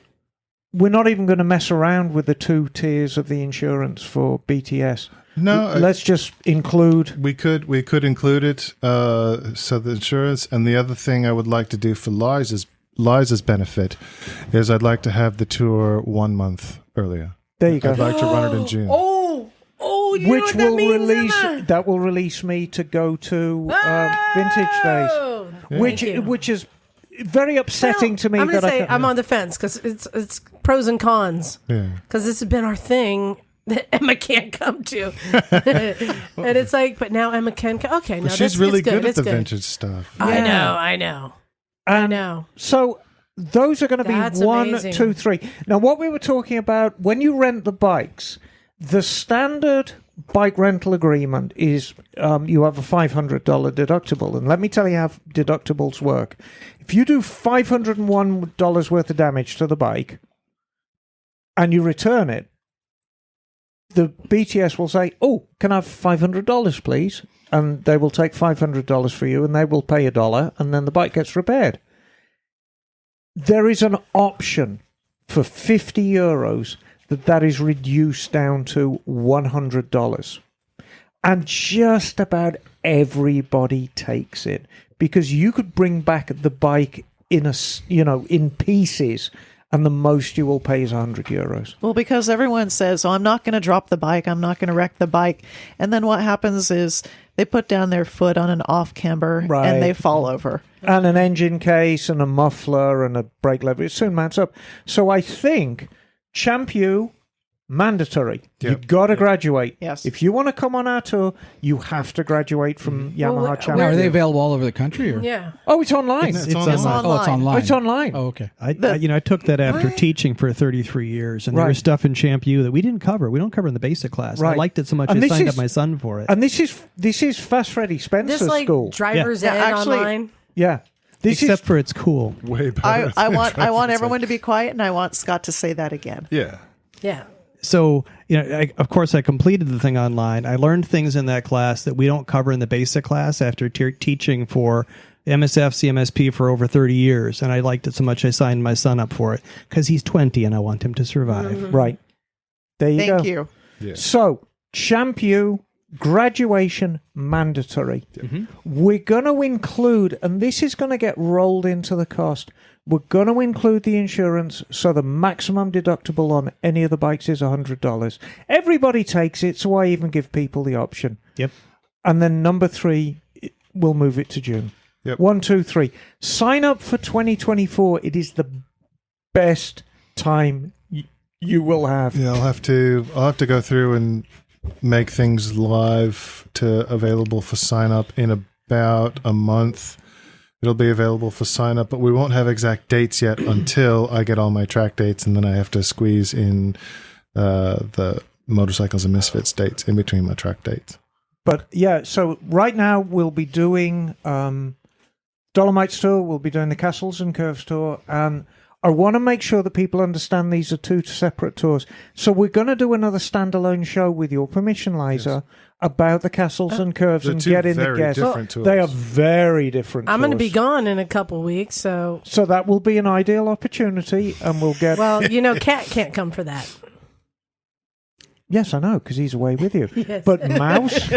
we're not even going to mess around with the 2 tiers of the insurance for BTS. No, Let's just include... we could include it. So the insurance, and the other thing I would like to do for Liza's benefit is I'd like to have the tour 1 month earlier. There you go. I'd like to run it in June. You know Which what that will means, release Emma? that will release me to go to Vintage Days, which is very upsetting to me. I'm going to that say I I'm on the fence because it's pros and cons. Yeah. Because this has been our thing that Emma can't come to, and it's like, but now Emma can. Okay, no, But she's really it's good at It's the good. vintage stuff. I know. And so those are going to be That's 1, amazing. 2, 3. Now, what we were talking about, when you rent the bikes, the standard bike rental agreement is you have a $500 deductible. And let me tell you how deductibles work. If you do $501 worth of damage to the bike and you return it, the BTS will say, oh, can I have $500, please? And they will take $500 for you and they will pay $1 and then the bike gets repaired. There is an option for €50 that is reduced down to $100. And just about everybody takes it because you could bring back the bike in pieces, and the most you will pay is €100. Well, because everyone says, I'm not going to drop the bike. I'm not going to wreck the bike. And then what happens is they put down their foot on an off camber and they fall over. And an engine case and a muffler and a brake lever. It soon mounts up. So I think Champ U, mandatory. Yep. You've got to graduate. Yes. If you want to come on our tour, you have to graduate from Yamaha Champ Now, U. are they available all over the country? Or? Yeah. Oh, it's online. It's online. online. Oh, it's online. It's online. Oh, okay. I took that after teaching for 33 years, and there Right. was stuff in Champ U that we didn't cover. We don't cover in the basic class. Right. I liked it so much And I this signed is- up my son for it. And this is Fast Freddy Spencer's This like school. driver's Yeah. ed Yeah, actually- online. Yeah. This Except for it's cool. Way better. I want everyone to be quiet, and I want Scott to say that again. Yeah. Yeah. So, of course, I completed the thing online. I learned things in that class that we don't cover in the basic class after teaching for MSF, CMSP for over 30 years. And I liked it so much I signed my son up for it because he's 20 and I want him to survive. Right. There you go. Thank you. Yeah. So, Champ U, graduation mandatory. We're going to include, and this is going to get rolled into the cost, we're going to include the insurance, so the maximum deductible on any of the bikes is $100. Everybody takes it, so I even give people the option. Yep. And then number 3, we'll move it to June. Yep. 1, 2, 3. Sign up for 2024. It is the best time you will have. Yeah, I'll have to go through and make things live to available for sign up in about a month. It'll be available for sign up, but we won't have exact dates yet until I get all my track dates, and then I have to squeeze in the Motorcycles and Misfits dates in between my track dates. But yeah, so right now we'll be doing Dolomites tour, we'll be doing the Castles and Curves tour, and I want to make sure that people understand these are 2 separate tours. So we're going to do another standalone show with your permission, Liza, about the Castles and Curves They're and 2 get in the very guests. different tours. They are very different I'm going to tours. be gone in a couple weeks, so So that will be an ideal opportunity, and we'll get... well, Cat can't come for that. Yes, I know, because he's away with you. Yes. But Mouse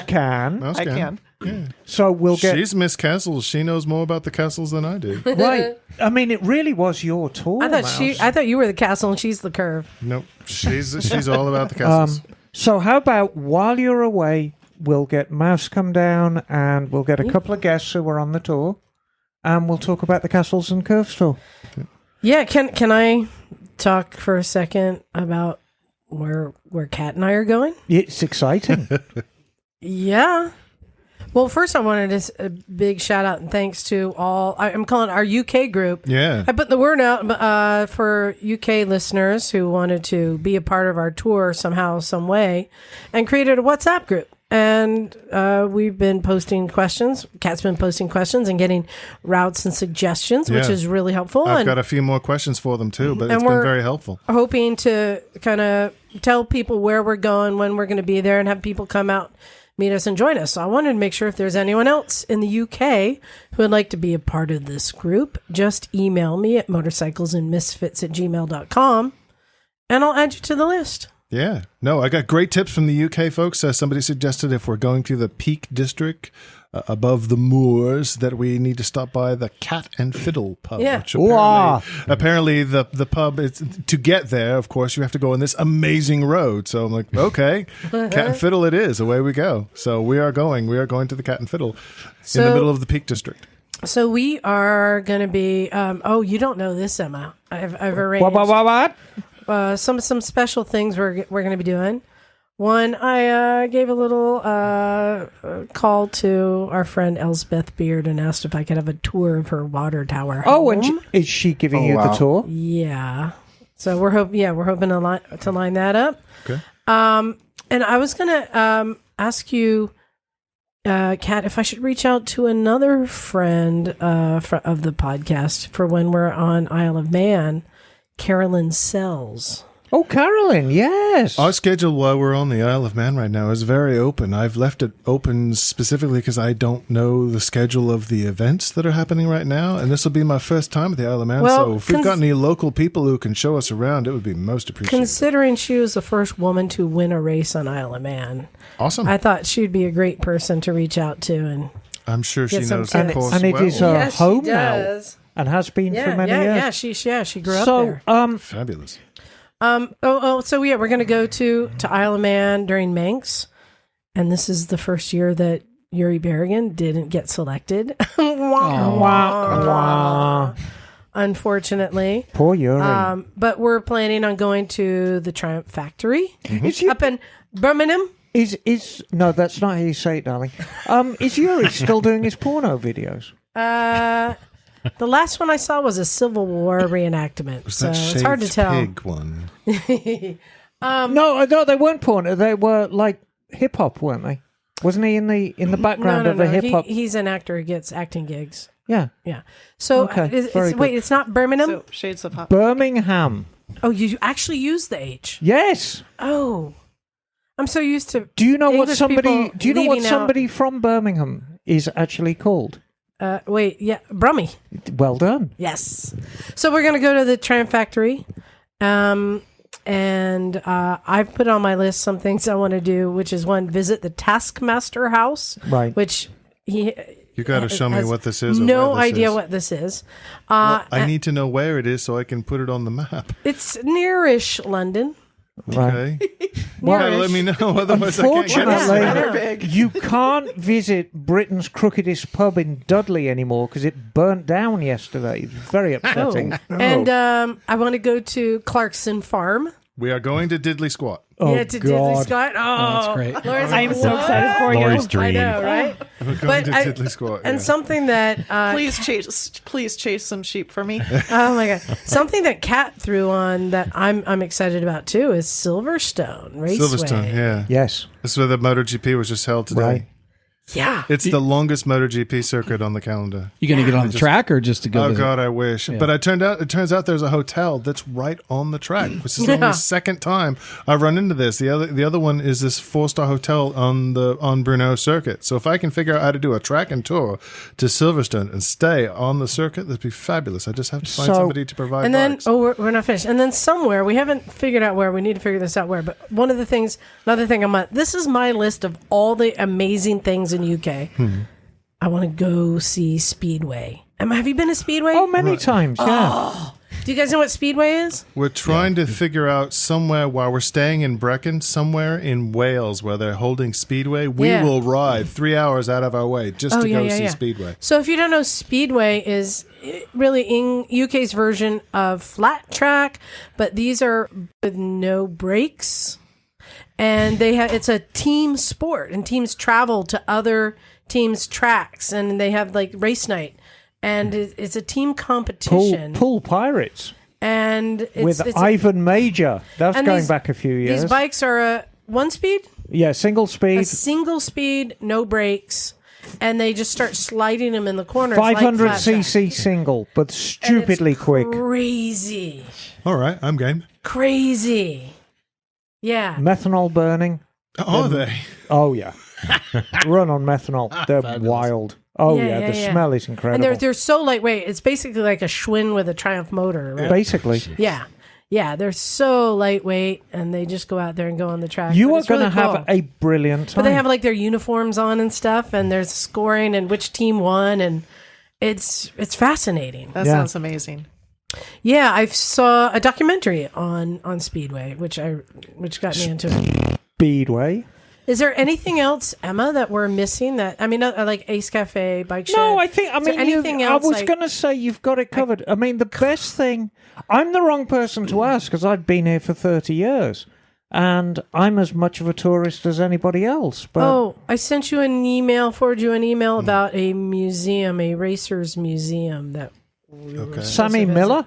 can. Mouse I can. Yeah. So we'll get... She's Miss Castles. She knows more about the castles than I do. Right. I mean, it really was your tour, Mouse. I thought you were the castle and she's the curve. Nope. She's all about the castles. So how about while you're away, we'll get Mouse come down and we'll get a couple of guests who are on the tour and we'll talk about the Castles and Curves tour. Yeah, can I talk for a second about where Kat and I are going? It's exciting. Yeah. Well, first I wanted a big shout out and thanks to all, I'm calling it our UK group. Yeah. I put the word out for UK listeners who wanted to be a part of our tour somehow, some way, and created a WhatsApp group. And we've been posting questions. Kat's been posting questions and getting routes and suggestions, which is really helpful. I've got a few more questions for them too, but it's been very helpful. Hoping to kind of tell people where we're going, when we're going to be there, and have people come out, meet us, and join us. So I wanted to make sure if there's anyone else in the UK who would like to be a part of this group, just email me at motorcyclesandmisfits@gmail.com and I'll add you to the list. Yeah. No, I got great tips from the UK folks. Somebody suggested if we're going through the Peak District above the moors that we need to stop by the Cat and Fiddle pub. Yeah. Which apparently the pub, to get there, of course, you have to go on this amazing road. So I'm like, okay, Cat and Fiddle it is. Away we go. So we are going to the Cat and Fiddle in the middle of the Peak District. So we are going to be, you don't know this, Emma. I've arranged. What? Some special things we're going to be doing. One, I gave a little call to our friend Elsbeth Beard and asked if I could have a tour of her water tower home. Oh, and is she giving you the tour? Yeah. So we're hoping to line that up. Okay. And I was going to ask you, Kat, if I should reach out to another friend of the podcast for when we're on Isle of Man, Carolyn Sells. Oh, Carolyn, yes. Our schedule while we're on the Isle of Man right now is very open. I've left it open specifically because I don't know the schedule of the events that are happening right now, and this will be my first time at the Isle of Man. Well, so if we've got any local people who can show us around, it would be most appreciated. Considering she was the first woman to win a race on Isle of Man, awesome. I thought she'd be a great person to reach out to, and I'm sure she get some knows the tips. course And it well. is her Yes, she home does. now, and has been for many years. She grew up So, there. Fabulous. So we're going to go to Isle of Man during Manx, and this is the first year that Yuri Berrigan didn't get selected. Unfortunately. Poor Yuri. But we're planning on going to the Triumph Factory Mm-hmm. up in Birmingham. No, that's not how you say it, darling. Is Yuri still doing his porno videos? The last one I saw was a Civil War reenactment, Was so that it's hard to shaved tell. pig one? No, they weren't porno. They were like hip hop, weren't they? Wasn't he in the background of a hip hop? He's an actor who gets acting gigs. Yeah. So Okay, very good. wait, it's not Birmingham? So shades of hot. Birmingham. Oh, you actually use the H. Yes. Oh, I'm so used to. Do you know what English somebody? people Do you know what leaving out- somebody from Birmingham is actually called? Brummie. Well done. Yes. So we're going to go to the Triumph Factory. And I've put on my list some things I want to do, which is one, visit the Taskmaster House. Right. Which You got to show me has what this is. Or no where this idea is. what this is. I need to know where it is so I can put it on the map. It's nearish London. Right. Okay. You gotta let me know, otherwise I can't get Rather Unfortunately, big. you can't visit Britain's crookedest pub in Dudley anymore because it burnt down yesterday. It's very upsetting. And I want to go to Clarkson Farm. We are going to Diddley Squat. Oh, To Diddley God. Scott. Oh, that's great. Laura's I'm like, so "What?" excited for you. Lori's dream. I know, right? We're going But to Diddley Squat. And something that Please chase some sheep for me. oh my god, something that Kat threw on that I'm excited about too is Silverstone Raceway. Silverstone, yeah. Yes. This is where the MotoGP was just held today. Right. Yeah. It's the longest MotoGP circuit on the calendar. You going to get on the track or just to go Oh visit? God, I wish. But it turns out there's a hotel that's right on the track, which is only the second time I've run into this. The other one is this 4-star hotel on Brno circuit. So if I can figure out how to do a track and tour to Silverstone and stay on the circuit, that'd be fabulous. I just have to find somebody to provide. And then, bikes. we're not finished. And then somewhere, we haven't figured out where, we need to figure this out where, but another thing this is my list of all the amazing things in UK. I want to go see Speedway. Have you been to Speedway? Oh, many times, yeah. Do you guys know what Speedway is? We're trying to figure out somewhere while we're staying in Brecon, somewhere in Wales where they're holding Speedway. We will ride 3 hours out of our way just to go see Speedway. So if you don't know, Speedway is really in UK's version of flat track, but these are with no brakes. And it's a team sport, and teams travel to other teams' tracks, and they have like race night, and it's a team competition. Pool Pirates. And with Ivan Major. That's going back a few years. These bikes are a one speed? Yeah, single speed. A single speed, no brakes. And they just start sliding them in the corners. 500cc single, but stupidly quick. Crazy. All right, I'm game. Crazy. Yeah. Methanol burning. Are they? Oh, yeah. Run on methanol. They're wild. Oh, yeah. The smell is incredible. And they're so lightweight. It's basically like a Schwinn with a Triumph motor, right? Basically. Yeah. Yeah, they're so lightweight, and they just go out there and go on the track. You are going to have a brilliant time. But they have like their uniforms on and stuff, and there's scoring and which team won, and it's fascinating. That sounds amazing. Yeah, I saw a documentary on Speedway, which got me into it. Speedway. Is there anything else, Emma, that we're missing? That like Ace Cafe, Bike Shed? No, anything else? I was going to say you've got it covered. The best thing. I'm the wrong person to ask because I've been here for 30 years, and I'm as much of a tourist as anybody else. But I sent you an email, forwarded you an email about a museum, a racers museum that. Sammy Miller?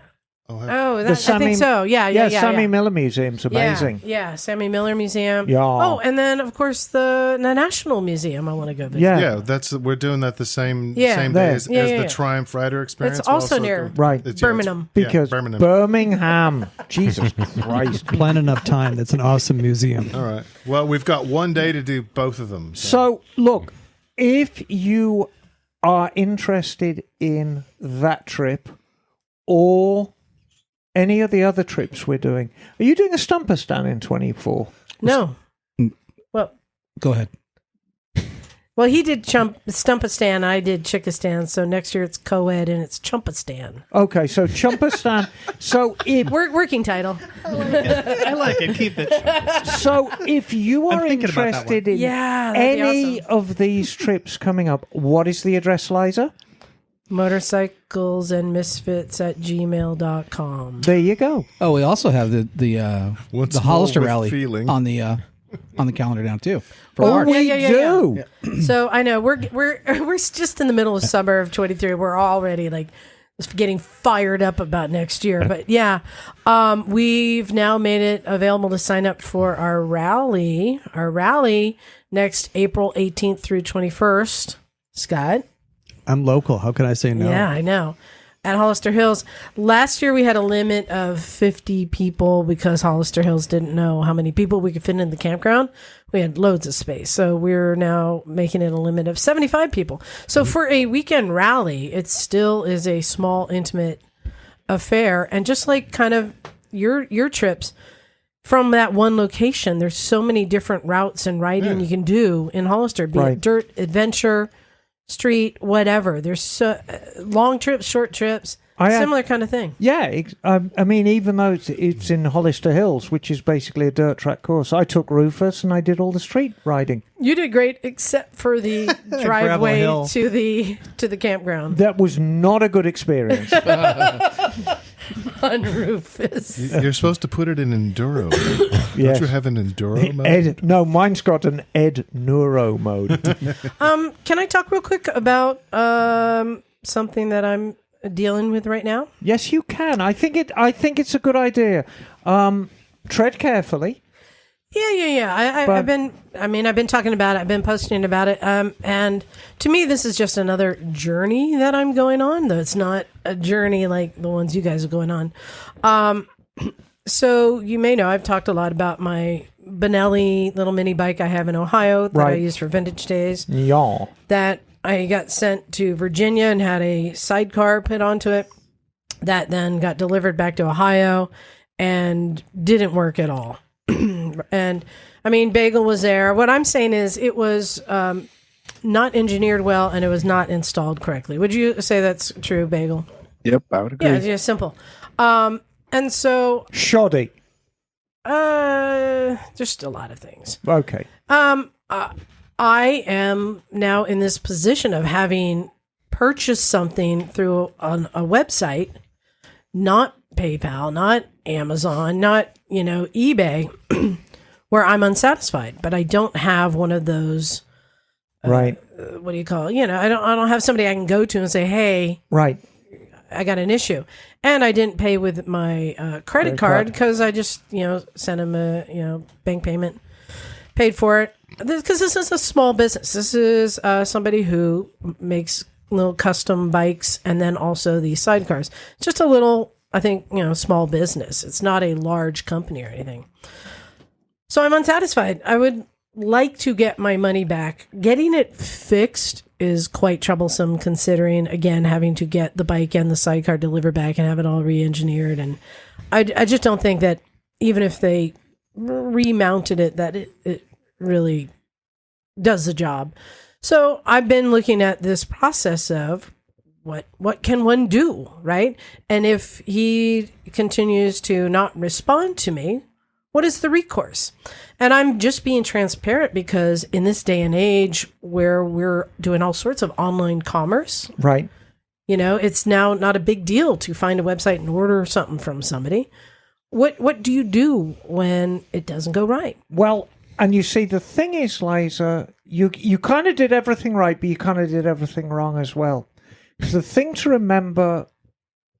I think so. Yeah. Sammy Miller Museum's amazing. Yeah, Sammy Miller Museum. Yeah. Oh, and then of course the National Museum. I want to go visit. Yeah, we're doing that the same day as the Triumph Rider Experience. It's also near Birmingham. Because Birmingham. Jesus Christ. Plan enough time. That's an awesome museum. All right. Well, we've got one day to do both of them. So look, if you are interested in that trip or any of the other trips we're doing, are you doing a Stumper stand in 24? No. Well, go ahead. Well, he did Stumpistan, I did Chickistan, so next year it's co-ed and it's Chumpistan. Okay, so Chumpistan. So working title. I like it. Keep it. So if you are interested in any of these trips coming up, what is the address, Liza? motorcyclesandmisfits@gmail.com. There you go. Oh, we also have the Hollister Rally on the calendar now too. We do. Yeah. So I know we're just in the middle of summer of 23. We're already like getting fired up about next year. But yeah, we've now made it available to sign up for our rally. Our rally next April 18th through 21st. Scott. I'm local. How can I say no? Yeah, I know. At Hollister Hills. Last year we had a limit of 50 people because Hollister Hills didn't know how many people we could fit in the campground. We had loads of space. So we're now making it a limit of 75 people. So for a weekend rally, it still is a small, intimate affair. And just like kind of your trips from that one location, there's so many different routes and riding you can do in Hollister, be it dirt, adventure, street, whatever. There's so long trips, short trips, similar kind of thing. Yeah, even though it's in Hollister Hills, which is basically a dirt track course, I took Rufus and I did all the street riding. You did great, except for the driveway to the campground. That was not a good experience. On Rufus. You're supposed to put it in enduro. Don't you have an enduro mode? No, mine's got an Neuro mode. Can I talk real quick about something that I'm dealing with right now? Yes, you can. I think it's a good idea. Tread carefully. Yeah. I've been talking about it. I've been posting about it. And to me, this is just another journey that I'm going on, though it's not a journey like the ones you guys are going on. So you may know I've talked a lot about my Benelli little mini bike I have in Ohio that I use for vintage days. Yeah. That I got sent to Virginia and had a sidecar put onto it. That then got delivered back to Ohio and didn't work at all. And I mean, Bagel was there. What I'm saying is it was not engineered well and it was not installed correctly. Would you say that's true, Bagel? Yep, I would agree. Yeah, it's just simple. And so Shoddy. Just a lot of things. Okay. I am now in this position of having purchased something through a website, not PayPal, not Amazon, not, eBay, where I'm unsatisfied, but I don't have one of those. Right. What do you call it? I don't have somebody I can go to and say, hey, right, I got an issue. And I didn't pay with my credit card because I just, sent him a, bank payment, paid for it. Because this is a small business. This is somebody who makes little custom bikes and then also the sidecars. It's just a little, I think, small business. It's not a large company or anything. So I'm unsatisfied. I would like to get my money back. Getting it fixed is quite troublesome, considering, again, having to get the bike and the sidecar delivered back and have it all re-engineered. And I just don't think that even if they remounted it, that it really does the job. So I've been looking at this process of what can one do, right? And if he continues to not respond to me, what is the recourse? And I'm just being transparent because in this day and age where we're doing all sorts of online commerce, right? It's now not a big deal to find a website and order something from somebody. What do you do when it doesn't go right? Well, and you see, the thing is, Liza, you kind of did everything right, but you kind of did everything wrong as well. Because the thing to remember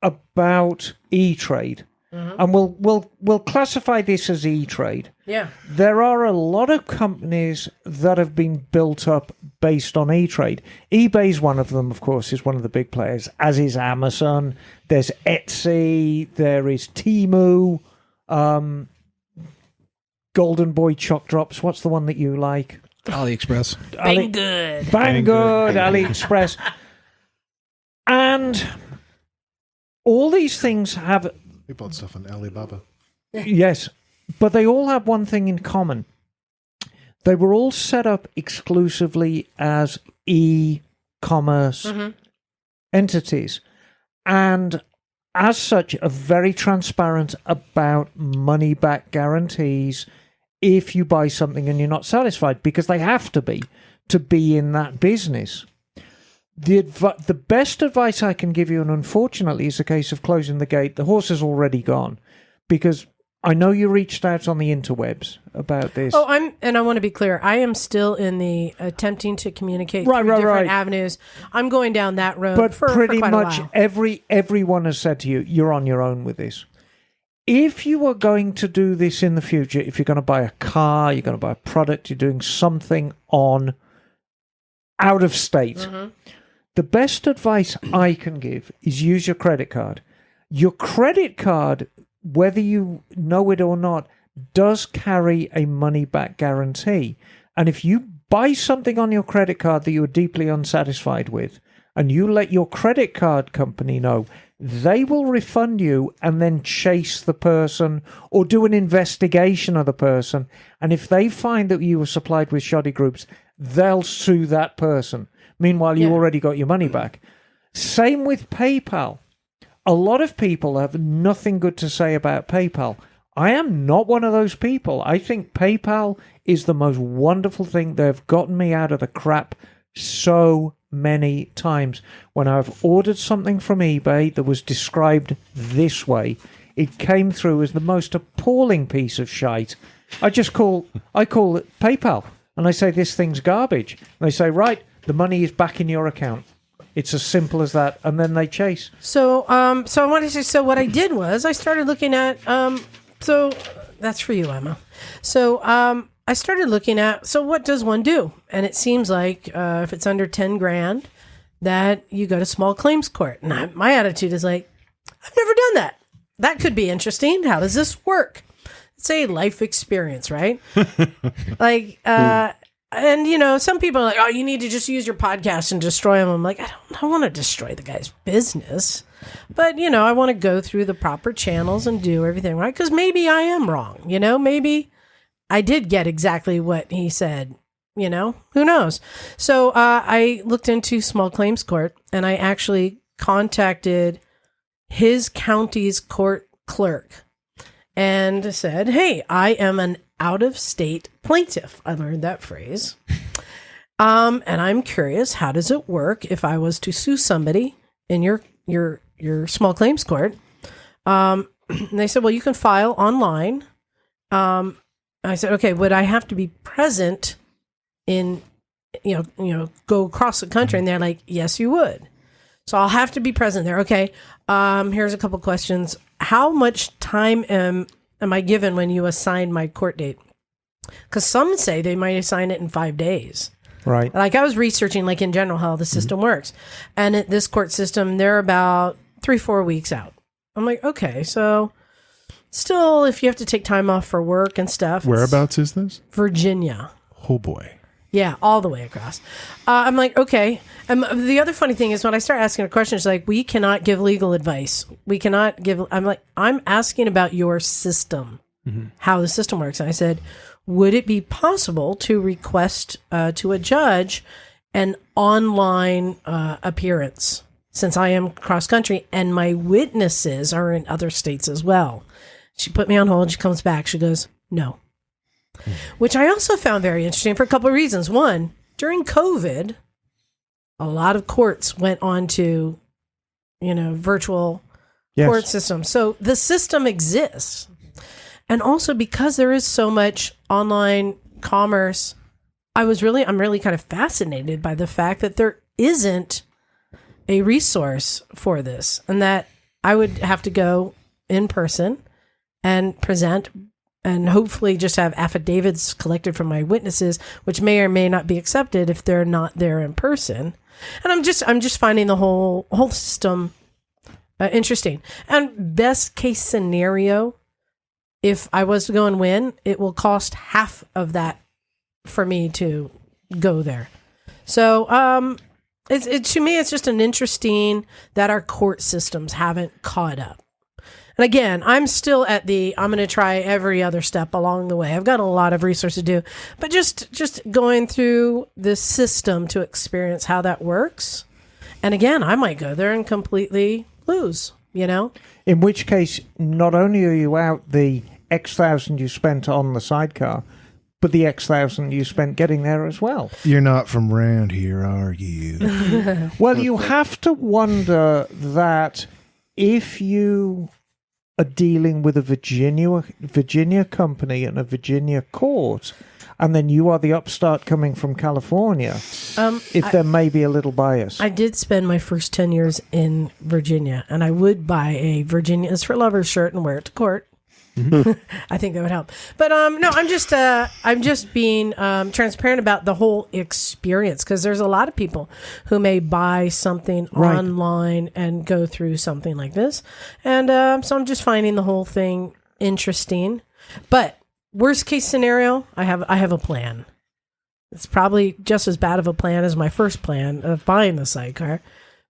about E-Trade, and we'll classify this as E-Trade. Yeah. There are a lot of companies that have been built up based on E-Trade. eBay's one of them, of course, is one of the big players, as is Amazon. There's Etsy. There is Temu. Golden Boy Choc Drops. What's the one that you like? AliExpress. Bang good. Bang good. AliExpress. And all these things have... We bought stuff on Alibaba. Yes, but they all have one thing in common. They were all set up exclusively as e-commerce entities. And as such, are very transparent about money-back guarantees if you buy something and you're not satisfied, because they have to be in that business. The best advice I can give you, and unfortunately is a case of closing the gate. The horse is already gone, because I know you reached out on the interwebs about this. Oh, I want to be clear. I am still in the attempting to communicate through different avenues. I'm going down that road, but for pretty quite much a while. Everyone has said to you, you're on your own with this. If you are going to do this in the future, if you're going to buy a car, you're going to buy a product, you're doing something on out of state, the best advice I can give is use your credit card. Your credit card, whether you know it or not, does carry a money-back guarantee. And if you buy something on your credit card that you're deeply unsatisfied with, and you let your credit card company know, they will refund you and then chase the person or do an investigation of the person. And if they find that you were supplied with shoddy groups, they'll sue that person. Meanwhile, you already got your money back. Same with PayPal. A lot of people have nothing good to say about PayPal. I am not one of those people. I think PayPal is the most wonderful thing. They've gotten me out of the crap so many times. When I've ordered something from eBay that was described this way, it came through as the most appalling piece of shite. I call it PayPal, and I say, this thing's garbage. And they say, right, the money is back in your account. It's as simple as that, and then they chase. So I wanted to say. So what I did was I started looking at. So that's for you, Emma. So I started looking at. So what does one do? And it seems like if it's under $10,000, that you go to small claims court. And my attitude is like, I've never done that. That could be interesting. How does this work? It's a life experience, right? And, some people are like, oh, you need to just use your podcast and destroy them. I'm like, I don't want to destroy the guy's business. But, I want to go through the proper channels and do everything right. Because maybe I am wrong. Maybe I did get exactly what he said. Who knows? So I looked into small claims court, and I actually contacted his county's court clerk and said, "Hey, I am an out-of-state plaintiff." I learned that phrase. And I'm curious, how does it work if I was to sue somebody in your small claims court? And they said, "Well, you can file online." I said, "Okay, would I have to be present in, go across the country?" And they're like, "Yes, you would." So I'll have to be present there. Okay. Here's a couple questions. How much time am I given when you assign my court date? Because some say they might assign it in 5 days. Right. Like I was researching, like in general, how the system works. And at this court system, they're about 3-4 weeks out. I'm like, okay, so still, if you have to take time off for work and stuff. Whereabouts is this? Virginia. Oh, boy. Yeah, all the way across. I'm like, okay. The other funny thing is when I start asking a question, it's like, we cannot give legal advice. We cannot give. I'm like, I'm asking about your system, how the system works. And I said, would it be possible to request to a judge an online appearance, since I am cross country and my witnesses are in other states as well? She put me on hold. She comes back. She goes, no. Which I also found very interesting for a couple of reasons. One, during COVID, a lot of courts went on to, virtual court systems. So the system exists. And also because there is so much online commerce, I'm really kind of fascinated by the fact that there isn't a resource for this, and that I would have to go in person and present and hopefully just have affidavits collected from my witnesses, which may or may not be accepted if they're not there in person. And I'm just finding the whole system interesting. And best case scenario, if I was to go and win, it will cost half of that for me to go there. So to me, it's just an interesting that our court systems haven't caught up. And again, I'm still at I'm going to try every other step along the way. I've got a lot of research to do, but just going through this system to experience how that works. And again, I might go there and completely lose, In which case, not only are you out the X thousand you spent on the sidecar, but the X thousand you spent getting there as well. You're not from around here, are you? Well, you have to wonder that if you are dealing with a Virginia company and a Virginia court, and then you are the upstart coming from California, there may be a little bias. I did spend my first 10 years in Virginia, and I would buy a Virginia is for Lovers shirt and wear it to court. I think that would help. But no, I'm just being transparent about the whole experience, because there's a lot of people who may buy something online and go through something like this, and so I'm just finding the whole thing interesting. But worst case scenario, I have a plan. It's probably just as bad of a plan as my first plan of buying the sidecar.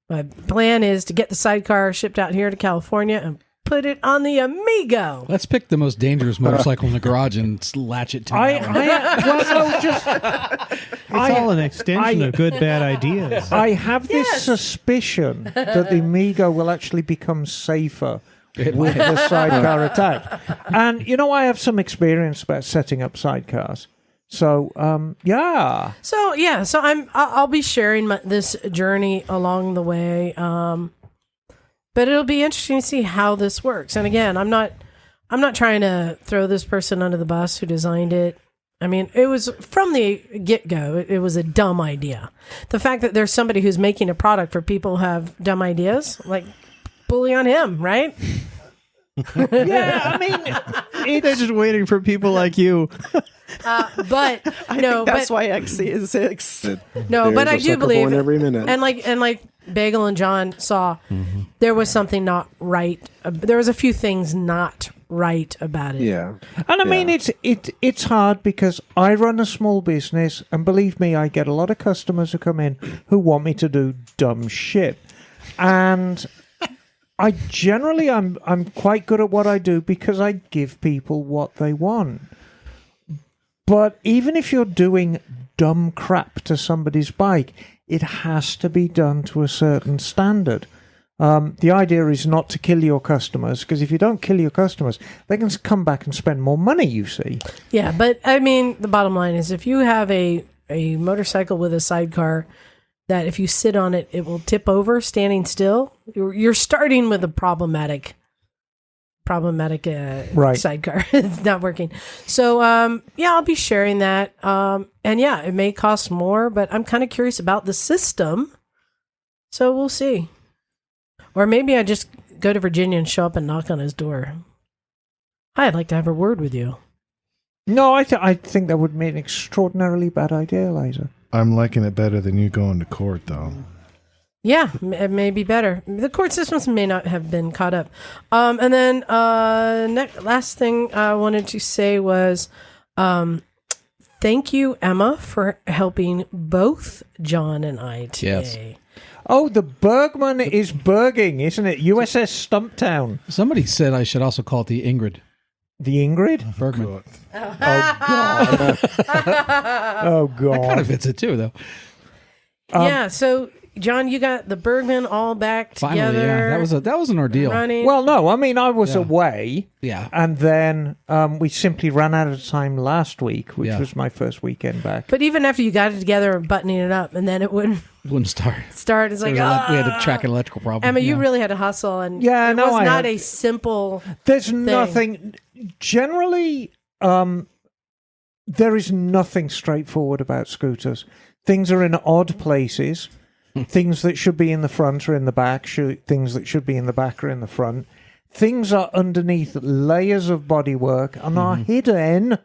My plan is to get the sidecar shipped out here to California and put it on the Amigo. Let's pick the most dangerous motorcycle in the garage and latch it to it's all an extension of good, bad ideas. I have this suspicion that the Amigo will actually become safer with the sidecar attack. And, I have some experience about setting up sidecars. So, yeah. So I'll be sharing this journey along the way. But it'll be interesting to see how this works. And again, I'm not trying to throw this person under the bus who designed it. I mean, it was from the get-go, it was a dumb idea. The fact that there's somebody who's making a product for people who have dumb ideas, like, bully on him, right? Yeah, I mean, they're just waiting for people like you. But I think that's why XC is 6. No, but I do believe, every minute. and like Bagel and John saw, there was something not right. There was a few things not right about it. Yeah, and I mean it's hard because I run a small business, and believe me, I get a lot of customers who come in who want me to do dumb shit, and I generally I'm quite good at what I do because I give people what they want. But even if you're doing dumb crap to somebody's bike, it has to be done to a certain standard. The idea is not to kill your customers, because if you don't kill your customers, they can come back and spend more money, you see. Yeah, but I mean, the bottom line is if you have a motorcycle with a sidecar that if you sit on it, it will tip over standing still, you're starting with a problematic Right. sidecar. It's not working. So, I'll be sharing that. And yeah, it may cost more, but I'm kind of curious about the system. So we'll see. Or maybe I just go to Virginia and show up and knock on his door. Hi, I'd like to have a word with you. No, I think that would be an extraordinarily bad idea, Liza. I'm liking it better than you going to court, though. Yeah, it may be better. The court systems may not have been caught up. And then last thing I wanted to say was thank you, Emma, for helping both John and I today. Yes. Oh, the Bergman is berging, isn't it? USS Stumptown. Somebody said I should also call it the Ingrid. The Ingrid? Bergman. Oh, God. Oh, God. That kind of fits it, too, though. Yeah, so... John, you got the Bergman all back together. Finally, yeah. That was an ordeal. Running. Well, no, I mean, I was away. Yeah. And then we simply ran out of time last week, which was my first weekend back. But even after you got it together and buttoning it up, and then it wouldn't start. It's like, we had to track an electrical problem. Emma, you really had to hustle. And it was not a simple There's thing. nothing... Generally, there is nothing straightforward about scooters. Things are in odd places. Things that should be in the front are in the back. Things that should be in the back are in the front. Things are underneath layers of bodywork and are hidden.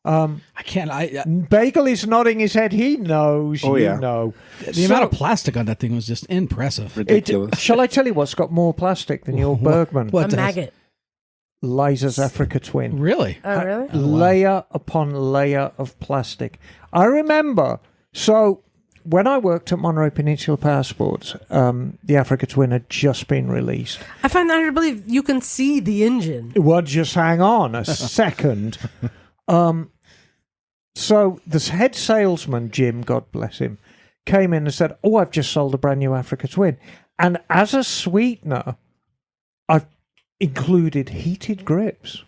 Bagel is nodding his head. He knows. Oh, yeah. Know. The amount of plastic on that thing was just impressive. Ridiculous. Shall I tell you what's got more plastic than your Bergman? A maggot. Liza's Africa Twin. Really? Oh, really? Layer upon layer of plastic. I remember, so when I worked at Monroe Peninsula Power Sports, the Africa Twin had just been released. I find that hard to believe you can see the engine. Well, just hang on a second. So this head salesman, Jim, God bless him, came in and said, "Oh, I've just sold a brand new Africa Twin. And as a sweetener, I've included heated grips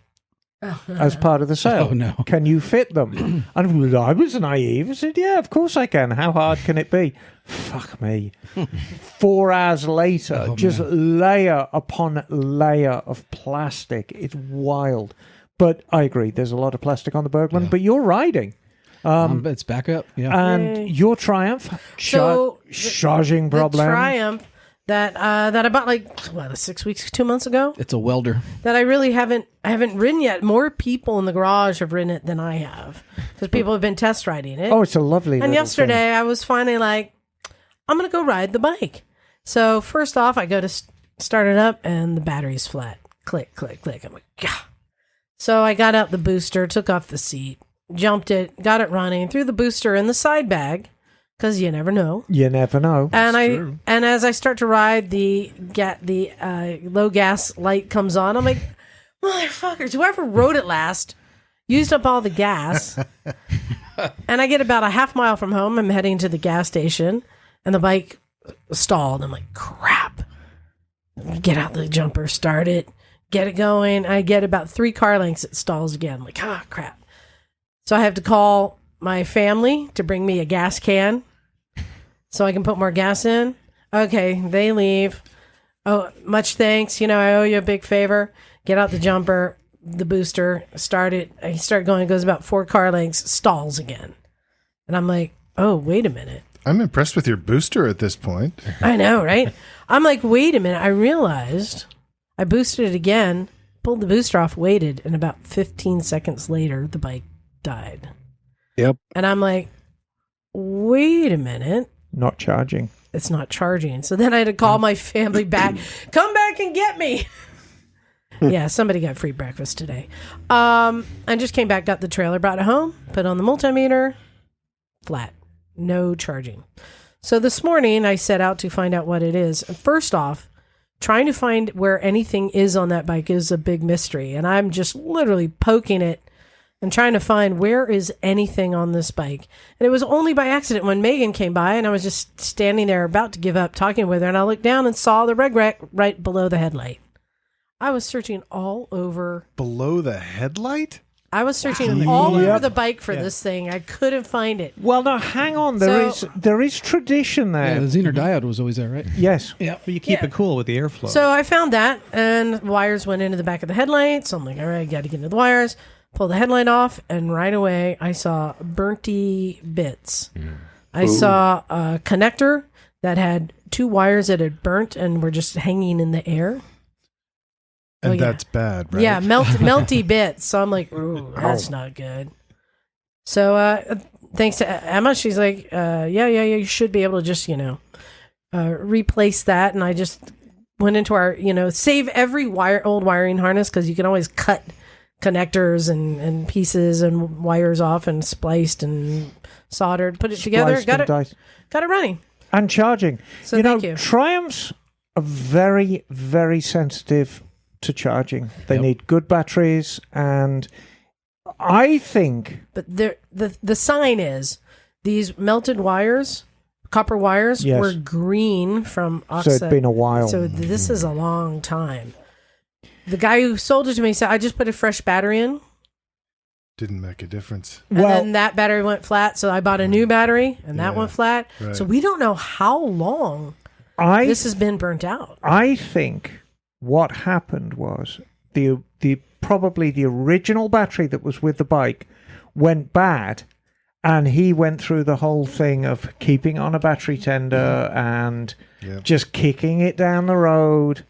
as part of the sale. Oh, no. Can you fit them?" And I was naive. I said, "Yeah, of course I can. How hard can it be?" Fuck me. 4 hours later, layer upon layer of plastic. It's wild. But I agree, there's a lot of plastic on the Bergman, but you're riding. It's back up. Yeah. And your Triumph, charging problem. The Triumph that I bought 2 months ago. It's a welder. That I really haven't ridden yet. More people in the garage have ridden it than I have. Because people have been test riding it. Oh, it's a lovely And yesterday thing. I was finally like, I'm going to go ride the bike. So first off, I go to start it up and the battery's flat. Click, click, click. I'm like, yeah. So I got out the booster, took off the seat, jumped it, got it running, threw the booster in the side bag, because you never know. You never know. And as I start to ride, the low gas light comes on. I'm like, motherfuckers, whoever rode it last used up all the gas. And I get about a half mile from home. I'm heading to the gas station, and the bike stalled. I'm like, crap. Get out the jumper, start it. Get it going. I get about 3 car lengths. It stalls again. I'm like, crap. So I have to call my family to bring me a gas can so I can put more gas in. Okay, they leave. Oh, much thanks. I owe you a big favor. Get out the jumper, the booster, start it. I start going. It goes about 4 car lengths, stalls again. And I'm like, oh, wait a minute. I'm impressed with your booster at this point. I know, right? I'm like, wait a minute. I realized... I boosted it again, pulled the booster off, waited, and about 15 seconds later, the bike died. Yep. And I'm like, wait a minute. Not charging. It's not charging. So then I had to call my family back. Come back and get me. Yeah, somebody got free breakfast today. I just came back, got the trailer, brought it home, put on the multimeter, flat. No charging. So this morning, I set out to find out what it is. First off, trying to find where anything is on that bike is a big mystery. And I'm just literally poking it and trying to find where is anything on this bike. And it was only by accident when Megan came by and I was just standing there about to give up talking with her, and I looked down and saw the red rack right below the headlight. I was searching all over. Below the headlight? I was searching all over the bike for this thing. I couldn't find it. Well, now hang on. There is tradition there. Yeah, the Zener diode was always there, right? Yes. Yeah, but you keep it cool with the airflow. So I found that, and wires went into the back of the headlight. So I'm like, all right, I got to get into the wires. Pull the headlight off, and right away I saw burnty bits. I saw a connector that had 2 wires that had burnt and were just hanging in the air. And that's bad, right? Yeah, melty bits. So I'm like, ooh, that's not good. So thanks to Emma, she's like, yeah, you should be able to just, replace that. And I just went into our, save every old wiring harness, because you can always cut connectors and pieces and wires off and spliced and soldered, put it together, got it running. And charging. So thank you. Triumphs are very, very sensitive to charging. They need good batteries, and I think... But the sign is these melted wires, copper wires, were green from oxide. So it's been a while. So this is a long time. The guy who sold it to me said, I just put a fresh battery in. Didn't make a difference. And then that battery went flat, so I bought a new battery, and that went flat. Right. So we don't know how long this has been burnt out. I think what happened was the probably the original battery that was with the bike went bad, and he went through the whole thing of keeping on a battery tender and just kicking it down the road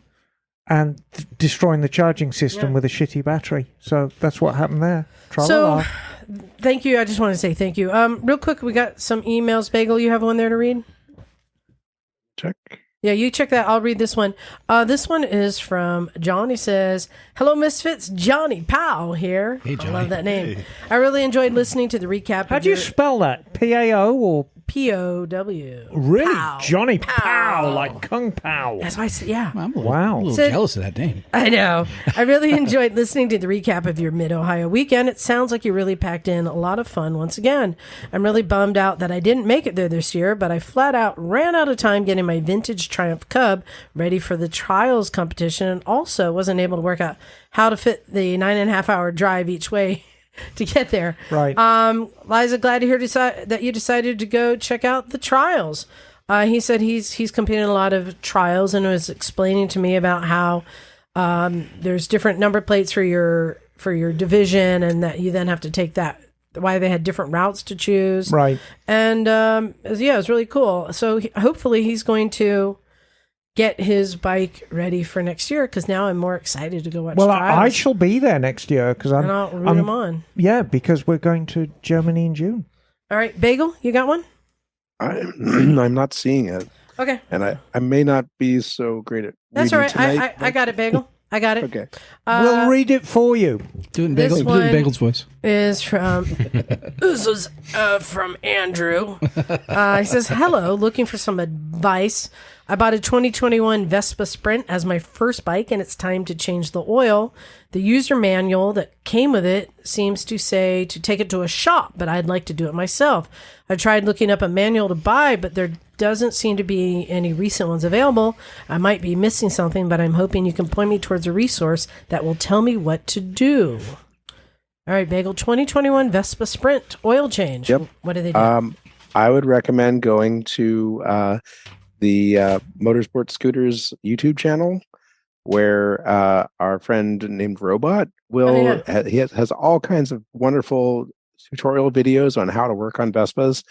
and destroying the charging system with a shitty battery. So that's what happened there. So thank you. I just want to say thank you. Real quick, we got some emails. Bagel, you have one there to read? Check. Yeah, you check that. I'll read this one. This one is from John. He says, hello, Misfits. Johnny Powell here. Hey, Johnny. I love that name. Hey. I really enjoyed listening to the recap. How do you spell that? P-A-O or... P-O-W. Really? Pow. Johnny Powell, like Kung Pao. That's why I said, yeah. I'm a little jealous of that name. I know. I really enjoyed listening to the recap of your Mid-Ohio weekend. It sounds like you really packed in a lot of fun once again. I'm really bummed out that I didn't make it there this year, but I flat out ran out of time getting my vintage Triumph Cub ready for the trials competition, and also wasn't able to work out how to fit the 9.5-hour drive each way to get there. Right. Liza, glad to hear that you decided to go check out the trials. He said he's competed in a lot of trials and was explaining to me about how there's different number plates for your division, and that you then have to take that, why they had different routes to choose. Right. And it was really cool. So hopefully he's going to get his bike ready for next year, because now I'm more excited to go watch trials. I shall be there next year, because I'll root him on. Yeah, because we're going to Germany in June. All right, Bagel, you got one? I'm not seeing it. Okay. And I may not be so great at That's all right. tonight, I got it, Bagel. I got it. Okay. We'll read it for you. Do it in Bagel's voice. Is from this is from Andrew. He says, hello, looking for some advice. I bought a 2021 Vespa Sprint as my first bike, and it's time to change the oil. The user manual that came with it seems to say to take it to a shop, but I'd like to do it myself. I tried looking up a manual to buy, but there doesn't seem to be any recent ones available. I might be missing something, but I'm hoping you can point me towards a resource that will tell me what to do. All right, Bagel, 2021 Vespa Sprint oil change. Yep. What do they do? I would recommend going to the Motorsport Scooters YouTube channel, where our friend named Robot will he has all kinds of wonderful tutorial videos on how to work on Vespas,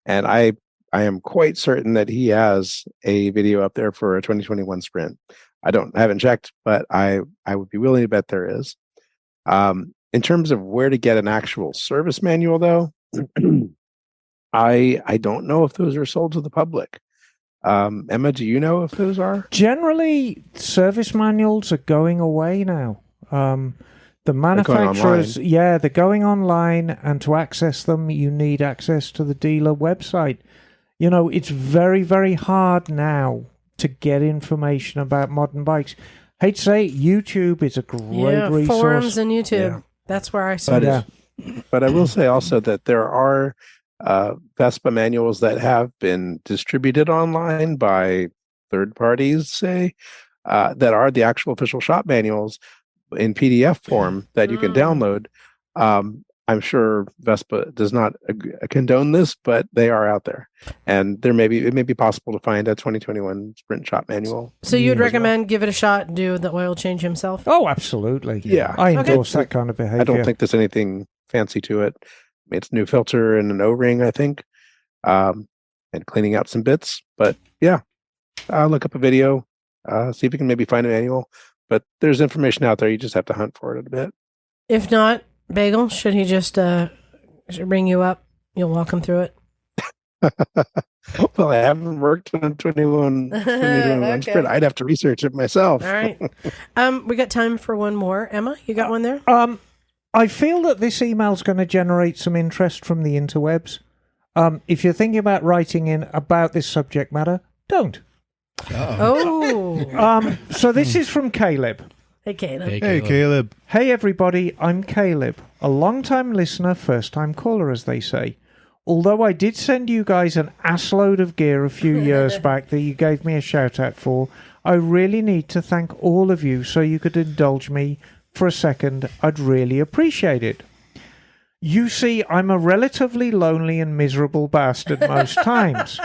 and I am quite certain that he has a video up there for a 2021 Sprint. I haven't checked, but I would be willing to bet there is. In terms of where to get an actual service manual, though, I don't know if those are sold to the public. Emma, do you know if those are? Generally, service manuals are going away now. The manufacturers, they're going online, and to access them, you need access to the dealer website. It's very, very hard now to get information about modern bikes. Hate to say it, YouTube is a great resource. Forums and YouTube. Yeah. That's where I saw it. But I will say also that there are Vespa manuals that have been distributed online by third parties, say, that are the actual official shop manuals in PDF form that you can download. I'm sure Vespa does not condone this, but they are out there, and it may be possible to find a 2021 Sprint shop manual. So you'd recommend give it a shot and do the oil change himself? Oh, absolutely. Yeah, I endorse that kind of behavior. I don't think there's anything fancy to it. It's a new filter and an O-ring, I think, and cleaning out some bits. But yeah, look up a video, see if you can maybe find a manual. But there's information out there. You just have to hunt for it a bit. If not, Bagel, should he just ring you up? You'll walk him through it? Well, I haven't worked on 21 Sprint. I'd have to research it myself. All right. We got time for one more. Emma, you got one there? I feel that this email's going to generate some interest from the interwebs. If you're thinking about writing in about this subject matter, don't. Oh. So this is from Caleb. Hey, Caleb. Hey, Caleb. Hey, everybody. I'm Caleb, a long-time listener, first-time caller, as they say. Although I did send you guys an assload of gear a few years back that you gave me a shout-out for, I really need to thank all of you, so you could indulge me for a second. I'd really appreciate it. You see, I'm a relatively lonely and miserable bastard most times.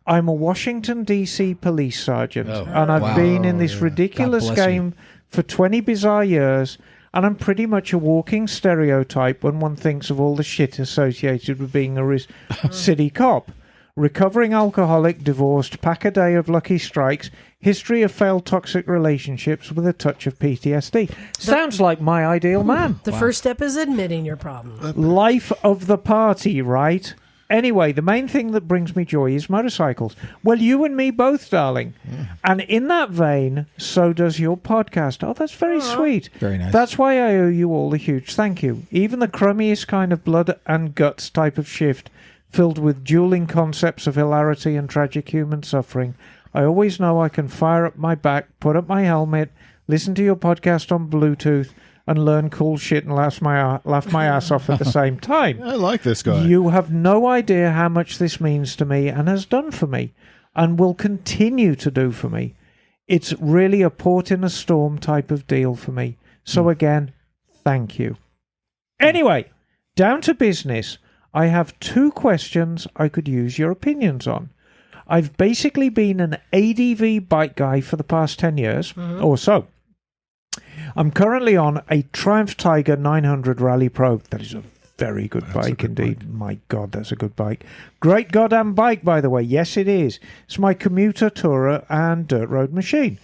I'm a Washington, D.C. police sergeant, and I've been in this ridiculous game for 20 bizarre years, and I'm pretty much a walking stereotype when one thinks of all the shit associated with being a city cop. Recovering alcoholic, divorced, pack a day of Lucky Strikes, history of failed toxic relationships with a touch of PTSD. Sounds like my ideal man. The first step is admitting your problem. Life of the party, right? Anyway, the main thing that brings me joy is motorcycles. Well, you and me both, darling. And in that vein, so does your podcast. Oh, that's very sweet. Very nice. That's why I owe you all a huge thank you. Even the crummiest kind of blood and guts type of shift, filled with dueling concepts of hilarity and tragic human suffering, I always know I can fire up my back, put up my helmet, listen to your podcast on Bluetooth, and learn cool shit and laugh my ass off at the same time. I like this guy. You have no idea how much this means to me and has done for me and will continue to do for me. It's really a port in a storm type of deal for me. So again, thank you. Anyway, down to business. I have 2 questions I could use your opinions on. I've basically been an ADV bike guy for the past 10 years or so. I'm currently on a Triumph Tiger 900 Rally Pro. That is a very good bike indeed. Bike. My God, that's a good bike. Great goddamn bike, by the way. Yes, it is. It's my commuter, tourer, and dirt road machine.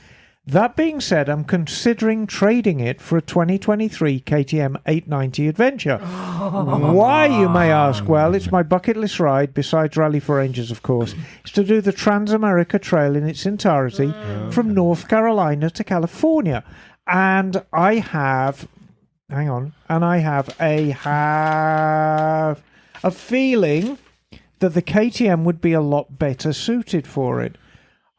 That being said, I'm considering trading it for a 2023 KTM 890 Adventure. Why, you may ask? Well, it's my bucket list ride, besides Rally for Rangers, of course. It's to do the Trans-America Trail in its entirety from North Carolina to California. And I have a feeling that the KTM would be a lot better suited for it.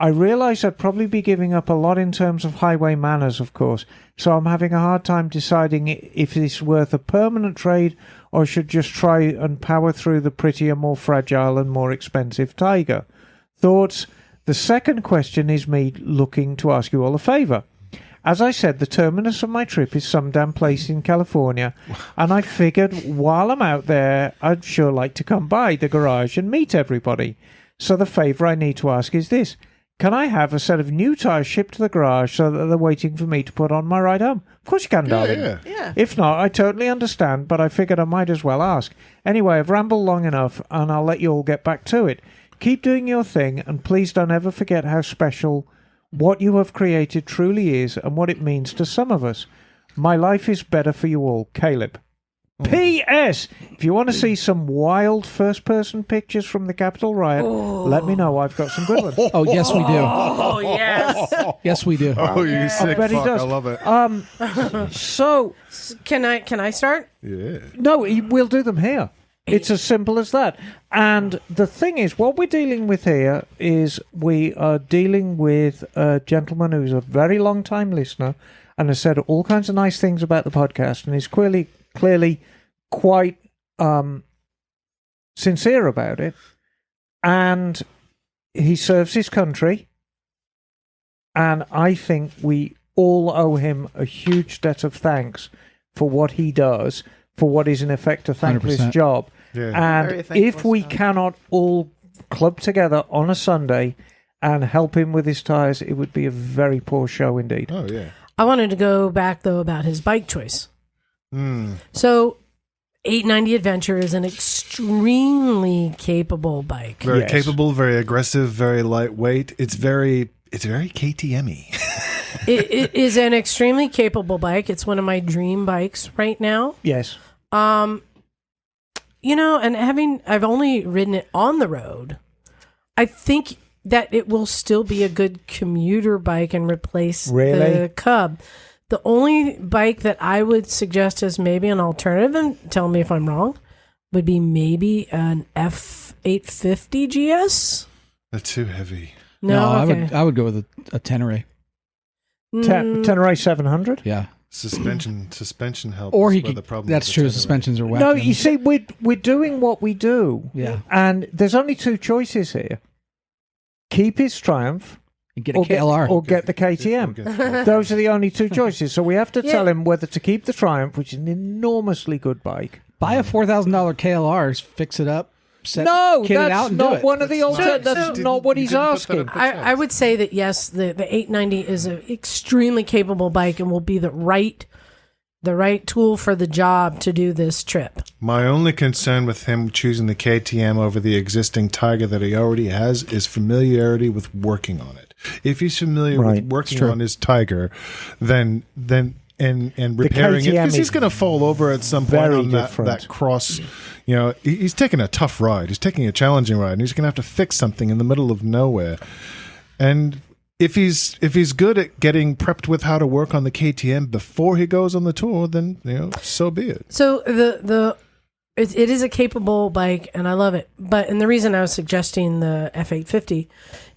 I realize I'd probably be giving up a lot in terms of highway manners, of course, so I'm having a hard time deciding if it's worth a permanent trade or should just try and power through the prettier, more fragile and more expensive Tiger. Thoughts? The second question is me looking to ask you all a favor. As I said, the terminus of my trip is some damn place in California, and I figured while I'm out there, I'd sure like to come by the garage and meet everybody. So the favor I need to ask is this. Can I have a set of new tires shipped to the garage so that they're waiting for me to put on my ride home? Of course you can, darling. Yeah. If not, I totally understand, but I figured I might as well ask. Anyway, I've rambled long enough, and I'll let you all get back to it. Keep doing your thing, and please don't ever forget how special what you have created truly is and what it means to some of us. My life is better for you all. Caleb. P.S. If you want to see some wild first-person pictures from the Capitol riot, let me know. I've got some good ones. Oh, yes, we do. Oh, yes. Yes, we do. Oh, you sick bet he fuck. does. I love it. So, Can I start? Yeah. no, we'll do them here. It's as simple as that. And the thing is, what we're dealing with here is we are dealing with a gentleman who's a very long-time listener and has said all kinds of nice things about the podcast and is clearly quite sincere about it, and he serves his country, and I think we all owe him a huge debt of thanks for what he does, for what is in effect a thankless 100%. job. Yeah. And if we cannot all club together on a Sunday and help him with his tires, it would be a very poor show indeed. Oh, yeah. I wanted to go back, though, about his bike choice. So 890 Adventure is an extremely capable bike. Very capable, very aggressive, very lightweight. It's very KTM-y. It is an extremely capable bike. It's one of my dream bikes right now. Yes. And I've only ridden it on the road. I think that it will still be a good commuter bike and replace the Cub. The only bike that I would suggest as maybe an alternative, and tell me if I'm wrong, would be maybe an F850 GS. That's too heavy. No, okay. I would go with a Tenere. Tenere 700? Yeah. Suspension helps. Or the problem. That's true. Suspensions are whack. No, you see, we're doing what we do. Yeah. And there's only two choices here. Keep his Triumph and get a KLR. or get the KTM. Those are the only two choices. So we have to tell him whether to keep the Triumph, which is an enormously good bike. Buy a $4,000 KLR, fix it up, kit it that's out and do not it. one of the alternatives. That's not what he's asking. I would say that, yes, the 890 is an extremely capable bike and will be the right tool for the job to do this trip. My only concern with him choosing the KTM over the existing Tiger that he already has is familiarity with working on it. If he's familiar with working on his Tiger, then and repairing it, because he's going to fall over at some point on that cross. He's taking a tough ride. He's taking a challenging ride, and he's going to have to fix something in the middle of nowhere. And if he's good at getting prepped with how to work on the KTM before he goes on the tour, then so be it. So it is a capable bike, and I love it. And the reason I was suggesting the F850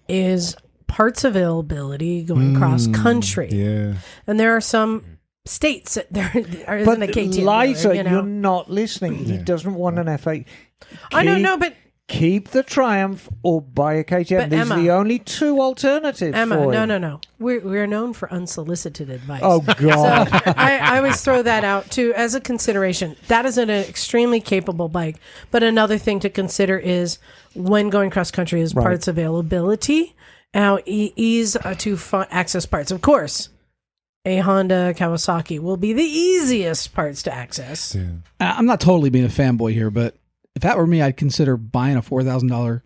is parts availability going cross country. Yeah, and there are some states that there isn't a KTM. Liza, dealer, you're not listening. He doesn't want an F8. I don't know, but keep the Triumph or buy a KTM. But These Emma, are the only two alternatives. Emma, for him. no. We're known for unsolicited advice. Oh God! So I always throw that out too as a consideration. That is an extremely capable bike, but another thing to consider is when going cross country is parts availability, how ease to access parts. Of course, a Honda Kawasaki will be the easiest parts to access. Yeah. I'm not totally being a fanboy here, but if that were me, I'd consider buying a $4,000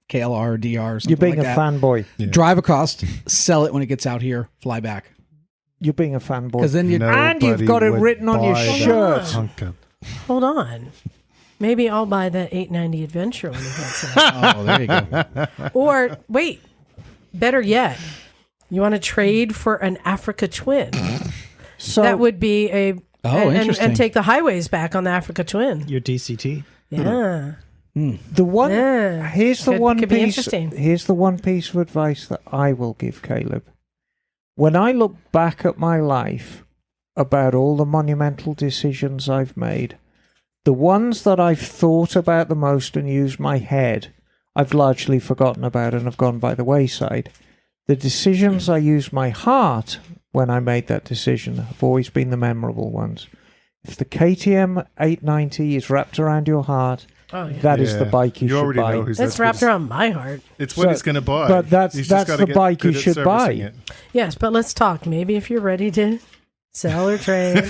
KLR or DR or something. You're being like a that. fanboy. Yeah. Drive across, sell it when it gets out here, fly back. You're being a fanboy. Because then and you've got it written on your shirt. Hold on. Maybe I'll buy that 890 Adventure when it gets out. Oh, there you go. Or wait, better yet, you want to trade for an Africa Twin? So that would be interesting. and take the highways back on the Africa Twin. Your DCT. Yeah. The one here's the one could piece. Here's the one piece of advice that I will give Caleb. When I look back at my life about all the monumental decisions I've made, the ones that I've thought about the most and used my head, I've largely forgotten about and have gone by the wayside. The decisions I used my heart when I made that decision have always been the memorable ones. If the KTM 890 is wrapped around your heart, that is the bike you should buy. That's wrapped around my heart. It's what he's going to buy. But that's the bike you should buy. Yes, but let's talk. Maybe if you're ready to sell or trade,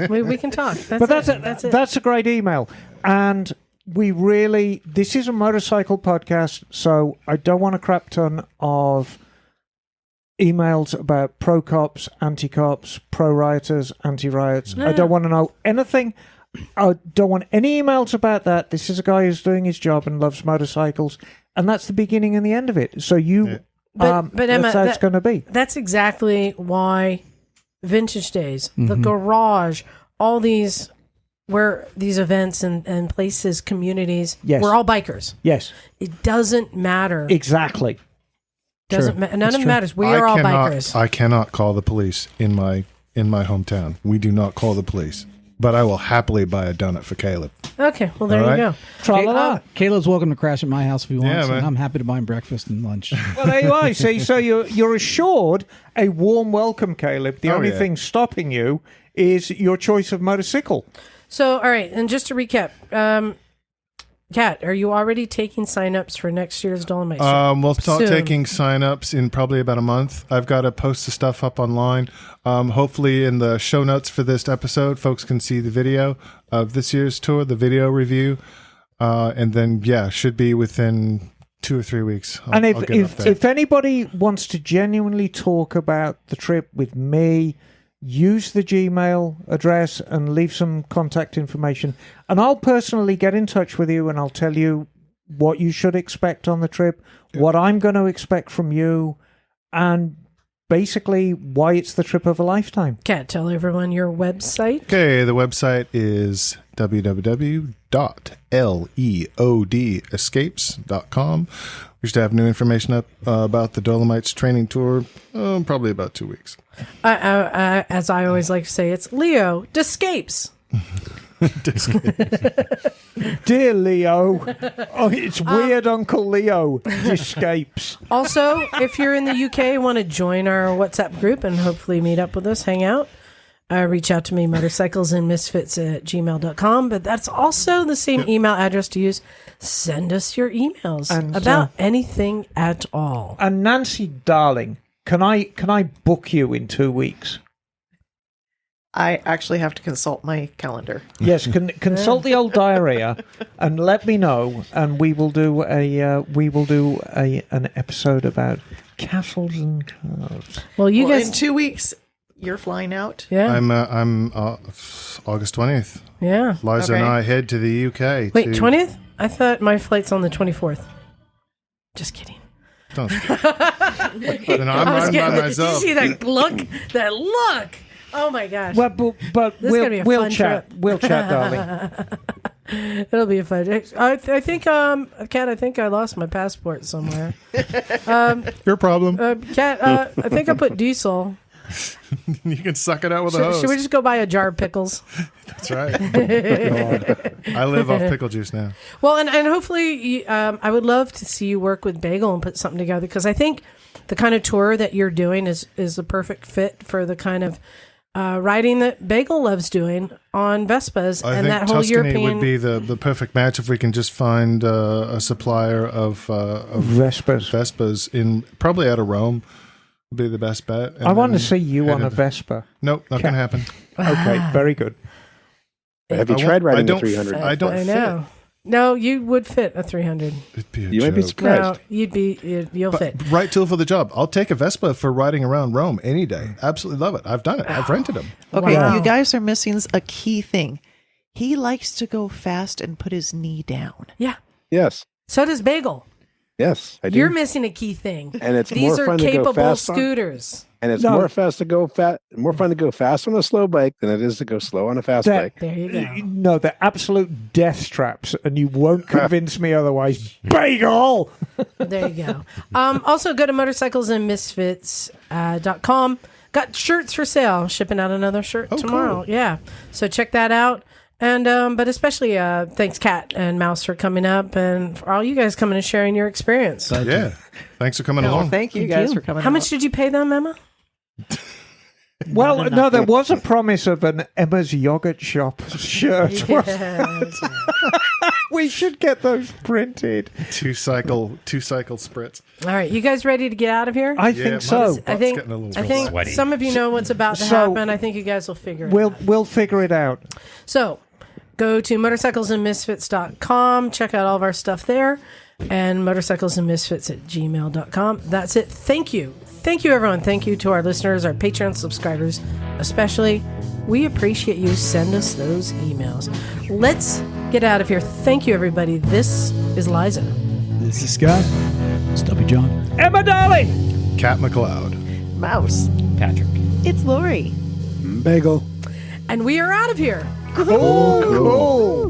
we can talk. That's a great email. And this is a motorcycle podcast, so I don't want a crap ton of emails about pro-cops, anti-cops, pro-rioters, anti-riots. I don't want to know anything. I don't want any emails about that. This is a guy who's doing his job and loves motorcycles, and that's the beginning and the end of it. So but Emma, that's how it's going to be. That's exactly why Vintage Days, the garage, all these events and places, communities, we're all bikers. Yes. It doesn't matter. Exactly. None of it matters. We are all bikers. I cannot call the police in my hometown. We do not call the police. but I will happily buy a donut for Caleb. Okay, well, there All you right. go. Tra-la-la. Caleb's welcome to crash at my house if he wants, Yeah, man. and I'm happy to buy him breakfast and lunch. Well, there you are. See, so you're assured a warm welcome, Caleb. The only yeah. thing stopping you is your choice of motorcycle. So, all right, and just to recap, Kat, are you already taking sign-ups for next year's Dolomites? We'll start Soon. taking sign-ups in probably about a month. I've got to post the stuff up online. Hopefully in the show notes for this episode, folks can see the video of this year's tour, the video review. And then, should be within 2 or 3 weeks. And I'll get it up there. if anybody wants to genuinely talk about the trip with me, use the Gmail address and leave some contact information. And I'll personally get in touch with you and I'll tell you what you should expect on the trip, what I'm going to expect from you, and basically why it's the trip of a lifetime. Kat, tell everyone your website. Okay, the website is www.leodescapes.com. We should have new information up about the Dolomites training tour probably about 2 weeks. As I always like to say, it's Leo Descapes. Dear Leo. Oh, it's weird Uncle Leo escapes. Also, if you're in the UK and want to join our WhatsApp group and hopefully meet up with us, hang out, reach out to me, motorcyclesandmisfits@gmail.com. But that's also the same email address to use. Send us your emails And, about anything at all. And Nancy, darling, can I book you in 2 weeks? I actually have to consult my calendar. Yes, consult the old diarrhea and let me know, and we will do an episode about castles and cars. Well, you In guys, 2 weeks, you're flying out. yeah, I'm August 20th. yeah. Liza and Okay. I head to the UK. Wait, 20th? I thought my flight's on the 24th. Just kidding. Don't. Then I'm I was riding by kidding. myself. Did you see that look? That look! Oh my gosh. Well, but This is gonna be a we'll fun chat. trip. We'll chat, darling. It'll be a fun. I think, Kat, I think I lost my passport somewhere. Your problem. Kat, I think I put diesel. You can suck it out with a hose. Should we just go buy a jar of pickles? That's right. I live off pickle juice now. Well, and hopefully, I would love to see you work with Bagel and put something together, because I think the kind of tour that you're doing is the perfect fit for the kind of riding that Bagel loves doing on Vespas. I and think that whole Tuscany European would be the perfect match if we can just find a supplier of Vespas. in probably out of Rome. Would be the best bet. And I want to then see you on a headed- Vespa. Nope, not going to happen. Okay, very good. Have you I tried won't- I riding the don't 300? I don't I fit. know. No, you would fit a 300. It'd be a You might be joke. surprised. No, you'll fit. But right tool for the job. I'll take a Vespa for riding around Rome any day. Absolutely love it. I've done it. I've rented them. Okay, Wow. you guys are missing a key thing. He likes to go fast and put his knee down. Yeah. Yes. So does Bagel. Yes, I do. You're missing a key thing. And it's These more are fun to go capable fast on. scooters. And it's No. more fun to go fast on a slow bike than it is to go slow on a fast That- bike. There you go. No, they're absolute death traps, and you won't convince me otherwise. Bagel! There you go. Also, go to motorcyclesandmisfits.com. Got shirts for sale. Shipping out another shirt tomorrow. cool. Yeah. So check that out. And but especially thanks, Kat and Mouse, for coming up, and for all you guys coming and sharing your experience. Yeah. Thanks for coming along. Thank you guys for coming. How much did you pay them, Emma? Well, no, there was a promise of an Emma's Yogurt Shop shirt. Yes. We should get those printed. Two cycle spritz. All right, you guys ready to get out of here? I Yeah, think so. I think getting a little I think sweaty. some of you know what's about to So, happen. I think you guys will figure it out. We'll figure it out. So go to motorcyclesandmisfits.com. Check out all of our stuff there. And motorcyclesandmisfits@gmail.com. That's it. Thank you. Thank you, everyone. Thank you to our listeners, our Patreon subscribers, especially. We appreciate you. Send us those emails. Let's get out of here. Thank you, everybody. This is Liza. This is Scott. Stumpy John. Emma, darling! Cat McLeod. Mouse? Patrick. It's Lori. Bagel. And we are out of here. Cool.